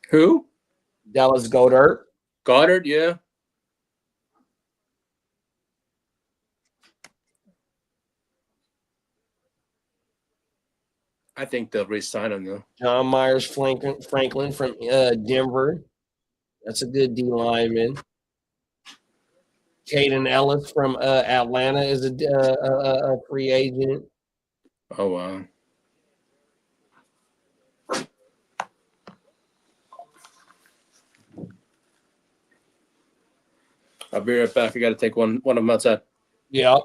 Who? Dallas Goedert. Goddard, yeah. I think they'll re-sign him though. John Myers Franklin from Denver. That's a good D lineman. Caden Ellis from Atlanta is a free agent. Oh wow. I'll be right back. I got to take one of them outside. Yep.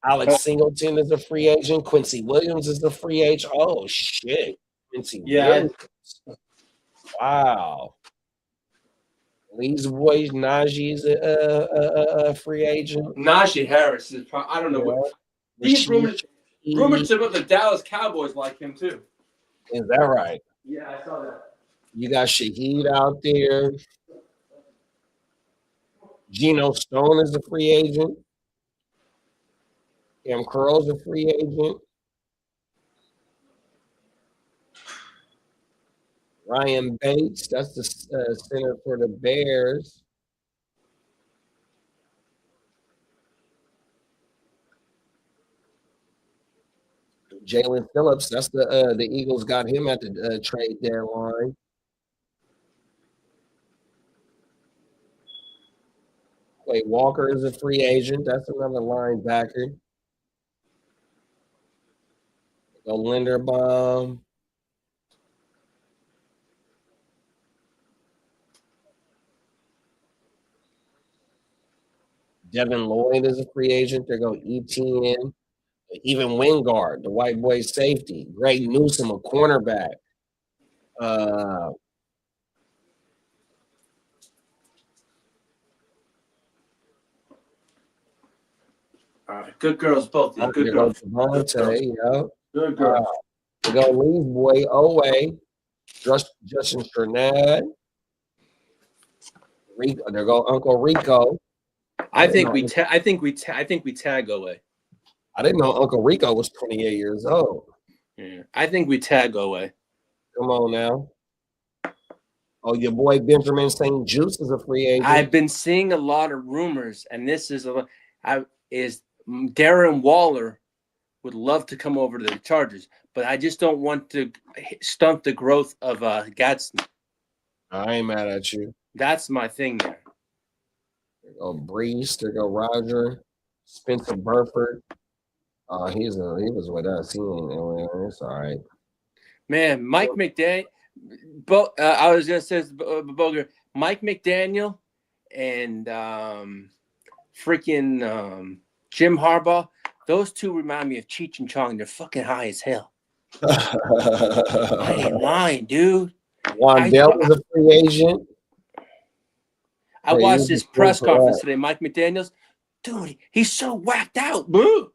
Alex Singleton is a free agent. Quincy Williams is a free agent. Oh shit. Quincy Williams. Wow. Lee's boy Najee is a free agent. Najee Harris is probably, I don't know what these rumors about the Dallas Cowboys like him too. Is that right? Yeah, I saw that. You got Shaheed out there. Geno Stone is a free agent. Cam Curl's a free agent. Ryan Bates, that's the center for the Bears. Jalen Phillips, that's the Eagles got him at the trade deadline. Clay Walker is a free agent. That's another linebacker. Go Linderbaum. Devin Lloyd is a free agent. There go ETN. Even Wingard, the white boy safety. Greg Newsome, a cornerback. All right, good girls both. Yeah, good girls. Devontae, yeah. Good girls. They go Lee's boy Owe. Justin Strnad. Rico, there go Uncle Rico. I think we tag away. I didn't know Uncle Rico was 28 years old. Yeah, I think we tag away. Come on now. Oh, your boy Benjamin St. Juice is a free agent. I've been seeing a lot of rumors, and this is Darren Waller would love to come over to the Chargers, but I just don't want to stunt the growth of Gadsden. I ain't mad at you. That's my thing there. There go Brees. There go Roger. Spencer Burford. He was with us. He ain't. It's all right. Man, Mike McDaniel. I was gonna say Boger. Mike McDaniel and freaking Jim Harbaugh. Those two remind me of Cheech and Chong. They're fucking high as hell. I ain't lying, dude. Wandell was a free agent. I watched his press conference today. Mike McDaniels, dude, he's so whacked out, bro.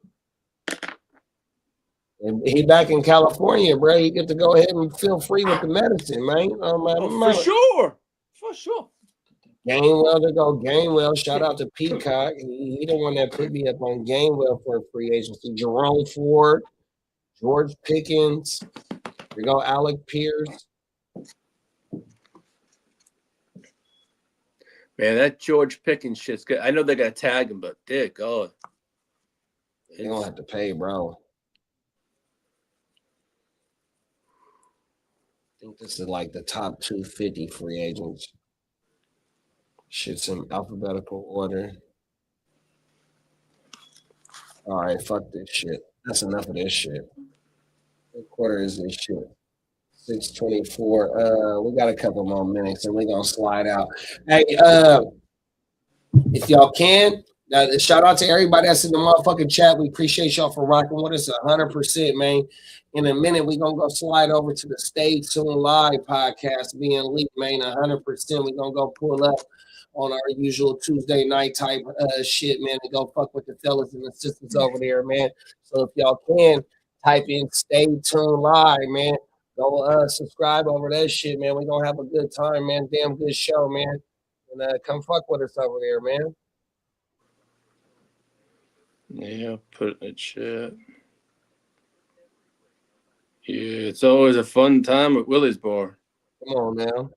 He back in California, bro. You get to go ahead and feel free with the medicine, man. For sure. Gainwell to go. Gainwell. Shout out to Peacock. He the one that put me up on Gainwell for a free agency. Jerome Ford, George Pickens. We go Alec Pierce. Man, that George Pickens shit's good. I know they got to tag him, but dear God. They don't have to pay, bro. I think this is like the top 250 free agents. Shit's in alphabetical order. All right, fuck this shit. That's enough of this shit. What quarter is this shit? 6:24. We got a couple more minutes and we're gonna slide out. Hey, if y'all can, shout out to everybody that's in the motherfucking chat. We appreciate y'all for rocking with us 100%, man. In a minute, we're gonna go slide over to the Stay Tuned Live podcast being leaked, man. 100%. We're gonna go pull up on our usual Tuesday night type shit, man, and go fuck with the fellas and the sisters over there, man. So if y'all can type in Stay Tuned Live, man. Go subscribe over that shit, man. We're gonna have a good time, man. Damn good show, man. And come fuck with us over there, man. Yeah, put it in the chat. Yeah, it's always a fun time at Willie's Bar. Come on now.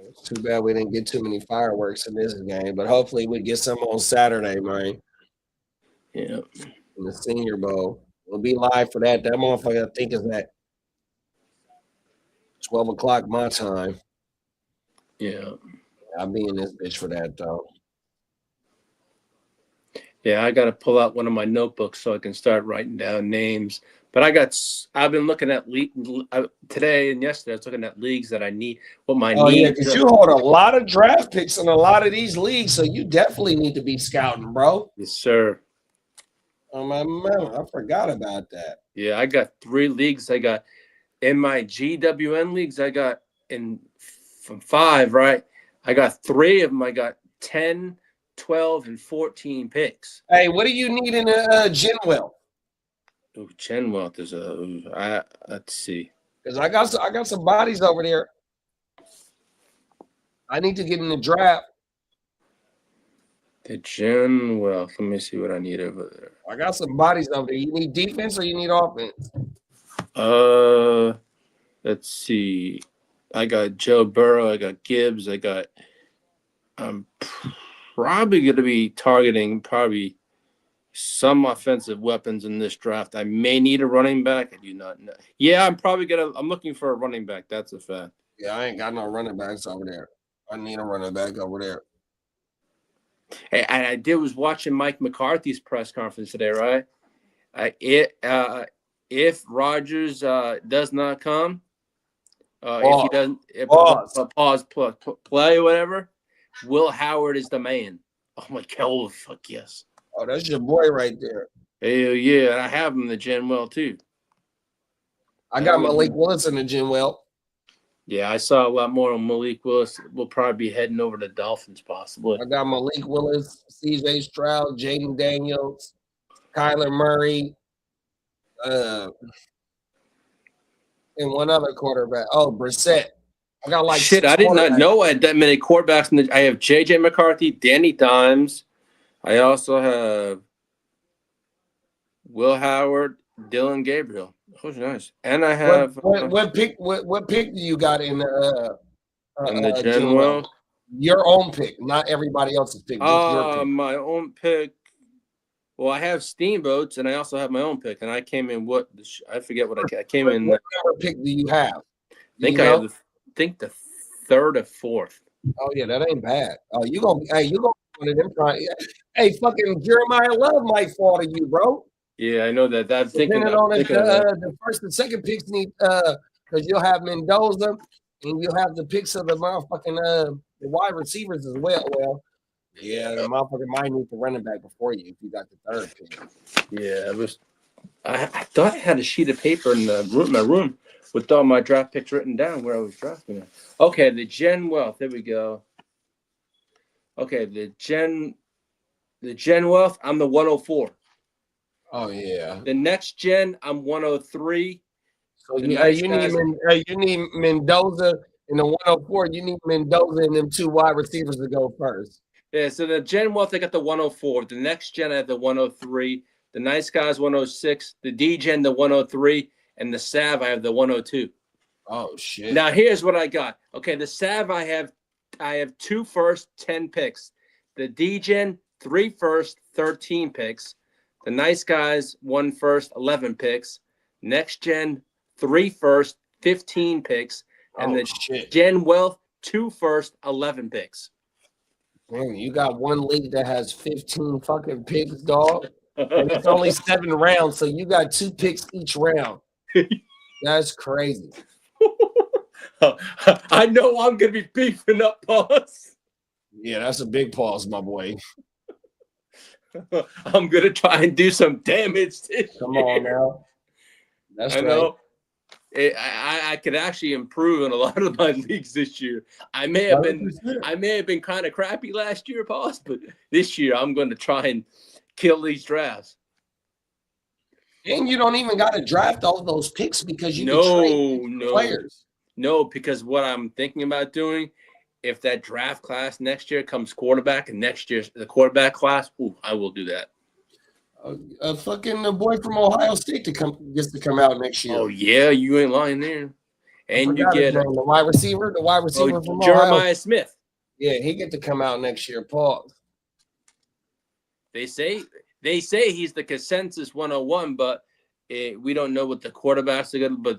It's too bad we didn't get too many fireworks in this game, but hopefully we get some on Saturday, man. Yeah. In the Senior Bowl. We'll be live for that. That motherfucker, I think, is at 12 o'clock my time. Yeah. I'll be in this bitch for that, though. Yeah, I got to pull out one of my notebooks so I can start writing down names. But I've been looking at today and yesterday. I was looking at leagues that I need. What my needs. Yeah, because you hold a lot of draft picks in a lot of these leagues, so you definitely need to be scouting, bro. Yes, sir. Oh my man, I forgot about that. Yeah, I got 3 leagues. I got in my GWN leagues. I got from 5, right? I got 3 of them. I got 10, 12, and 14 picks. Hey, what do you need in a Genwell? Oh, Chenwealth is let's see. Because I got some bodies over there. I need to get in the draft. The Chenwealth. Let me see what I need over there. I got some bodies over there. You need defense or you need offense? Let's see. I got Joe Burrow. I got Gibbs. I'm probably going to be targeting some offensive weapons in this draft. I may need a running back. I do not know. Yeah, I'm looking for a running back. That's a fact. Yeah, I ain't got no running backs over there. I need a running back over there. Hey, I was watching Mike McCarthy's press conference today, right? If Rodgers does not come, if he doesn't play or whatever, Will Howard is the man. Oh my God! Oh, fuck yes. Oh, that's your boy right there. Hell yeah, and I have him in the Genwell too. I got Malik Willis in the Genwell. Yeah, I saw a lot more on Malik Willis. We'll probably be heading over to Dolphins possibly. I got Malik Willis, C.J. Stroud, Jaden Daniels, Kyler Murray, and one other quarterback. Oh, Brissett. I got like shit. I did not know I had that many quarterbacks. I have J.J. McCarthy, Danny Dimes. I also have Will Howard, Dylan Gabriel. Oh, nice. And I have what pick do you got in the Genwell? Your own pick, not everybody else's pick. Your pick. My own pick. Well, I have Steamboats, and I also have my own pick. And I came in I forget what I came in. What number pick do you have? I think the 3rd or 4th. Oh yeah, that ain't bad. Oh, you gonna one of them trying. Hey, fucking Jeremiah Love might fall to you, bro. Yeah, I know that. I'm thinking the first and second picks need because you'll have Mendoza and you'll have the picks of the motherfucking the wide receivers as well. Well, yeah, the motherfucker might need the running back before you if you got the 3rd pick. Yeah, I thought I had a sheet of paper in my room with all my draft picks written down where I was drafting it. Okay, the Genwealth. There we go. Okay, the Genwealth. I'm the 104. Oh yeah. The next gen, I'm 103. So you need Mendoza in the 104. You need Mendoza and them 2 wide receivers to go first. Yeah. So the Genwealth, I got the 104. The next gen, I have the 103. The Nice Guys, 106. The D Gen, the 103, and the Sav, I have the 102. Oh shit. Now here's what I got. Okay, the Sav, I have 2 first, 10 picks. The D Gen, 3 first, 13 picks. The Nice Guys, 1 first, 11 picks. Next Gen 3 first, 15 picks, and then shit. Gen Wealth 2 first, 11 picks. Man, you got one league that has 15 fucking picks, dog. And it's only 7 rounds, so you got 2 picks each round. That's crazy. I know I'm gonna be beefing up Pause. Yeah, that's a big pause, my boy. I'm gonna try and do some damage this Come year. on now. That's I right. know. I could actually improve in a lot of my leagues this year. I may have been 100%. kind of crappy last year, Pause, but this year I'm going to try and kill these drafts. And you don't even got to draft all those picks because you can trade players. No, because what I'm thinking about doing, if that draft class next year comes quarterback, and next year's the quarterback class, I will do that. Fucking the boy from Ohio State gets to come out next year. Oh yeah, you ain't lying there. And you get the wide receiver from Jeremiah Ohio. Smith. Yeah, he get to come out next year. Pause. They say he's the consensus 101, but we don't know what the quarterbacks are going to. But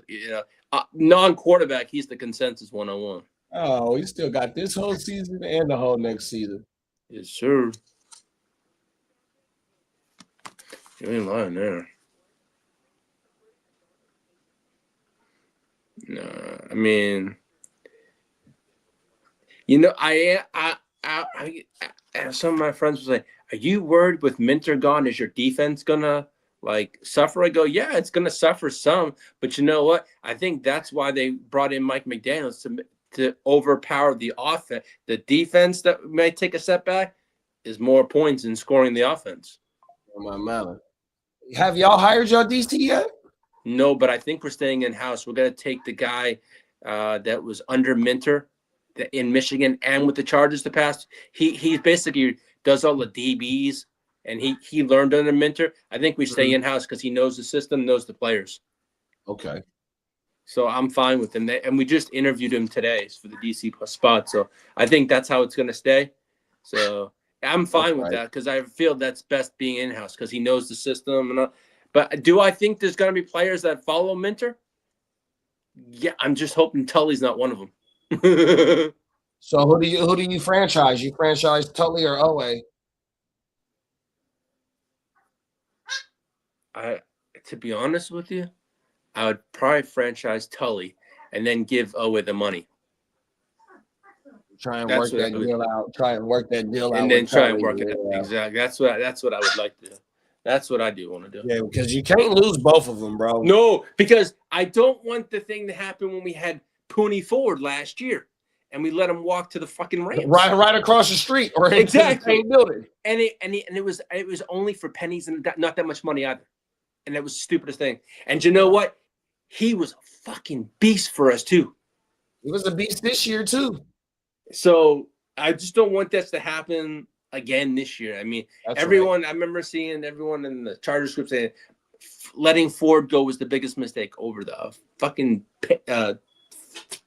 non-quarterback, he's the consensus 101. Oh, he still got this whole season and the whole next season. Yes, sir. You ain't lying there. No, I mean, some of my friends was like, "Are you worried with Minter gone? Is your defense gonna suffer?" I go, "Yeah, it's gonna suffer some, but you know what? I think that's why they brought in Mike McDaniels to overpower the offense. The defense that may take a step back is more points in scoring the offense." Oh, my mother. Have y'all hired your DC yet? No, but I think we're staying in house. We're gonna take the guy that was under Minter in Michigan and with the Chargers the past. He basically does all the DBs, and he learned under Minter. I think we stay in house because he knows the system, knows the players. Okay. So I'm fine with him. And we just interviewed him today for the DC spot. So I think that's how it's gonna stay. So I'm fine with that because I feel that's best being in house because he knows the system. But do I think there's gonna be players that follow Minter? Yeah, I'm just hoping Tully's not one of them. So who do you franchise? You franchise Tully or Owe? To be honest with you, I would probably franchise Tully and then give Owe the money. Try and work that deal out. And then try and work it out. Exactly. That's what I would like to do. That's what I do want to do. Yeah, because you can't lose both of them, bro. No, because I don't want the thing to happen when we had Pooney Ford last year and we let him walk to the fucking Rams. Right across the street or exactly the same building. And it was only for pennies and not that much money either. And that was the stupidest thing. And you know what? He was a fucking beast for us too. He was a beast this year too. So I just don't want this to happen again this year. I mean, I remember seeing everyone in the Chargers group saying letting Ford go was the biggest mistake over the fucking $3 or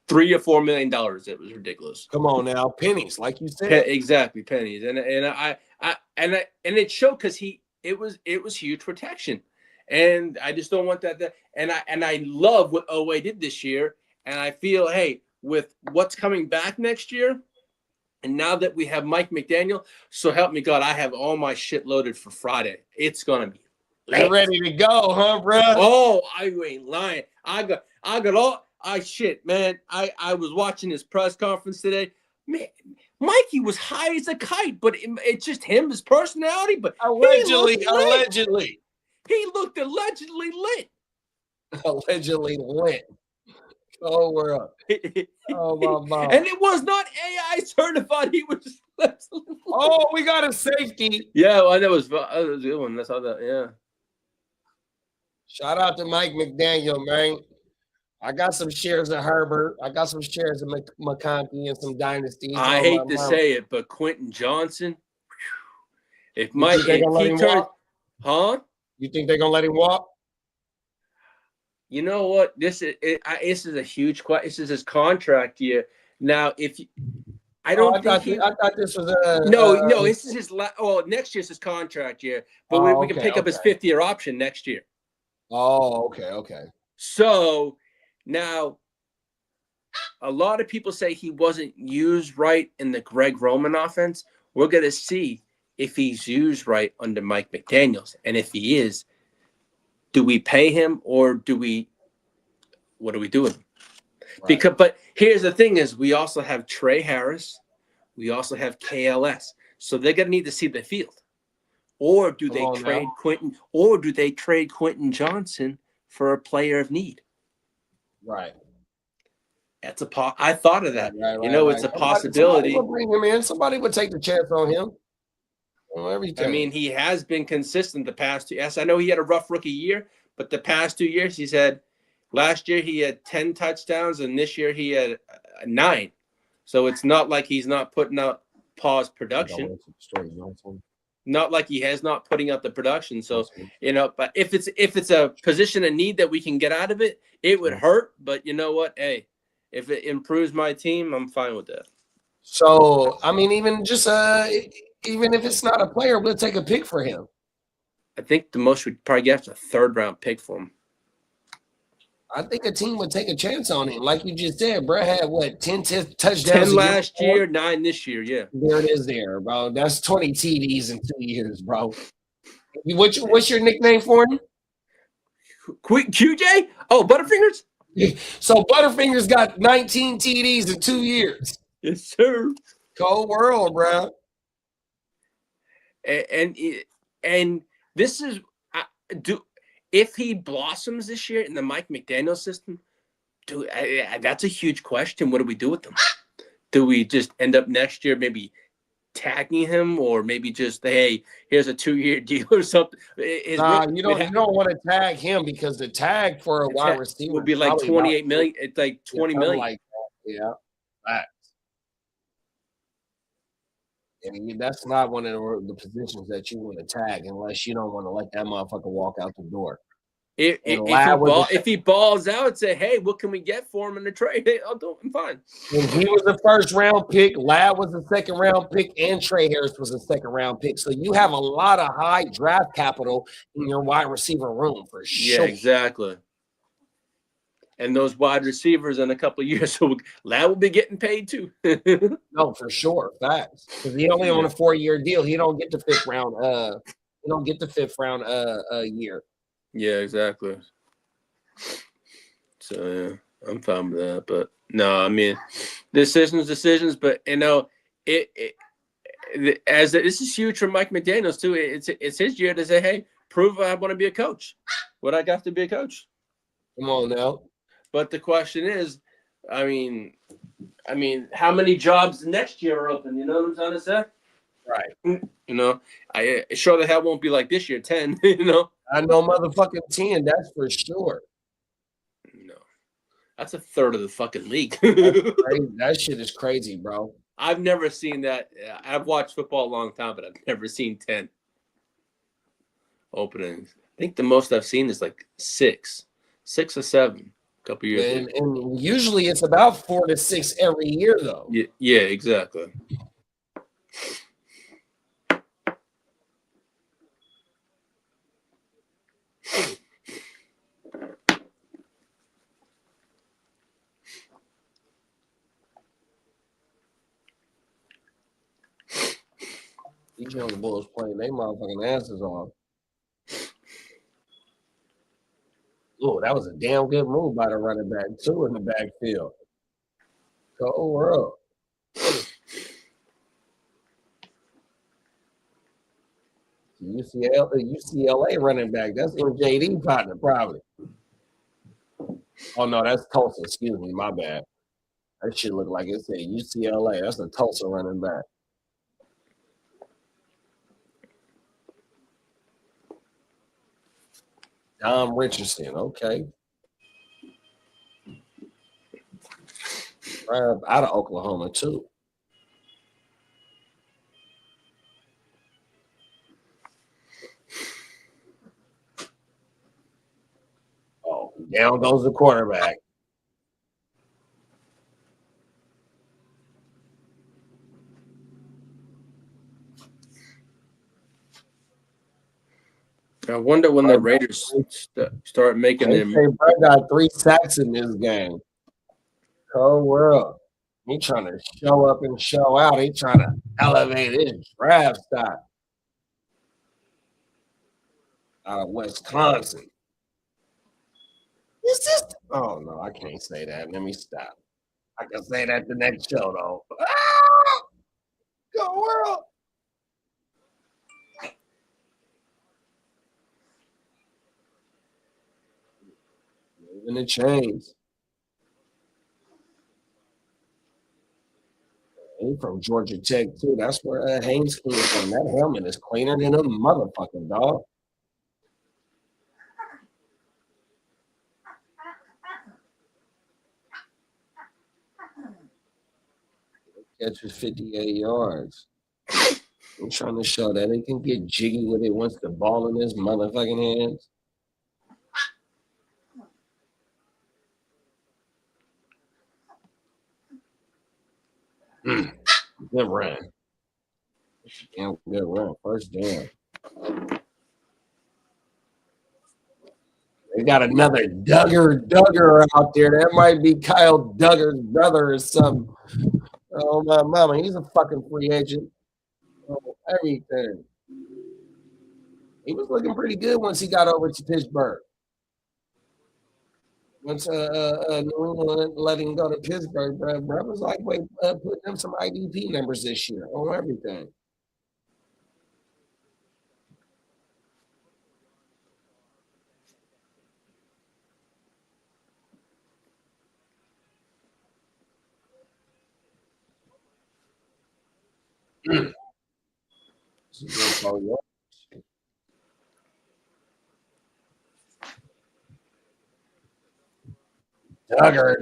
$4 million. It was ridiculous. Come on now, pennies, like you said. Exactly, pennies, and it showed because it was huge protection, and I just don't want that. And I love what Owe did this year, and I feel with what's coming back next year. And now that we have Mike McDaniel, so help me God, I have all my shit loaded for Friday. It's gonna be lit. Ready to go, huh, bro? Oh, I ain't lying. I got all shit, man. I was watching his press conference today. Man, Mikey was high as a kite, but it's just him, his personality. But allegedly, he looked allegedly lit. Allegedly lit. Oh, we're up. Oh, my mom. And it was not AI certified. He was just. Oh, we got a safety. Yeah, well, that was a good one. That's how that. Yeah. Shout out to Mike McDaniel, man. I got some shares of Herbert. I got some shares of McConkey and some Dynasty. I hate to say it, but Quentin Johnson. If Mike, You think they're gonna let him walk? You know what? This is a huge question. This is his contract year. Now, I thought this was no. This is his next year's his contract year, but we can pick up his 5th-year option next year. Oh, okay. So now a lot of people say he wasn't used right in the Greg Roman offense. We're going to see if he's used right under Mike McDaniels. And if he is, do we pay him or what do we do with him? Right. But here's the thing is we also have Trey Harris. We also have KLS. So they're going to need to see the field. Or do they trade Quentin? Or do they trade Quentin Johnson for a player of need? Right. That's I thought of that. Right. It's a possibility. Somebody would bring him in. Somebody would take the chance on him. I mean, he has been consistent the past 2 years. Yes, I know he had a rough rookie year, but the past 2 years he's had. Last year he had 10 touchdowns, and this year he had 9. So it's not like he's not putting out pause production. Not like he has not putting out the production. So but if it's a position of need that we can get out of it, it would hurt. But you know what? Hey, if it improves my team, I'm fine with that. So I mean, even if it's not a player, we'll take a pick for him. I think the most we'd probably get is a 3rd-round pick for him. I think a team would take a chance on him. Like you just said, bro had what, 10 touchdowns 10 last year, 9 this year, yeah. There it is there, bro. That's 20 TDs in 2 years, bro. What's your nickname for him? QJ? Oh, Butterfingers? So Butterfingers got 19 TDs in 2 years. Yes, sir. Cold world, bro. And this is if he blossoms this year in the Mike McDaniel system, that's a huge question. What do we do with him? Do we just end up next year maybe tagging him, or maybe just hey, here's a 2-year deal or something? You don't want to tag him because the tag for a wide receiver would be like 28 million. It's like 20 million. Like that. Yeah. Facts. I mean, that's not one of the positions that you want to tag unless you don't want to let that motherfucker walk out the door. If he balls out, say, hey, what can we get for him in the trade? Hey, I'll do it. I'm fine. And he was a 1st-round pick. Lad was a 2nd-round pick, and Trey Harris was a 2nd-round pick. So you have a lot of high draft capital in your wide receiver room for sure. Yeah, exactly. And those wide receivers in a couple of years, so Lad will be getting paid too. No, for sure, facts. Because he only on a 4-year deal. He don't get the 5th round. He don't get the 5th round year. Yeah, exactly. So yeah, I'm fine with that. But no, I mean, decisions. But this is huge for Mike McDaniels too. It's his year to say, hey, prove I want to be a coach. What I got to be a coach. Come on now. But the question is, I mean, how many jobs next year are open? You know what I'm trying to say? Right. I sure the hell won't be like this year, 10. I know motherfucking 10. That's for sure. No, that's a third of the fucking league. That shit is crazy, bro. I've never seen that. I've watched football a long time, but I've never seen 10 openings. I think the most I've seen is like 6 or 7. Couple years and usually it's about 4 to 6 every year though. Yeah, exactly. These young Bulls playing their motherfucking asses off. Oh, that was a damn good move by the running back, too, in the backfield. Cold world. UCLA running back. That's MJD partner, probably. Oh, no, that's Tulsa. Excuse me, my bad. That shit look like it said UCLA. That's a Tulsa running back. Dom Richardson, okay. Out of Oklahoma, too. Oh, down goes the quarterback. I wonder when the Raiders start making They them. say Bro got 3 sacks in this game. Cold world. He trying to show up and show out. He trying to elevate his draft stock out of Wisconsin. Is this? Oh no, I can't say that. Let me stop. I can say that the next show though. Ah! Go world. Moving the chains. He from Georgia Tech too. That's where Haynes came from. That helmet is cleaner than a motherfucking dog. Catches 58 yards. I'm trying to show that he can get jiggy with it once the ball in his motherfucking hands. Good run. Damn good run. First down. They got another Duggar out there. That might be Kyle Duggar's brother or something. Oh my mama, he's a fucking free agent. Oh, everything. He was looking pretty good once he got over to Pittsburgh. Once New England let him go to Pittsburgh, bro was like, wait, put them some IDP numbers this year on everything.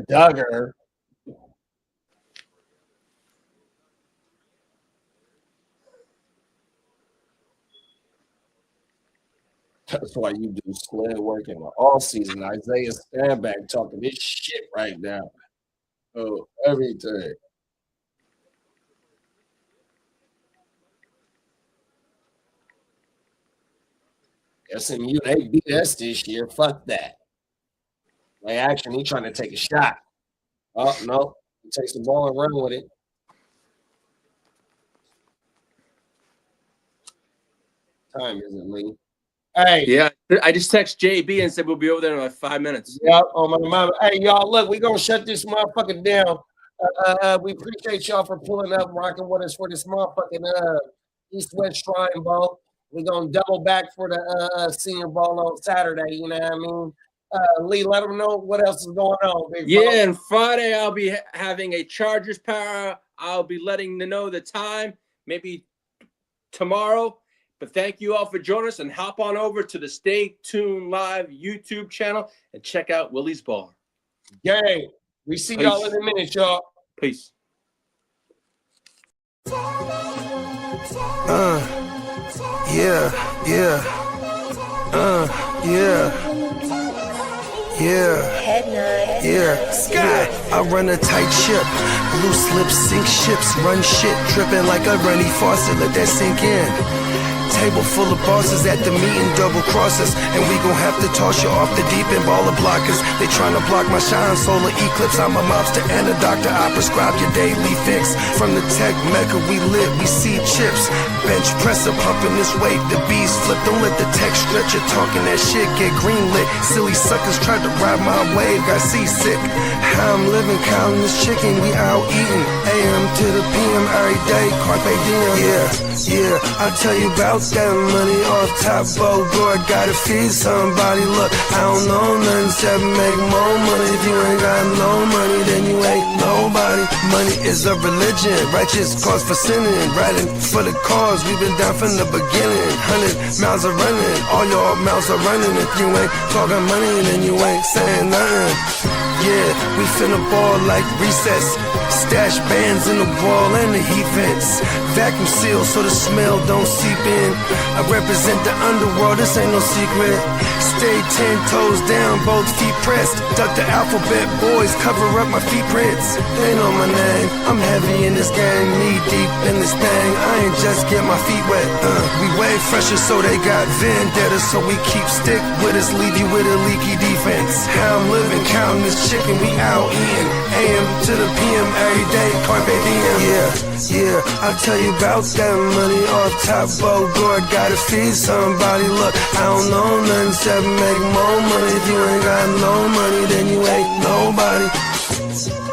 Duggar. That's why you do sled work in the all season. Isaiah Standback talking this shit right now. Oh, everything. SMU, they beat us this year. Fuck that. Play action, he trying to take a shot. Oh, no. He takes the ball and run with it. Time is it, Lee? Hey. Yeah, I just text JB and said we'll be over there in like 5 minutes. Yeah, oh my mama. Hey, y'all, look, we're going to shut this motherfucker down. We appreciate y'all for pulling up, rocking with us for this motherfucking East-West Shrine Bowl. We're going to double back for the Senior Bowl on Saturday, you know what I mean? Lee, let them know what else is going on. Yeah, and Friday I'll be having a Chargers Power. I'll be letting them know the time, maybe tomorrow. But thank you all for joining us, and hop on over to the Stay Tuned Live YouTube channel and check out Willie's Bar. Gang, we see y'all in a minute, y'all. Peace. Yeah. I run a tight ship. Loose lips sink ships. Run shit. Dripping like a runny faucet. Let that sink in. Table full of bosses at the meeting, double crosses, and we gon' have to toss you off the deep end, baller blockers. They tryna block my shine, solar eclipse. I'm a mobster and a doctor. I prescribe your daily fix. From the tech mecca, we lit, we see chips. Bench presser pumping this weight. The bees flip. Don't let the tech stretch. You're talking that shit, get greenlit. Silly suckers tried to ride my wave, got seasick. How I'm living, counting this chicken, we out eating. AM to the PM every day, carpe diem. Yeah, I'll tell you about that money off top, boy, gotta feed somebody. Look, I don't know nothing except make more money. If you ain't got no money, then you ain't nobody. Money is a religion, righteous cause for sinning. Riding for the cause, we've been down from the beginning. 100 miles are running, all your mouths are running. If you ain't talking money, then you ain't saying nothing. Yeah, we finna ball like recess. Stash bands in the wall and the heat vents. vacuum sealed so the smell don't seep in. I represent the underworld, this ain't no secret. Stay 10 toes down, both feet pressed. Duck the alphabet boys, cover up my feet prints. They know my name, I'm heavy in this game, knee deep in this thing. I ain't just get my feet wet. We way fresher, so they got vendetta. So we keep stick with us, leave you with a leaky defense. How I'm living, counting this chicken, we out in. AM to the PM every day, carpe diem. Yeah, I'll tell you about that money off top, board. Gotta feed somebody. Look, I don't know nothing except make more money. If you ain't got no money, then you ain't nobody.